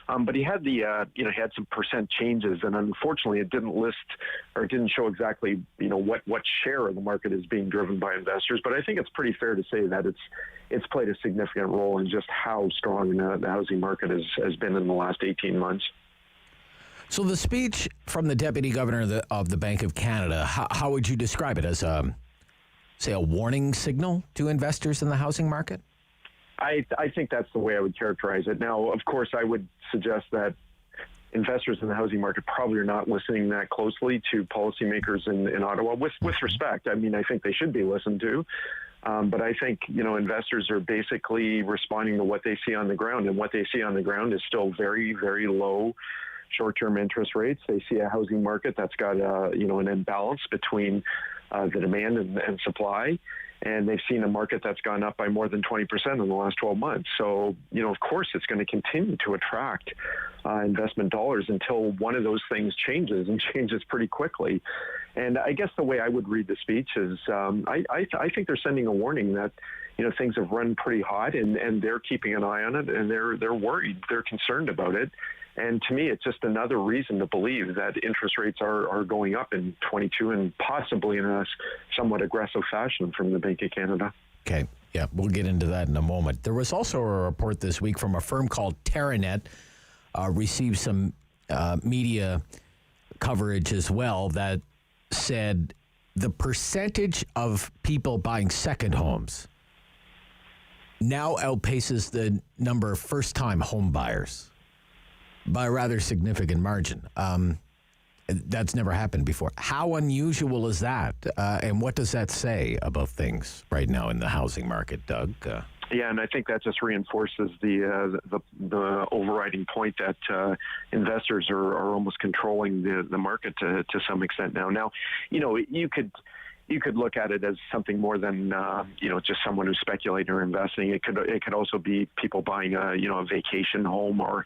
But he had he had some percent changes, and unfortunately, it didn't list or it didn't show exactly what share of the market is being driven by investors. But I think it's pretty fair to say that it's played a significant role in just how strong the housing market has been in the last 18 months. So the speech from the Deputy Governor of the Bank of Canada, how would you describe it? As a warning signal to investors in the housing market? I think that's the way I would characterize it. Now, of course, I would suggest that investors in the housing market probably are not listening that closely to policymakers in Ottawa. With respect, I mean, I think they should be listened to. But I think, investors are basically responding to what they see on the ground. And what they see on the ground is still very, very low short-term interest rates. They see a housing market that's got, an imbalance between the demand and supply. And they've seen a market that's gone up by more than 20% in the last 12 months. So, of course, it's going to continue to attract investment dollars until one of those things changes, and changes pretty quickly. And I guess the way I would read the speech is I think they're sending a warning that, things have run pretty hot, and they're keeping an eye on it, and they're worried. They're concerned about it. And to me, it's just another reason to believe that interest rates are going up in 22 and possibly in a somewhat aggressive fashion from the Bank of Canada. Okay. Yeah, we'll get into that in a moment. There was also a report this week from a firm called TerraNet, received some media coverage as well, that said the percentage of people buying second homes now outpaces the number of first-time home buyers by a rather significant margin. That's never happened before. How unusual is that? And what does that say about things right now in the housing market, Doug? Yeah, and I think that just reinforces the overriding point that investors are almost controlling the market to some extent now. Now, you could look at it as something more than just someone who's speculating or investing. It could also be people buying a vacation home, or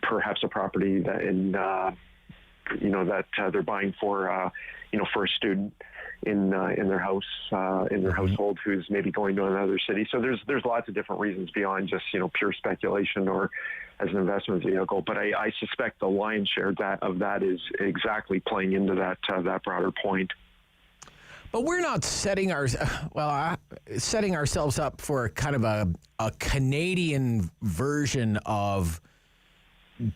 perhaps a property that that they're buying for a student in their house, in their household, who's maybe going to another city. So there's lots of different reasons beyond just pure speculation or as an investment vehicle. But I suspect the lion's share of that is exactly playing into that broader point. But we're not setting ourselves up for kind of a Canadian version of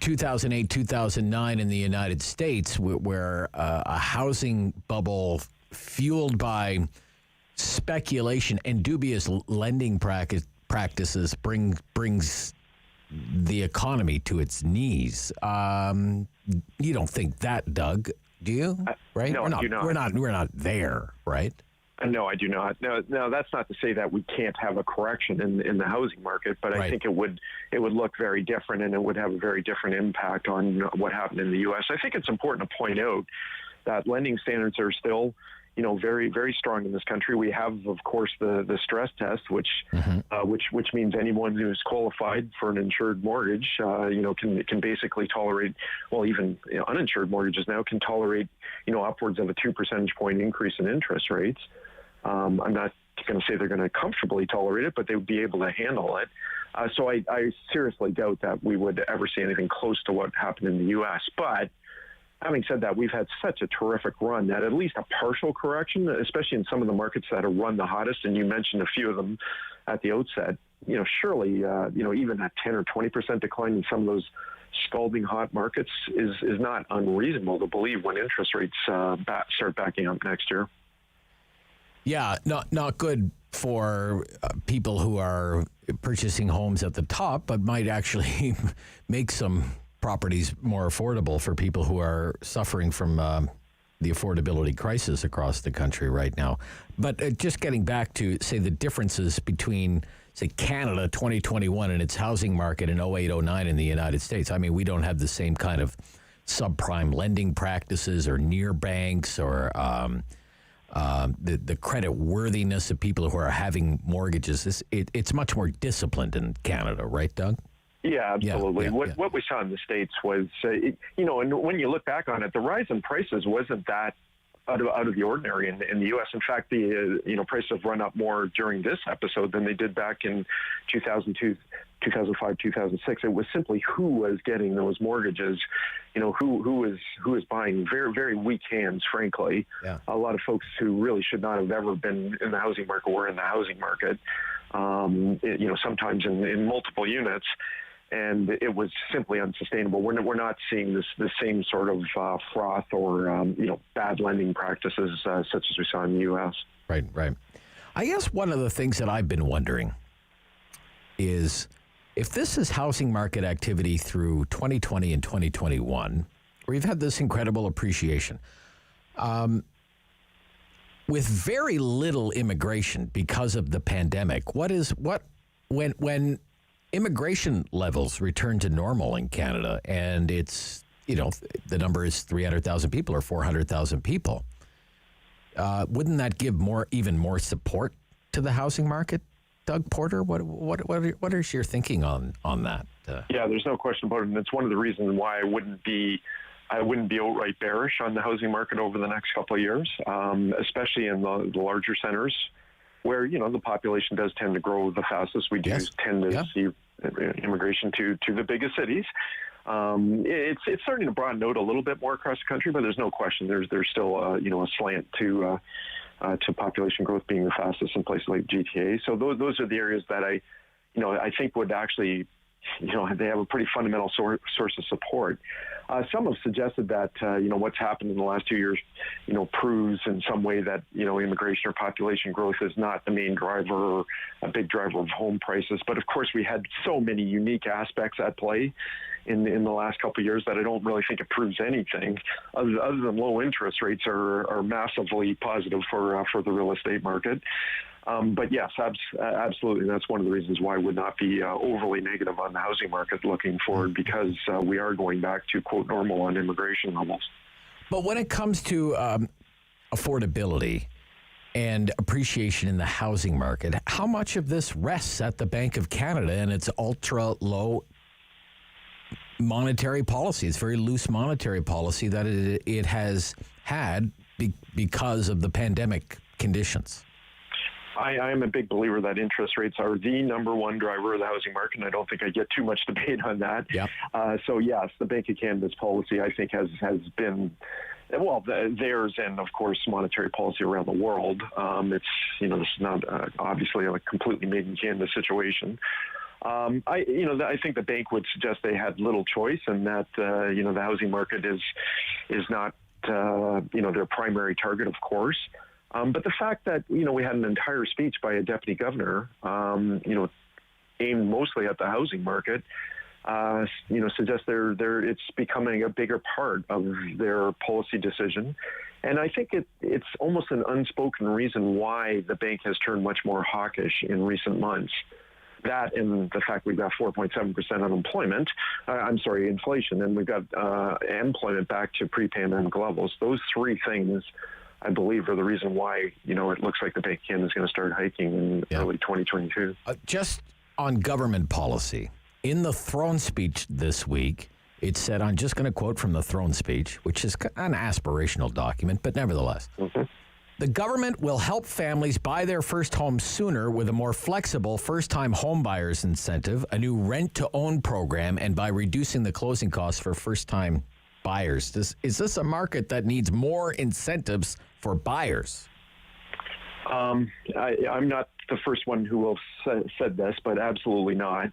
2008, 2009 in the United States, where a housing bubble fueled by speculation and dubious lending practices brings the economy to its knees. You don't think that, Doug, do you? Right? No, I do not. We're not there, right? No, I do not. No, that's not to say that we can't have a correction in the housing market, but I think it would look very different, and it would have a very different impact on what happened in the U.S. I think it's important to point out that lending standards are still, very, very strong in this country. We have, of course, the stress test, which means anyone who's qualified for an insured mortgage, can basically tolerate, well, even uninsured mortgages now can tolerate, upwards of a 2 percentage point increase in interest rates. I'm not going to say they're going to comfortably tolerate it, but they would be able to handle it. So I seriously doubt that we would ever see anything close to what happened in the U.S. But having said that, we've had such a terrific run that at least a partial correction, especially in some of the markets that have run the hottest, and you mentioned a few of them at the outset, surely, even a 10 or 20% decline in some of those scalding hot markets is not unreasonable to believe when interest rates start backing up next year. Yeah, not good for people who are purchasing homes at the top, but might actually make some properties more affordable for people who are suffering from the affordability crisis across the country right now. But just getting back to, say, the differences between, say, Canada 2021 and its housing market in 08-09 in the United States. I mean, we don't have the same kind of subprime lending practices or near banks or the credit worthiness of people who are having mortgages. It's much more disciplined in Canada, right, Doug? Yeah, absolutely. Yeah. What we saw in the States was, and when you look back on it, the rise in prices wasn't that out of the ordinary in the U.S. In fact, the prices have run up more during this episode than they did back in 2002, 2005, 2006. It was simply who was getting those mortgages, who was buying. Very, very weak hands, frankly. Yeah. A lot of folks who really should not have ever been in the housing market were in the housing market. Sometimes in multiple units. And it was simply unsustainable. We're not seeing the same sort of froth or bad lending practices such as we saw in the U.S. Right. I guess one of the things that I've been wondering is if this is housing market activity through 2020 and 2021, where you've had this incredible appreciation, with very little immigration because of the pandemic, when immigration levels return to normal in Canada, and it's, the number is 300,000 people or 400,000 people, wouldn't that give even more support to the housing market? Doug Porter, what is your thinking on that? Yeah, there's no question about it, and it's one of the reasons why I wouldn't be outright bearish on the housing market over the next couple of years, especially in the larger centers, where the population does tend to grow the fastest. We do tend to see immigration to the biggest cities. It's starting to broaden out a little bit more across the country, but there's no question there's still a slant to population growth being the fastest in places like GTA. So those are the areas that I think would actually they have a pretty fundamental source of support. Some have suggested that, what's happened in the last 2 years, proves in some way that, immigration or population growth is not the main driver or a big driver of home prices. But of course, we had so many unique aspects at play in the last couple of years that I don't really think it proves anything other than low interest rates are massively positive for the real estate market. But yes, absolutely. That's one of the reasons why I would not be overly negative on the housing market looking forward, because we are going back to, quote, normal on immigration levels. But when it comes to affordability and appreciation in the housing market, how much of this rests at the Bank of Canada and its ultra low monetary policy? It's very loose monetary policy that it has had because of the pandemic conditions. I am a big believer that interest rates are the number one driver of the housing market, and I don't think I get too much debate on that. Yep. So yes, the Bank of Canada's policy, I think, has been, theirs and, of course, monetary policy around the world. It's, this is not obviously a completely made in Canada situation. I think the bank would suggest they had little choice, and that, the housing market is not, their primary target, of course. But the fact that, we had an entire speech by a deputy governor, aimed mostly at the housing market, suggests it's becoming a bigger part of their policy decision. And I think it's almost an unspoken reason why the bank has turned much more hawkish in recent months. That and the fact we've got 4.7% unemployment, inflation, and we've got employment back to pre-pandemic levels. Those three things, I believe, are the reason why, it looks like the Bank of Canada is going to start hiking in early 2022. Just on government policy, in the throne speech this week, it said, I'm just going to quote from the throne speech, which is an aspirational document, but nevertheless, The government will help families buy their first home sooner with a more flexible first-time home buyers incentive, a new rent-to-own program, and by reducing the closing costs for first-time buyers. Is this a market that needs more incentives for buyers? I'm not the first one who will said this, but absolutely not.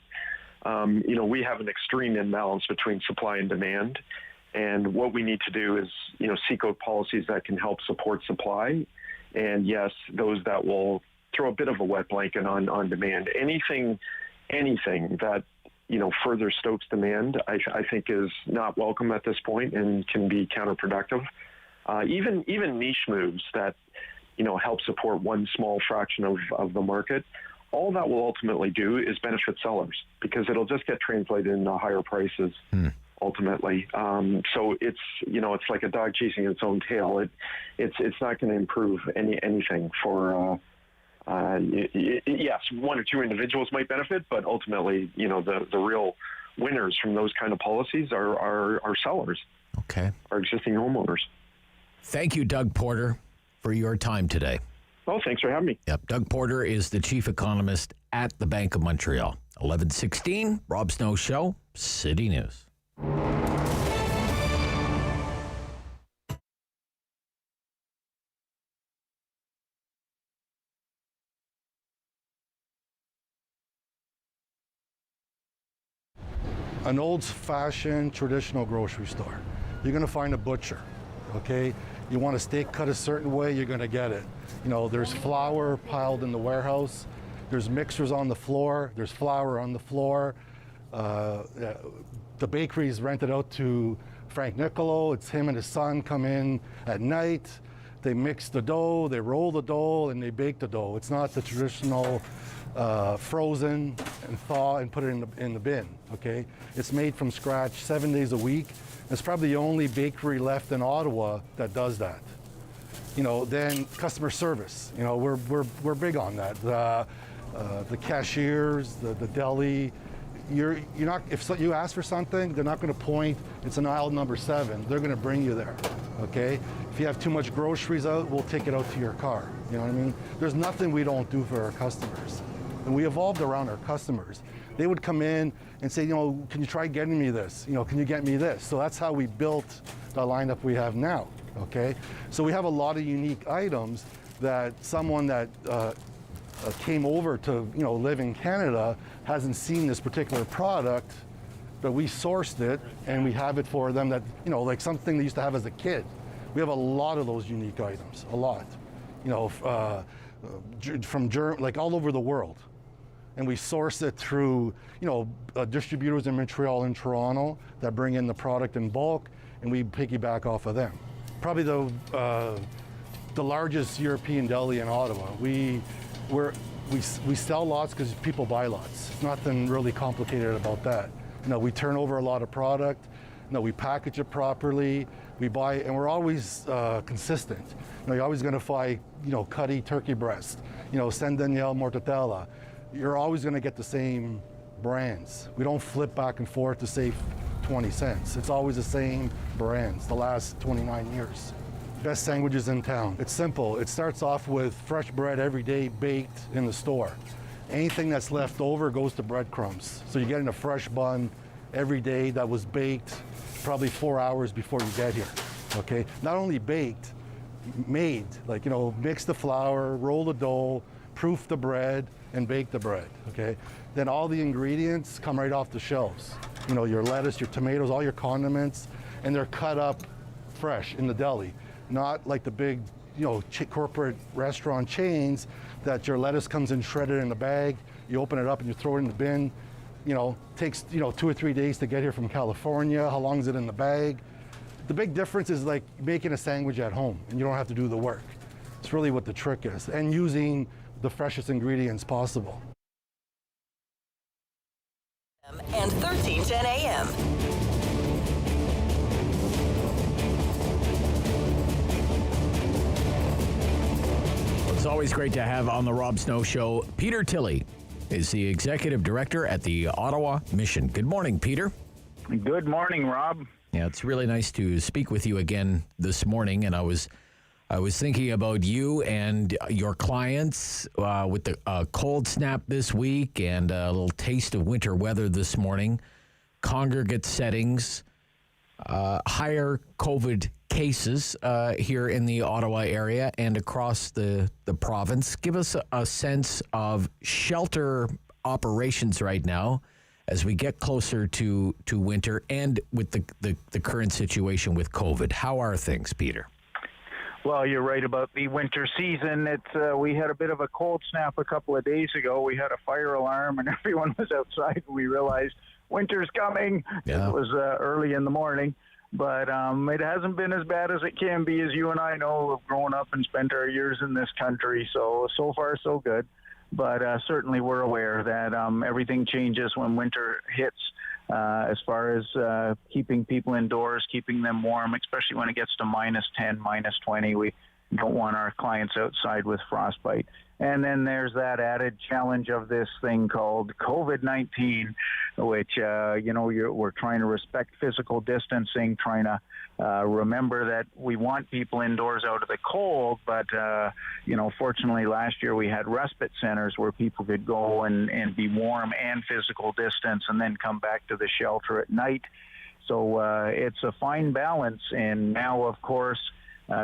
We have an extreme imbalance between supply and demand. And what we need to do is, seek out policies that can help support supply. And yes, those that will throw a bit of a wet blanket on demand. Anything that, further stokes demand, I think is not welcome at this point and can be counterproductive. Even niche moves that, help support one small fraction of the market, all that will ultimately do is benefit sellers because it'll just get translated into higher prices. Ultimately. So it's like a dog chasing its own tail. It's not going to improve anything for, yes, one or two individuals might benefit, but ultimately, the real winners from those kind of policies are sellers. Okay. Our existing homeowners. Thank you, Doug Porter, for your time today. Oh, thanks for having me. Yep. Doug Porter is the chief economist at the Bank of Montreal. 11:16, Rob Snow Show, City News. An old-fashioned traditional grocery store. You're going to find a butcher, okay? You want a steak cut a certain way, you're going to get it. There's flour piled in the warehouse. There's mixers on the floor. There's flour on the floor. The bakery's rented out to Frank Nicolo. It's him and his son come in at night. They mix the dough, they roll the dough, and they bake the dough. It's not the traditional frozen and thaw and put it in the bin, okay? It's made from scratch 7 days a week. It's probably the only bakery left in Ottawa that does that. Then customer service. We're big on that. The cashiers, the deli. You're not. If you ask for something, they're not going to point. It's an aisle number 7. They're going to bring you there. Okay. If you have too much groceries out, we'll take it out to your car. You know what I mean? There's nothing we don't do for our customers, and we evolved around our customers. They would come in and say, can you try getting me this? Can you get me this? So that's how we built the lineup we have now. Okay. So we have a lot of unique items that someone that came over to live in Canada hasn't seen this particular product, but we sourced it and we have it for them that like something they used to have as a kid. We have a lot of those unique items, a lot, from like all over the world, and we source it through distributors in Montreal and Toronto that bring in the product in bulk, and we piggyback off of them. Probably the largest European deli in Ottawa. We sell lots because people buy lots. It's nothing really complicated about that. We turn over a lot of product. We package it properly. We buy, and we're always consistent. You're always going to find, Cutty turkey breast, Saint Daniel mortadella. You're always going to get the same brands. We don't flip back and forth to save 20 cents. It's always the same brands, the last 29 years. Best sandwiches in town. It's simple. It starts off with fresh bread every day baked in the store. Anything that's left over goes to breadcrumbs. So you're getting a fresh bun every day that was baked probably 4 hours before you get here, okay? Not only baked, made, mix the flour, roll the dough, proof the bread, and bake the bread, okay? Then all the ingredients come right off the shelves. Your lettuce, your tomatoes, all your condiments, and they're cut up fresh in the deli. Not like the big, corporate restaurant chains that your lettuce comes in shredded in a bag, you open it up and you throw it in the bin. Takes, 2 or 3 days to get here from California. How long is it in the bag? The big difference is like making a sandwich at home and you don't have to do the work. It's really what the trick is, and using the freshest ingredients possible. And 1310 AM. It's always great to have on the Rob Snow Show. Peter Tilley is the executive director at the Ottawa Mission. Good morning, Peter. Good morning, Rob. Yeah, it's really nice to speak with you again this morning, and I was I was thinking about you and your clients with the cold snap this week and a little taste of winter weather this morning. Congregate settings, higher COVID cases here in the Ottawa area and across the province. Give us a sense of shelter operations right now as we get closer to winter and with the current situation with COVID. How are things, Peter? Well, you're right about the winter season. We had a bit of a cold snap a couple of days ago. We had a fire alarm and everyone was outside and we realized winter's coming. Yeah. It was early in the morning, but it hasn't been as bad as it can be, as you and I know. We've grown up and spent our years in this country, so far so good. But certainly we're aware that everything changes when winter hits. As far as keeping people indoors, keeping them warm, especially when it gets to -10, -20. We don't want our clients outside with frostbite. And then there's that added challenge of this thing called COVID-19, which, we're trying to respect physical distancing, trying to remember that we want people indoors out of the cold. But, fortunately last year we had respite centers where people could go and be warm and physical distance and then come back to the shelter at night. So it's a fine balance. And now, of course,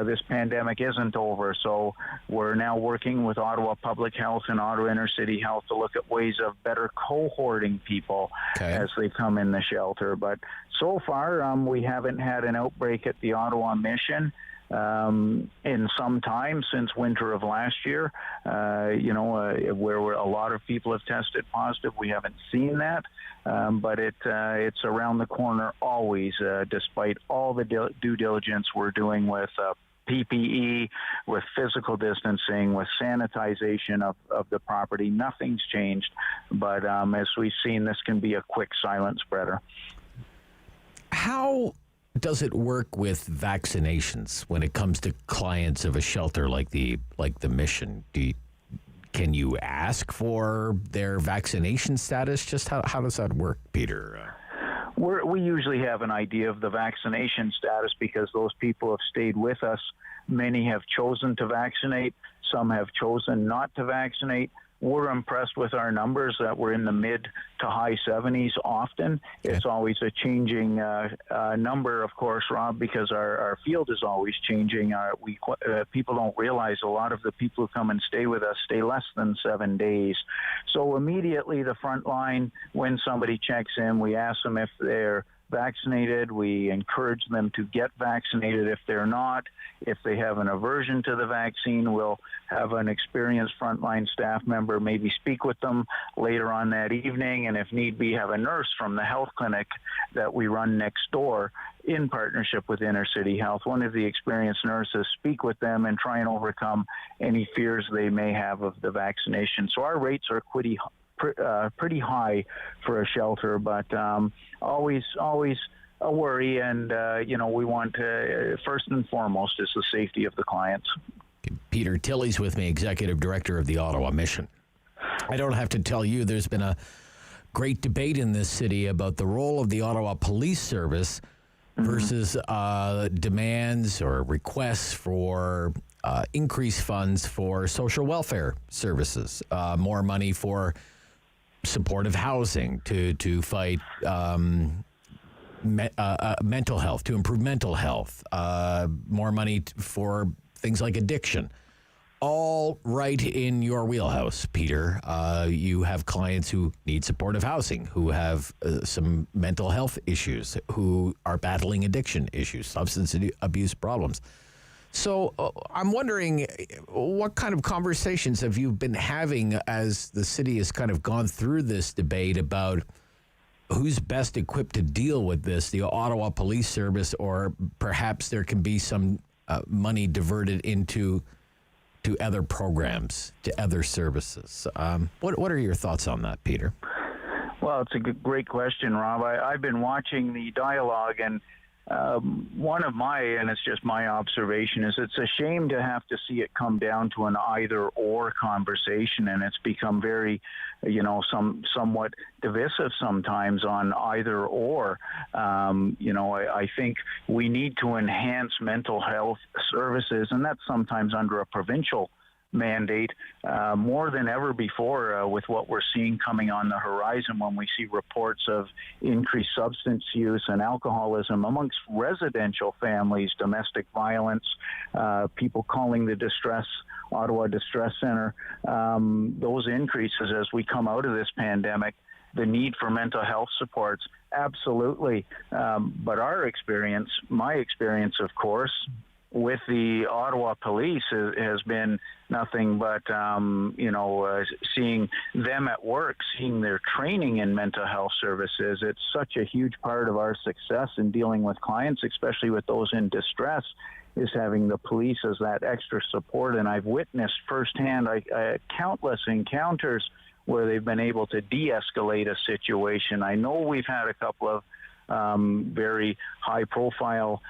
this pandemic isn't over, so we're now working with Ottawa Public Health and Ottawa Inner City Health to look at ways of better cohorting people as they come in the shelter. But so far, we haven't had an outbreak at the Ottawa Mission in some time since winter of last year, where a lot of people have tested positive. We haven't seen that, but it's around the corner always, despite all the due diligence we're doing with PPE, with physical distancing, with sanitization of the property. Nothing's changed, but as we've seen, this can be a quick silent spreader. How does it work with vaccinations when it comes to clients of a shelter like the Mission? Can you ask for their vaccination status? Just how does that work, Peter? We usually have an idea of the vaccination status because those people have stayed with us. Many have chosen to vaccinate. Some have chosen not to vaccinate. We're impressed with our numbers that we're in the mid to high 70s often. Okay. It's always a changing number, of course, Rob, because our field is always changing. People don't realize a lot of the people who come and stay with us stay less than 7 days. So immediately the front line, when somebody checks in, we ask them if they're vaccinated. We encourage them to get vaccinated if they're not. If they have an aversion to the vaccine, we'll have an experienced frontline staff member maybe speak with them later on that evening, and if need be, have a nurse from the health clinic that we run next door in partnership with Inner City Health. One of the experienced nurses speak with them and try and overcome any fears they may have of the vaccination. So our rates are pretty high for a shelter, but always a worry, and we want to, first and foremost, is the safety of the clients. Peter Tilley's with me, Executive Director of the Ottawa Mission. I don't have to tell you there's been a great debate in this city about the role of the Ottawa Police Service versus demands or requests for increased funds for social welfare services, more money for supportive housing to fight mental health, to improve mental health, more money for things like addiction. All right in your wheelhouse, Peter. You have clients who need supportive housing, who have some mental health issues, who are battling addiction issues, substance abuse problems. So I'm wondering, what kind of conversations have you been having as the city has kind of gone through this debate about who's best equipped to deal with this, the Ottawa Police Service, or perhaps there can be some money diverted into other programs, to other services? What are your thoughts on that, Peter? Well, it's a great question, Rob. I've been watching the dialogue, and one of my, and it's just my observation, is it's a shame to have to see it come down to an either-or conversation, and it's become very, somewhat divisive sometimes on either-or. I think we need to enhance mental health services, and that's sometimes under a provincial mandate more than ever before with what we're seeing coming on the horizon when we see reports of increased substance use and alcoholism amongst residential families, domestic violence, people calling the Ottawa Distress Center, those increases as we come out of this pandemic, the need for mental health supports, absolutely. But my experience, of course, with the Ottawa Police has been nothing but, seeing them at work, seeing their training in mental health services. It's such a huge part of our success in dealing with clients, especially with those in distress, is having the police as that extra support. And I've witnessed firsthand countless encounters where they've been able to de-escalate a situation. I know we've had a couple of very high-profile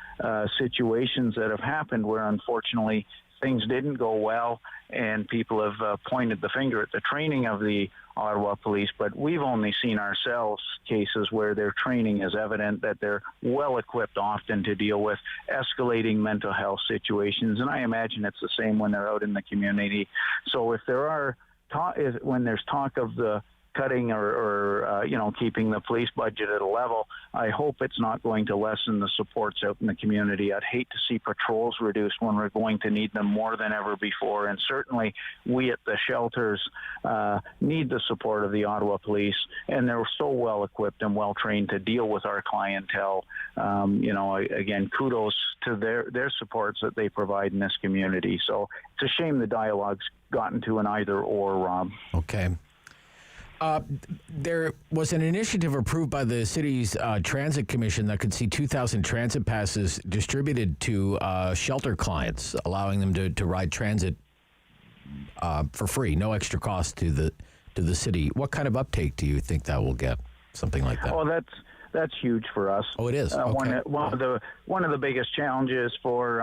situations that have happened where, unfortunately, things didn't go well, and people have pointed the finger at the training of the Ottawa Police. But we've only seen ourselves cases where their training is evident, that they're well-equipped often to deal with escalating mental health situations, and I imagine it's the same when they're out in the community. So if there are when there's talk of the cutting or keeping the police budget at a level, I hope it's not going to lessen the supports out in the community. I'd hate to see patrols reduced when we're going to need them more than ever before. And certainly we at the shelters need the support of the Ottawa Police, and they're so well equipped and well trained to deal with our clientele. Again, kudos to their supports that they provide in this community. So it's a shame the dialogue's gotten to an either or, Rob. Okay. There was an initiative approved by the city's transit commission that could see 2,000 transit passes distributed to shelter clients, allowing them to ride transit for free, no extra cost to the city. What kind of uptake do you think that will get? Something like that. Oh, that's huge for us. Oh, it is. Okay. One of the biggest challenges for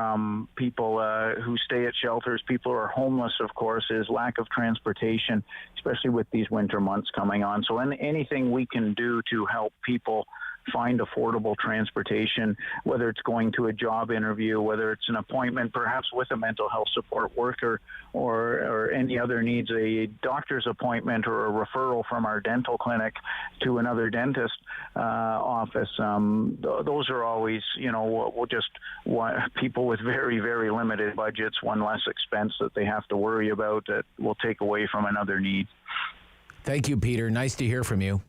people who stay at shelters, people who are homeless, of course, is lack of transportation, especially with these winter months coming on. So anything we can do to help people find affordable transportation, whether it's going to a job interview, whether it's an appointment perhaps with a mental health support worker or any other needs, a doctor's appointment or a referral from our dental clinic to another dentist office. Those are always, we'll just want people with very, very limited budgets, one less expense that they have to worry about that will take away from another need. Thank you, Peter. Nice to hear from you.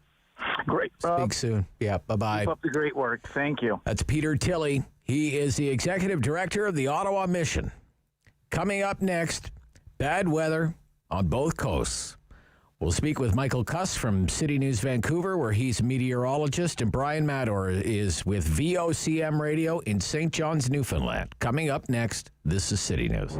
Great. Speak soon. Yeah, bye-bye. Keep up the great work. Thank you. That's Peter Tilley. He is the executive director of the Ottawa Mission. Coming up next, bad weather on both coasts. We'll speak with Michael Kuss from City News Vancouver, where he's a meteorologist, and Brian Mador is with VOCM Radio in St. John's, Newfoundland. Coming up next, this is City News.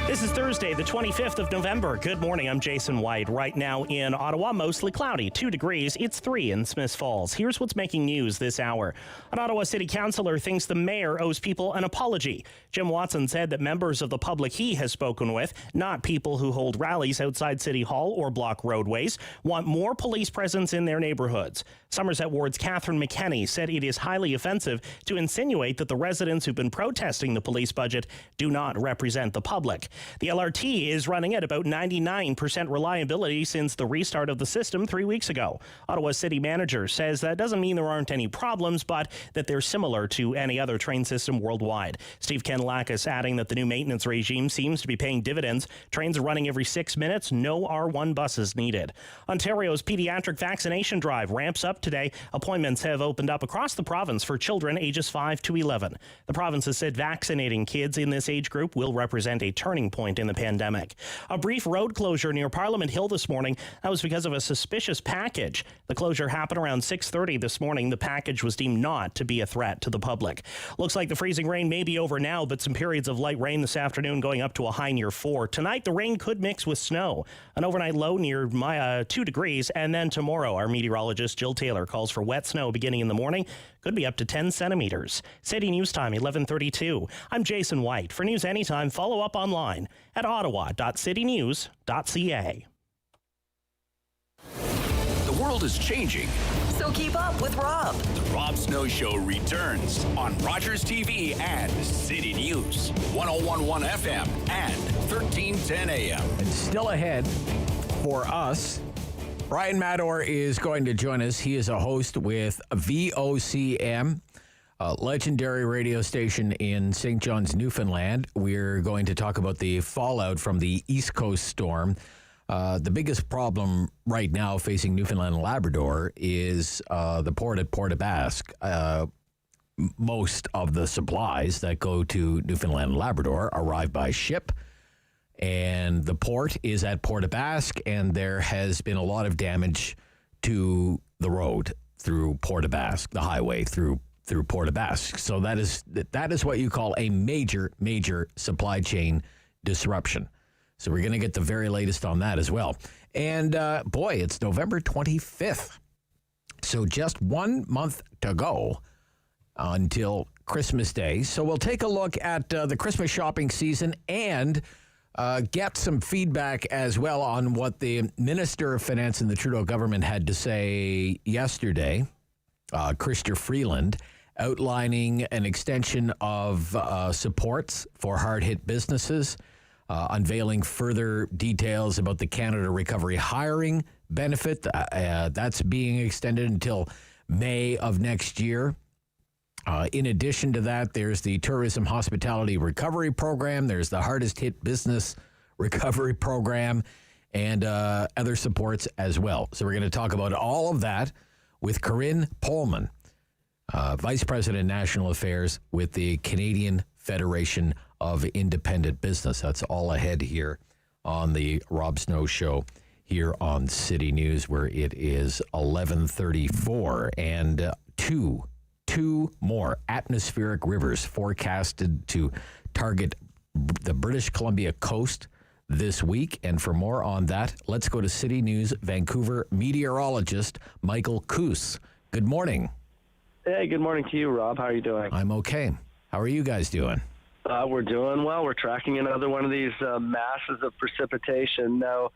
This is Thursday, the 25th of November. Good morning, I'm Jason White. Right now in Ottawa, mostly cloudy, 2 degrees. It's 3 in Smiths Falls. Here's what's making news this hour. An Ottawa City Councillor thinks the mayor owes people an apology. Jim Watson said that members of the public he has spoken with, not people who hold rallies outside City Hall or block roadways, want more police presence in their neighborhoods. Somerset Ward's Catherine McKenney said it is highly offensive to insinuate that the residents who've been protesting the police budget do not represent the public. The LRT is running at about 99% reliability since the restart of the system 3 weeks ago. Ottawa's city manager says that doesn't mean there aren't any problems, but that they're similar to any other train system worldwide. Steve Kanellakis adding that the new maintenance regime seems to be paying dividends. Trains are running every 6 minutes. No R1 buses needed. Ontario's pediatric vaccination drive ramps up today. Appointments have opened up across the province for children ages 5 to 11. The province has said vaccinating kids in this age group will represent a turning point in the pandemic. A brief road closure near Parliament Hill this morning. That was because of a suspicious package. The closure happened around 6:30 this morning. The package was deemed not to be a threat to the public. Looks like the freezing rain may be over now, but some periods of light rain this afternoon going up to a high near 4. Tonight, the rain could mix with snow. An overnight low near 2 degrees. And then tomorrow, our meteorologist Jill Taylor calls for wet snow beginning in the morning. Could be up to 10 centimeters. City News Time, 11:32. I'm Jason White. For news anytime, follow up online at ottawa.citynews.ca. The world is changing. So keep up with Rob. The Rob Snow Show returns on Rogers TV and City News, 101.1 FM and 1310 AM. And still ahead for us, Brian Mador is going to join us. He is a host with VOCM, a legendary radio station in St. John's, Newfoundland. We're going to talk about the fallout from the East Coast storm. The biggest problem right now facing Newfoundland and Labrador is the port at Port aux Basques. Most of the supplies that go to Newfoundland and Labrador arrive by ship, and the port is at Port aux Basques, and there has been a lot of damage to the road through Port aux Basques, the highway through Port aux Basques. So that is what you call a major supply chain disruption. So we're going to get the very latest on that as well. And boy, it's November 25th. So just 1 month to go until Christmas Day. So we'll take a look at the Christmas shopping season and get some feedback as well on what the Minister of Finance in the Trudeau government had to say yesterday, Chrystia Freeland, outlining an extension of supports for hard-hit businesses, unveiling further details about the Canada Recovery Hiring Benefit. That's being extended until May of next year. In addition to that, there's the Tourism Hospitality Recovery Program. There's the Hardest Hit Business Recovery Program and other supports as well. So we're going to talk about all of that with Corinne Pullman, Vice President, National Affairs with the Canadian Federation of Independent Business. That's all ahead here on the Rob Snow Show here on City News, where it is 11:34 and two more atmospheric rivers forecasted to target the British Columbia coast this week. And for more on that, let's go to City News Vancouver meteorologist Michael Koos. Good morning. Hey, good morning to you, Rob. How are you doing? I'm okay. How are you guys doing? We're doing well. We're tracking another one of these masses of precipitation. Now,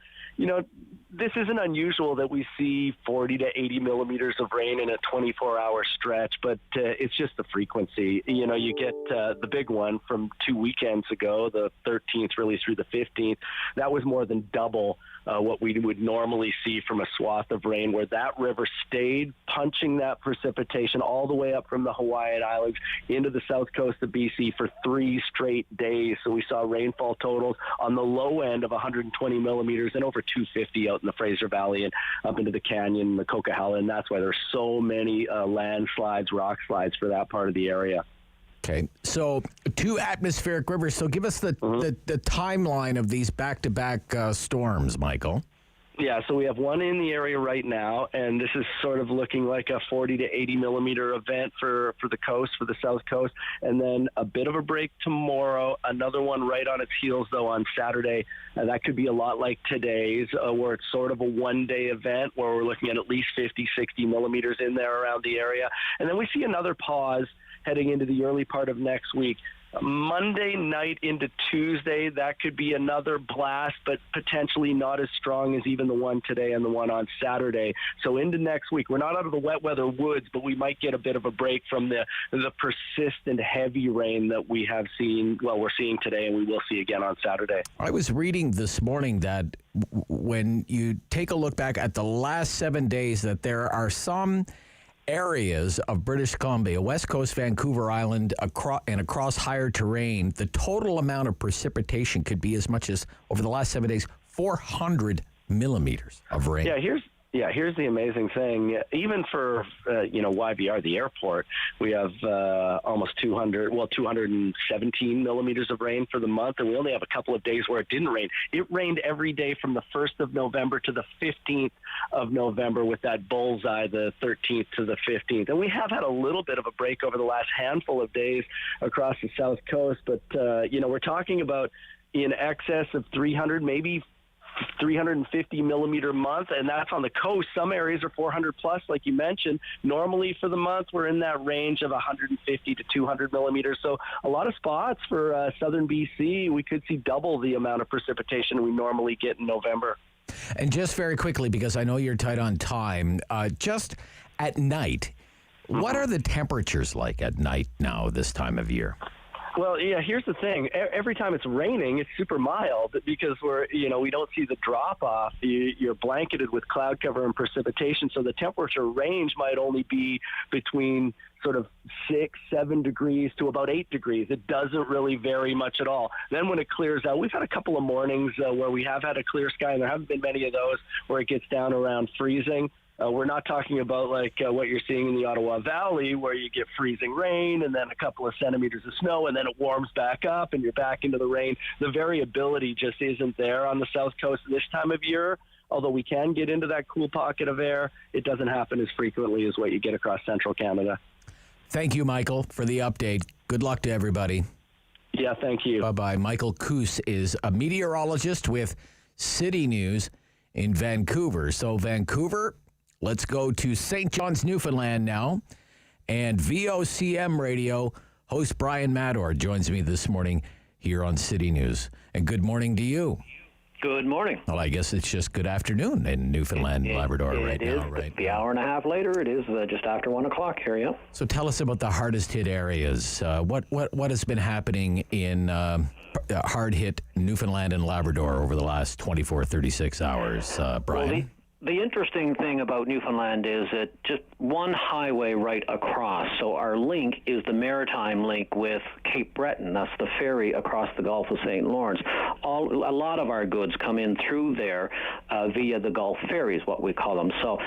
this isn't unusual that we see 40 to 80 millimeters of rain in a 24-hour stretch, but it's just the frequency. You get the big one from 2 weekends ago, the 13th really through the 15th. That was more than double what we would normally see from a swath of rain, where that river stayed punching that precipitation all the way up from the Hawaiian Islands into the south coast of BC for 3 straight days. So we saw rainfall totals on the low end of 120 millimeters and over 250 out in the Fraser Valley and up into the canyon, the Coquihalla, and that's why there's so many landslides, rock slides for that part of the area. Okay, so 2 atmospheric rivers. So give us the timeline of these back-to-back storms, Michael. Yeah, so we have one in the area right now, and this is sort of looking like a 40 to 80 millimeter event for the coast, for the south coast, and then a bit of a break tomorrow, another one right on its heels, though, on Saturday. That could be a lot like today's, where it's sort of a one-day event where we're looking at least 50, 60 millimeters in there around the area. And then we see another pause heading into the early part of next week. Monday night into Tuesday, that could be another blast, but potentially not as strong as even the one today and the one on Saturday. So into next week, we're not out of the wet weather woods, but we might get a bit of a break from the persistent heavy rain that we have seen, well, we're seeing today and we will see again on Saturday. I was reading this morning that when you take a look back at the last 7 days, that there are some areas of British Columbia, West Coast, Vancouver Island, across higher terrain, the total amount of precipitation could be as much as, over the last 7 days, 400 millimeters of rain. Here's the amazing thing. Even for, YVR, the airport, we have almost 217 millimeters of rain for the month, and we only have a couple of days where it didn't rain. It rained every day from the 1st of November to the 15th of November with that bullseye, the 13th to the 15th. And we have had a little bit of a break over the last handful of days across the South Coast, but, we're talking about in excess of 300, maybe 350 millimeter month, and that's on the coast. Some areas are 400 plus, like you mentioned. Normally for the month, we're in that range of 150 to 200 millimeters. So a lot of spots for southern BC, we could see double the amount of precipitation we normally get in November. And just very quickly, because I know you're tight on time, just at night, what are the temperatures like at night now this time of year? Well, yeah, here's the thing. Every time it's raining, it's super mild because we don't see the drop off. You're blanketed with cloud cover and precipitation. So the temperature range might only be between sort of 6-7 degrees to about 8 degrees. It doesn't really vary much at all. Then when it clears out, we've had a couple of mornings where we have had a clear sky, and there haven't been many of those where it gets down around freezing. We're not talking about like what you're seeing in the Ottawa Valley where you get freezing rain and then a couple of centimeters of snow and then it warms back up and you're back into the rain. The variability just isn't there on the South Coast this time of year. Although we can get into that cool pocket of air, it doesn't happen as frequently as what you get across central Canada. Thank you, Michael, for the update. Good luck to everybody. Yeah, thank you. Bye-bye. Michael Coos is a meteorologist with City News in Vancouver. So Vancouver, let's go to St. John's, Newfoundland now. And VOCM Radio host Brian Mador joins me this morning here on City News. And good morning to you. Good morning. Well, I guess it's just good afternoon in Newfoundland and Labrador right now, right? The hour and a half later, it is just after 1 o'clock here, yeah. So tell us about the hardest hit areas. What has been happening in hard hit Newfoundland and Labrador over the last 24, 36 hours, Brian? Well, the interesting thing about Newfoundland is that just one highway right across. So our link is the maritime link with Cape Breton. That's the ferry across the Gulf of St. Lawrence. A lot of our goods come in through there via the Gulf ferries, what we call them. So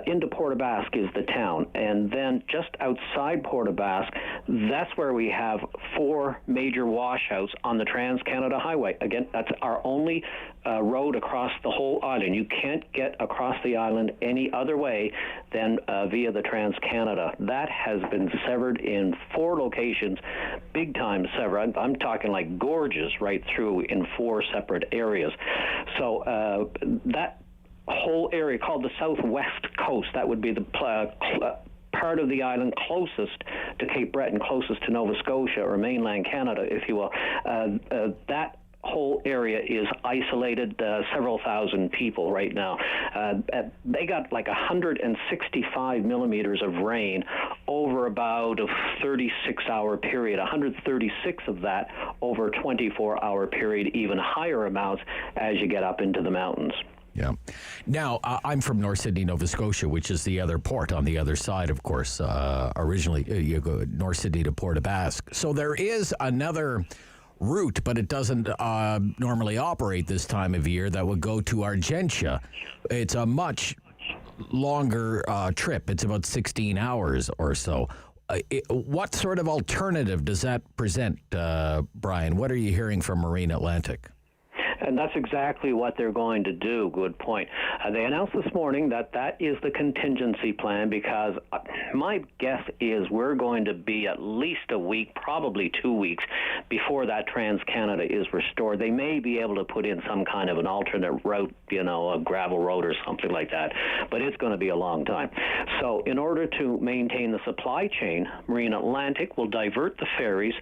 into Port aux Basques is the town. And then just outside Port aux Basques, that's where we have 4 major washouts on the Trans-Canada Highway. Again, that's our only road across the whole island. You can't get across the island any other way than via the Trans-Canada. That has been severed in 4 locations, big time severed. I'm talking like gorges right through in 4 separate areas. So that whole area called the Southwest Coast, that would be the part of the island closest to Cape Breton, closest to Nova Scotia or mainland Canada, if you will. That whole area is isolated, several thousand people right now. They got like 165 millimeters of rain over about a 36-hour period, 136 of that over a 24-hour period, even higher amounts as you get up into the mountains. Yeah. Now, I'm from North Sydney, Nova Scotia, which is the other port on the other side, of course. Originally, you go North Sydney to Port aux Basques. So there is another route, but it doesn't normally operate this time of year, that would go to Argentia. It's a much longer trip. It's about 16 hours or so. What sort of alternative does that present, Brian? What are you hearing from Marine Atlantic? And that's exactly what they're going to do. Good point. They announced this morning that that is the contingency plan, because my guess is we're going to be at least a week, probably 2 weeks, before that Trans-Canada is restored. They may be able to put in some kind of an alternate route, a gravel road or something like that, but it's going to be a long time. So in order to maintain the supply chain, Marine Atlantic will divert the ferries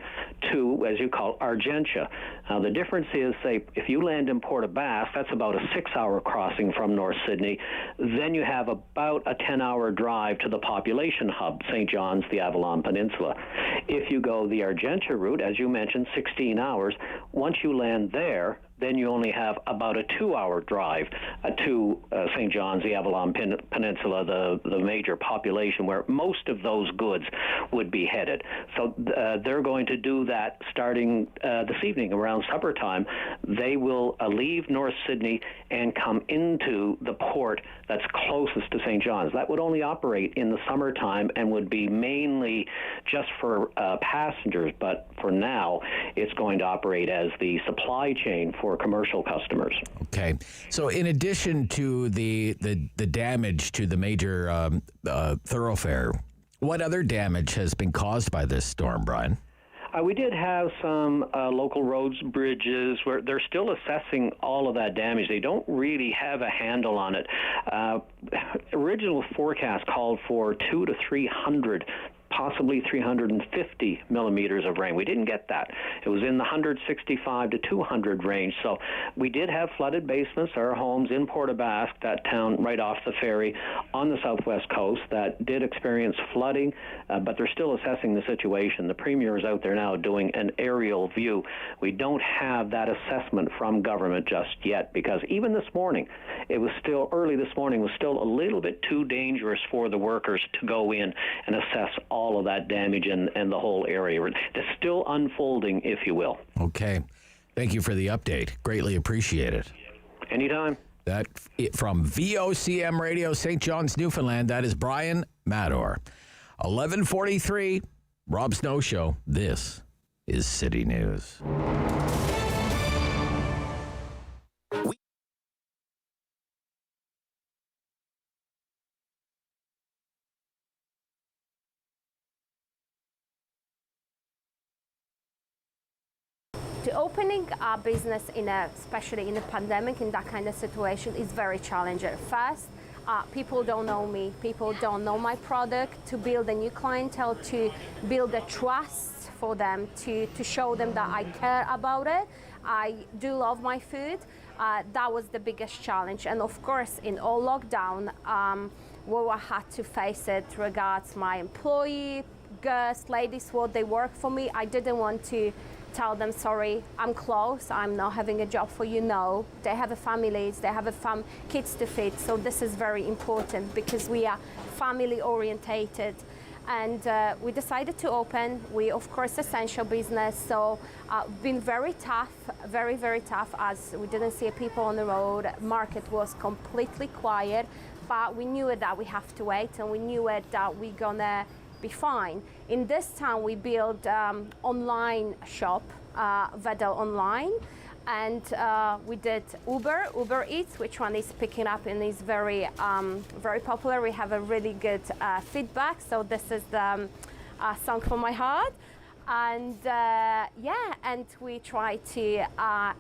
to, as you call, Argentia. Now, the difference is, say, if you land in Port aux Basques, that's about a 6-hour crossing from North Sydney. Then you have about a 10-hour drive to the population hub, St. John's, the Avalon Peninsula. If you go the Argentia route, as you mentioned, 16 hours, once you land there, then you only have about a 2-hour drive to St. John's, the Avalon Peninsula, the major population where most of those goods would be headed. So they're going to do that starting this evening around supper time. They will leave North Sydney and come into the port that's closest to St. John's. That would only operate in the summertime and would be mainly just for passengers, but for now it's going to operate as the supply chain for commercial customers. Okay. So in addition to the damage to the major thoroughfare, what other damage has been caused by this storm, Brian? We did have some local roads, bridges, where they're still assessing all of that damage. They don't really have a handle on it. Original forecast called for 200 to 300, possibly 350 millimeters of rain. We didn't get that. It was in the 165 to 200 range. So we did have flooded basements. Our homes in Port aux Basques, that town right off the ferry on the southwest coast, that did experience flooding, but they're still assessing the situation. The Premier is out there now doing an aerial view. We don't have that assessment from government just yet, because even this morning, early this morning, was still a little bit too dangerous for the workers to go in and assess all of that damage and the whole area. It's still unfolding, if you will. Okay. Thank you for the update. Greatly appreciate it. Anytime. That from VOCM Radio, St. John's, Newfoundland. That is Brian Mador. 11:43, Rob Snow Show. This is City News. Opening a business especially in a pandemic, in that kind of situation, is very challenging. First, people don't know me, people don't know my product. To build a new clientele, to build a trust for them, to show them that I care about it. I do love my food. That was the biggest challenge. And of course, in all lockdown, where I had to face it regards my employee, guests, ladies, what they work for me. I didn't want to tell them, sorry, I'm closed, I'm not having a job for you. No, they have families, they have kids to feed. So this is very important because we are family orientated. And we decided to open. We, of course, essential business. So been very tough, very, very tough, as we didn't see people on the road. Market was completely quiet, but we knew it that we have to wait, and we knew it that we're gonna be fine. In this town, we built online shop, Vedel Online, and we did Uber Eats, which one is picking up and is very, very popular. We have a really good feedback. So this is the song from my heart. And and we try to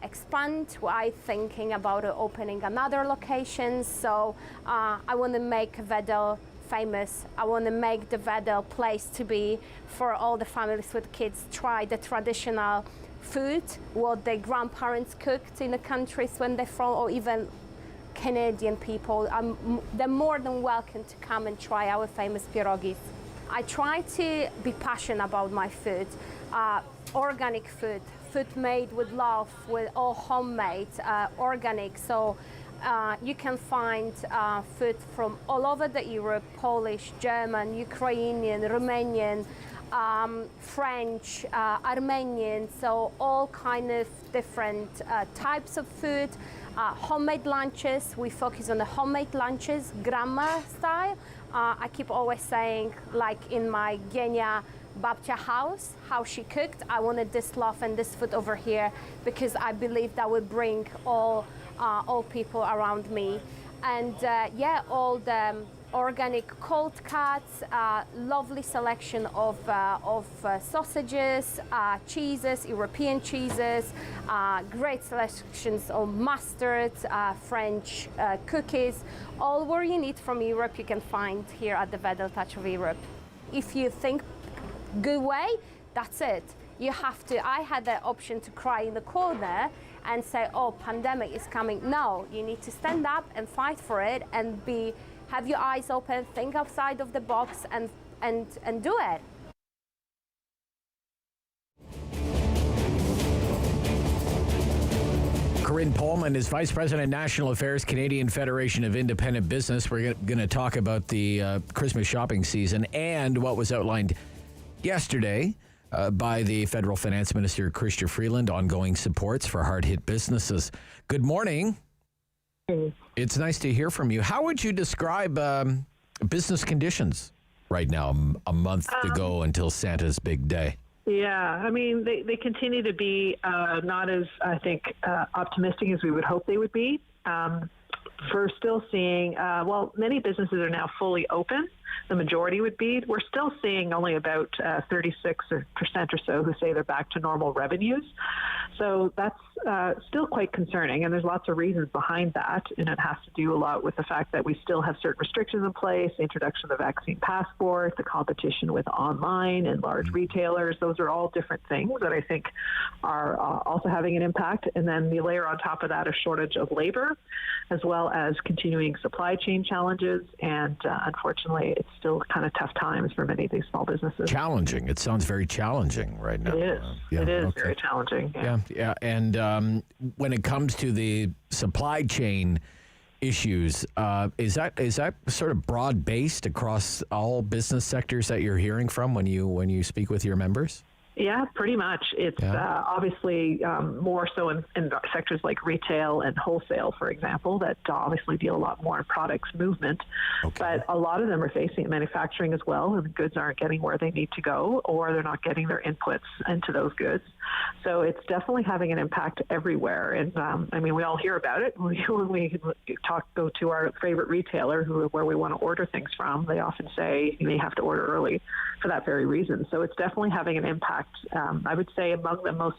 expand. I'm thinking about opening another location. So I want to make Vedel famous. I want to make the Vedel place to be for all the families with kids. Try the traditional food, what their grandparents cooked in the countries when they're from, or even Canadian people. They're more than welcome to come and try our famous pierogis. I try to be passionate about my food, organic food made with love, with all homemade, organic. So you can find food from all over the Europe: Polish, German, Ukrainian, Romanian, French, Armenian. So all kind of different types of food. Homemade lunches. We focus on the homemade lunches, grandma style. I keep always saying, like in my Genia Babcia house, how she cooked. I wanted this loaf and this food over here because I believe that would bring all people around me. And all the organic cold cuts, lovely selection of sausages, cheeses, European cheeses, great selections of mustards, French cookies. All what you need from Europe you can find here at the Untitled Touch of Europe. If you think good way, that's it. You have to. I had the option to cry in the corner and say, oh, pandemic is coming. No, you need to stand up and fight for it and have your eyes open, think outside of the box and do it. Corinne Pullman is Vice President, National Affairs, Canadian Federation of Independent Business. We're going to talk about the Christmas shopping season and what was outlined yesterday by the Federal Finance Minister, Chrystia Freeland, ongoing supports for hard-hit businesses. Good morning. Hey. It's nice to hear from you. How would you describe business conditions right now, a month to go until Santa's big day? Yeah, I mean, they continue to be not as, I think, optimistic as we would hope they would be. We're still seeing, many businesses are now fully open. The majority would be. We're still seeing only about 36% or so who say they're back to normal revenues. So that's still quite concerning, and there's lots of reasons behind that, and it has to do a lot with the fact that we still have certain restrictions in place, the introduction of the vaccine passport, the competition with online and large retailers. Those are all different things that I think are also having an impact. And then you layer on top of that a shortage of labor, as well as continuing supply chain challenges, and unfortunately, it's still kind of tough times for many of these small businesses. Challenging. It sounds very challenging right now. It is. It is very challenging. Yeah. And when it comes to the supply chain issues, is that sort of broad based across all business sectors that you're hearing from when you speak with your members? Yeah, pretty much. It's obviously more so in sectors like retail and wholesale, for example, that obviously deal a lot more in products movement. Okay. But a lot of them are facing manufacturing as well, and the goods aren't getting where they need to go, or they're not getting their inputs into those goods. So it's definitely having an impact everywhere. And I mean, we all hear about it. When we go to our favorite retailer where we want to order things from, they often say you may have to order early for that very reason. So it's definitely having an impact. I would say among the most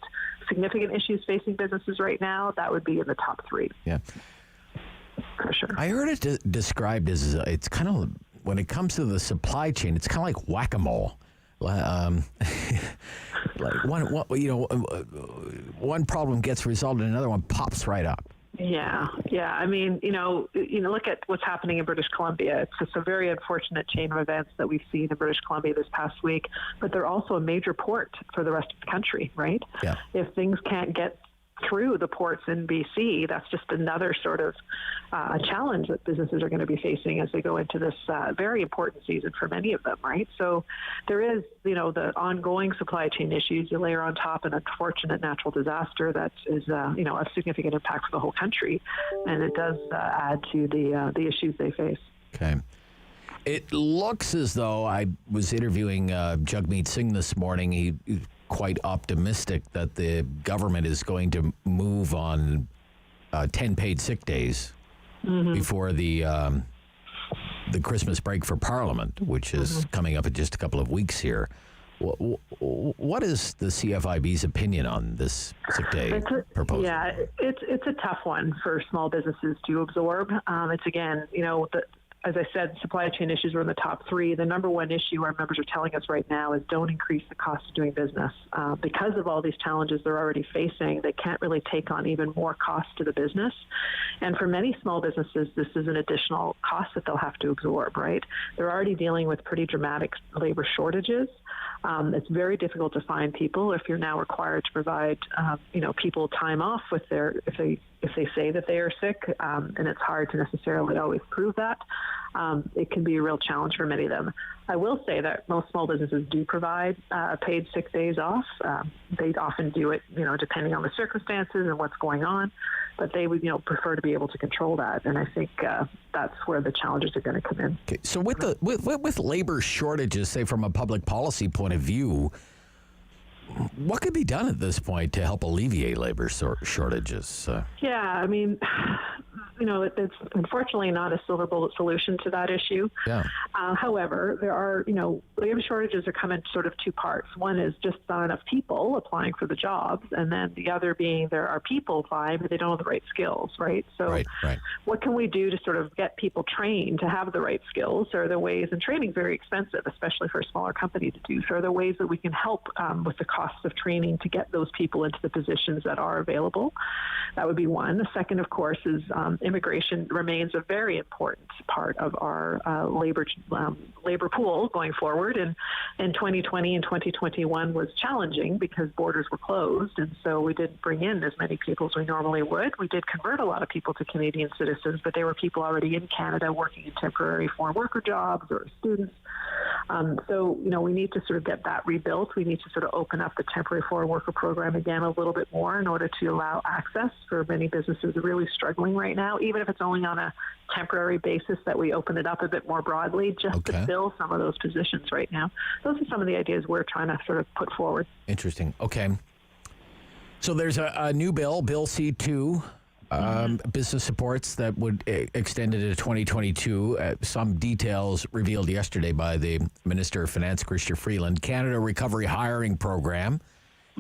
significant issues facing businesses right now, that would be in the top three. Yeah. For sure. I heard it described as it's kind of, when it comes to the supply chain, it's kind of like whack-a-mole. Like one problem gets resolved and another one pops right up. Yeah. I mean, look at what's happening in British Columbia. It's just a very unfortunate chain of events that we've seen in British Columbia this past week, but they're also a major port for the rest of the country, right? Yeah. If things can't get through the ports in BC, that's just another sort of a challenge that businesses are going to be facing as they go into this very important season for many of them, right? So there is, the ongoing supply chain issues. You layer on top an unfortunate natural disaster that is, a significant impact for the whole country, and it does add to the issues they face. Okay. It looks as though I was interviewing Jagmeet Singh this morning. He's quite optimistic that the government is going to move on 10 paid sick days before the Christmas break for Parliament, which is coming up in just a couple of weeks here. What is the CFIB's opinion on this sick day proposal? Yeah, it's a tough one for small businesses to absorb. It's again, as I said, supply chain issues were in the top three. The number one issue our members are telling us right now is don't increase the cost of doing business. Because of all these challenges they're already facing, they can't really take on even more cost to the business. And for many small businesses, this is an additional cost that they'll have to absorb, right? They're already dealing with pretty dramatic labor shortages. It's very difficult to find people if you're now required to provide, people time off if they say that they are sick, and it's hard to necessarily always prove that. It can be a real challenge for many of them. I will say that most small businesses do provide paid sick days off. They often do it, depending on the circumstances and what's going on. but they would, prefer to be able to control that. And I think that's where the challenges are going to come in. Okay. So with labor shortages, say from a public policy point of view, what could be done at this point to help alleviate labor shortages? Yeah, I mean, it's unfortunately not a silver bullet solution to that issue. Yeah. However, there are, labor shortages are coming sort of two parts. One is just not enough people applying for the jobs, and then the other being there are people applying, but they don't have the right skills, right? So what can we do to sort of get people trained to have the right skills? Are there ways, and training is very expensive, especially for a smaller company to do. So are there ways that we can help with the costs of training to get those people into the positions that are available? That would be one. The second, of course, is immigration remains a very important part of our labor pool going forward. And in 2020 and 2021 was challenging because borders were closed, and so we didn't bring in as many people as we normally would. We did convert a lot of people to Canadian citizens, but they were people already in Canada working in temporary foreign worker jobs or students. So, we need to sort of get that rebuilt. We need to sort of open up the temporary foreign worker program again a little bit more in order to allow access for many businesses are really struggling right now, even if it's only on a temporary basis, that we open it up a bit more broadly just to fill some of those positions right now. Those are some of the ideas we're trying to sort of put forward. Interesting. Okay. So there's a new bill, Bill C2, business supports that would extend it to 2022. Some details revealed yesterday by the Minister of Finance, Chrystia Freeland. Canada Recovery Hiring Program,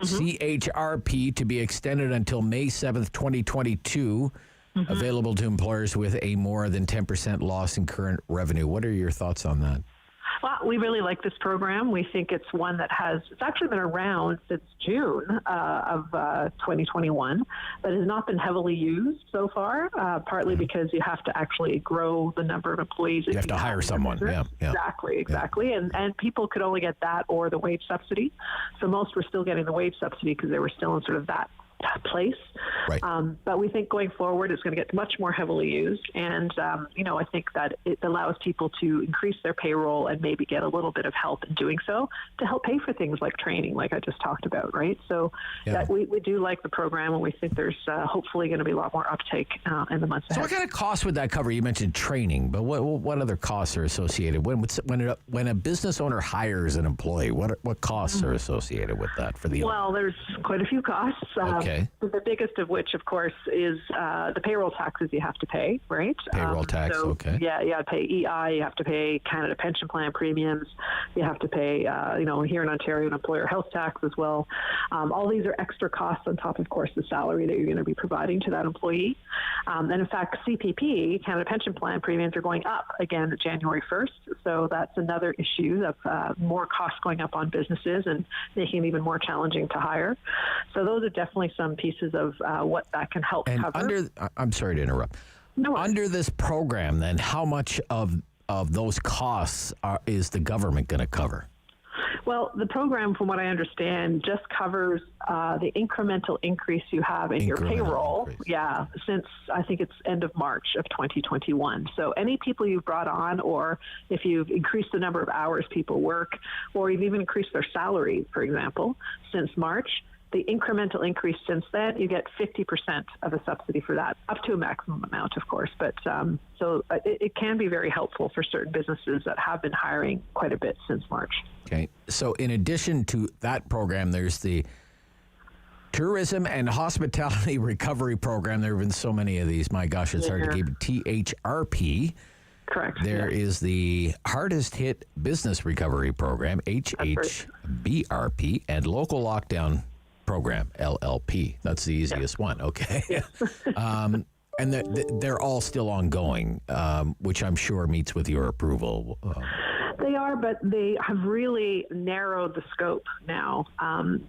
CHRP, to be extended until May 7th, 2022, available to employers with a more than 10% loss in current revenue. What are your thoughts on that? Well, we really like this program. We think it's one that it's actually been around since June of 2021, but has not been heavily used so far, partly because you have to actually grow the number of employees. You have to hire someone. Yeah. Exactly. Yeah. And people could only get that or the wage subsidy. So most were still getting the wage subsidy because they were still in sort of that place. Right. But we think going forward it's going to get much more heavily used. And, I think that it allows people to increase their payroll and maybe get a little bit of help in doing so to help pay for things like training, like I just talked about, right? So that we do like the program, and we think there's hopefully going to be a lot more uptake in the months ahead. So what kind of costs would that cover? You mentioned training, but what other costs are associated? When a business owner hires an employee, what costs are associated with that for the owner? Well, there's quite a few costs. The biggest of which, of course, is the payroll taxes you have to pay, right? Payroll tax, okay. Yeah, you have to pay EI, you have to pay Canada Pension Plan premiums, you have to pay, here in Ontario, an employer health tax as well. All these are extra costs on top, of course, the salary that you're going to be providing to that employee. And in fact, CPP, Canada Pension Plan premiums, are going up again January 1st. So that's another issue of more costs going up on businesses and making it even more challenging to hire. So those are definitely some pieces of what that can help cover. I'm sorry to interrupt. No. Under this program, then, how much of those costs is the government going to cover? Well, the program, from what I understand, just covers the incremental increase you have in your payroll. Yeah, since I think it's end of March of 2021. So any people you've brought on, or if you've increased the number of hours people work, or you've even increased their salary, for example, since March, the incremental increase since then, you get 50% of a subsidy for that, up to a maximum amount, of course. But so it can be very helpful for certain businesses that have been hiring quite a bit since March. Okay. So in addition to that program, there's the Tourism and Hospitality Recovery Program. There have been so many of these. My gosh, it's hard to keep it. THRP. Correct. There is the Hardest Hit Business Recovery Program, HHBRP, and Local Lockdown Program, LLP. That's the easiest one. Okay. And they're all still ongoing, which I'm sure meets with your approval. They are, but they have really narrowed the scope now.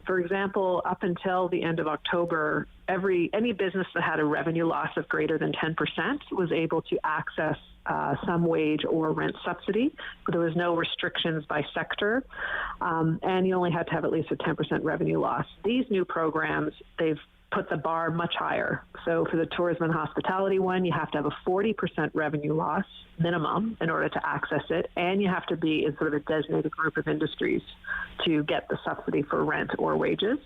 For example, up until the end of October, any business that had a revenue loss of greater than 10% was able to access some wage or rent subsidy. There was no restrictions by sector, and you only had to have at least a 10% revenue loss. These new programs, they've put the bar much higher. So for the tourism and hospitality one, you have to have a 40% revenue loss minimum in order to access it, and you have to be in sort of a designated group of industries to get the subsidy for rent or wages.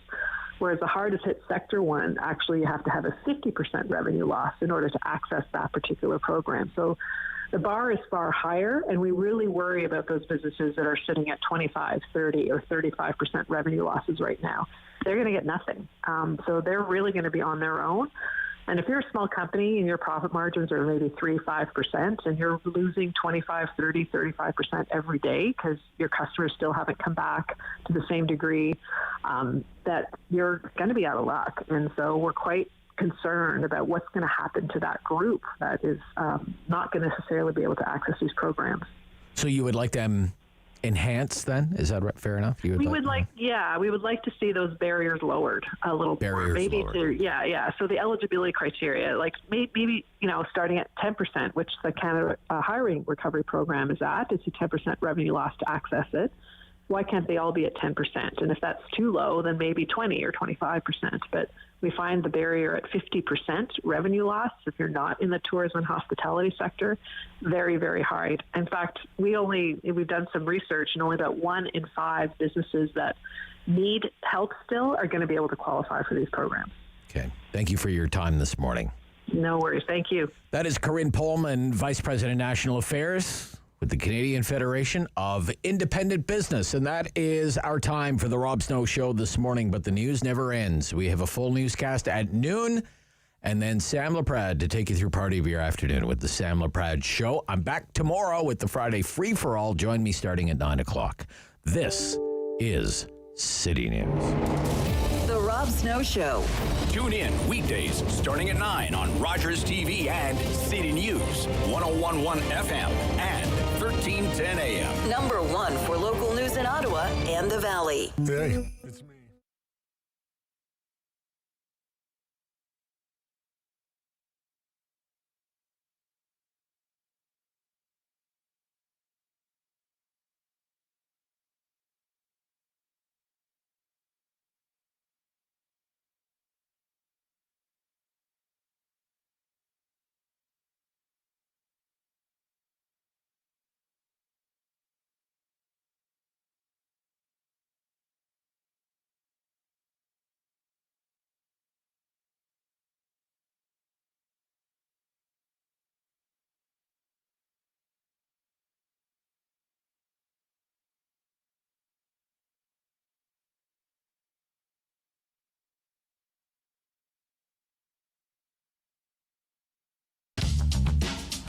Whereas the hardest hit sector one, actually you have to have a 50% revenue loss in order to access that particular program. So the bar is far higher, and we really worry about those businesses that are sitting at 25, 30, or 35% revenue losses right now. They're going to get nothing. So they're really going to be on their own. And if you're a small company and your profit margins are maybe 3-5% and you're losing 25, 30, 35% every day because your customers still haven't come back to the same degree, that you're going to be out of luck. And so we're quite concerned about what's going to happen to that group that is not going to necessarily be able to access these programs. So you would like them enhanced then? Is that right? Fair enough? We would like to see those barriers lowered a little more. Maybe lowered. So the eligibility criteria, like maybe starting at 10%, which the Canada Hiring Recovery Program is at, it's a 10% revenue loss to access it. Why can't they all be at 10%? And if that's too low, then maybe 20 or 25%. But we find the barrier at 50% revenue loss, if you're not in the tourism and hospitality sector, very, very hard. In fact, we've done some research, and only about 1 in 5 businesses that need help still are going to be able to qualify for these programs. Okay. Thank you for your time this morning. No worries. Thank you. That is Corinne Pullman, Vice President, National Affairs with the Canadian Federation of Independent Business. And that is our time for the Rob Snow Show this morning. But the news never ends. We have a full newscast at noon, and then Sam LaPrade to take you through part of your afternoon with the Sam LaPrade Show. I'm back tomorrow with the Friday Free-for-All. Join me starting at 9 o'clock. This is City News. The Rob Snow Show. Tune in weekdays starting at 9 on Rogers TV and City News, 101.1 FM and 1310 AM. Number 1 for local news in Ottawa and the Valley. Hey, it's me.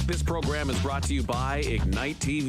This program is brought to you by Ignite TV.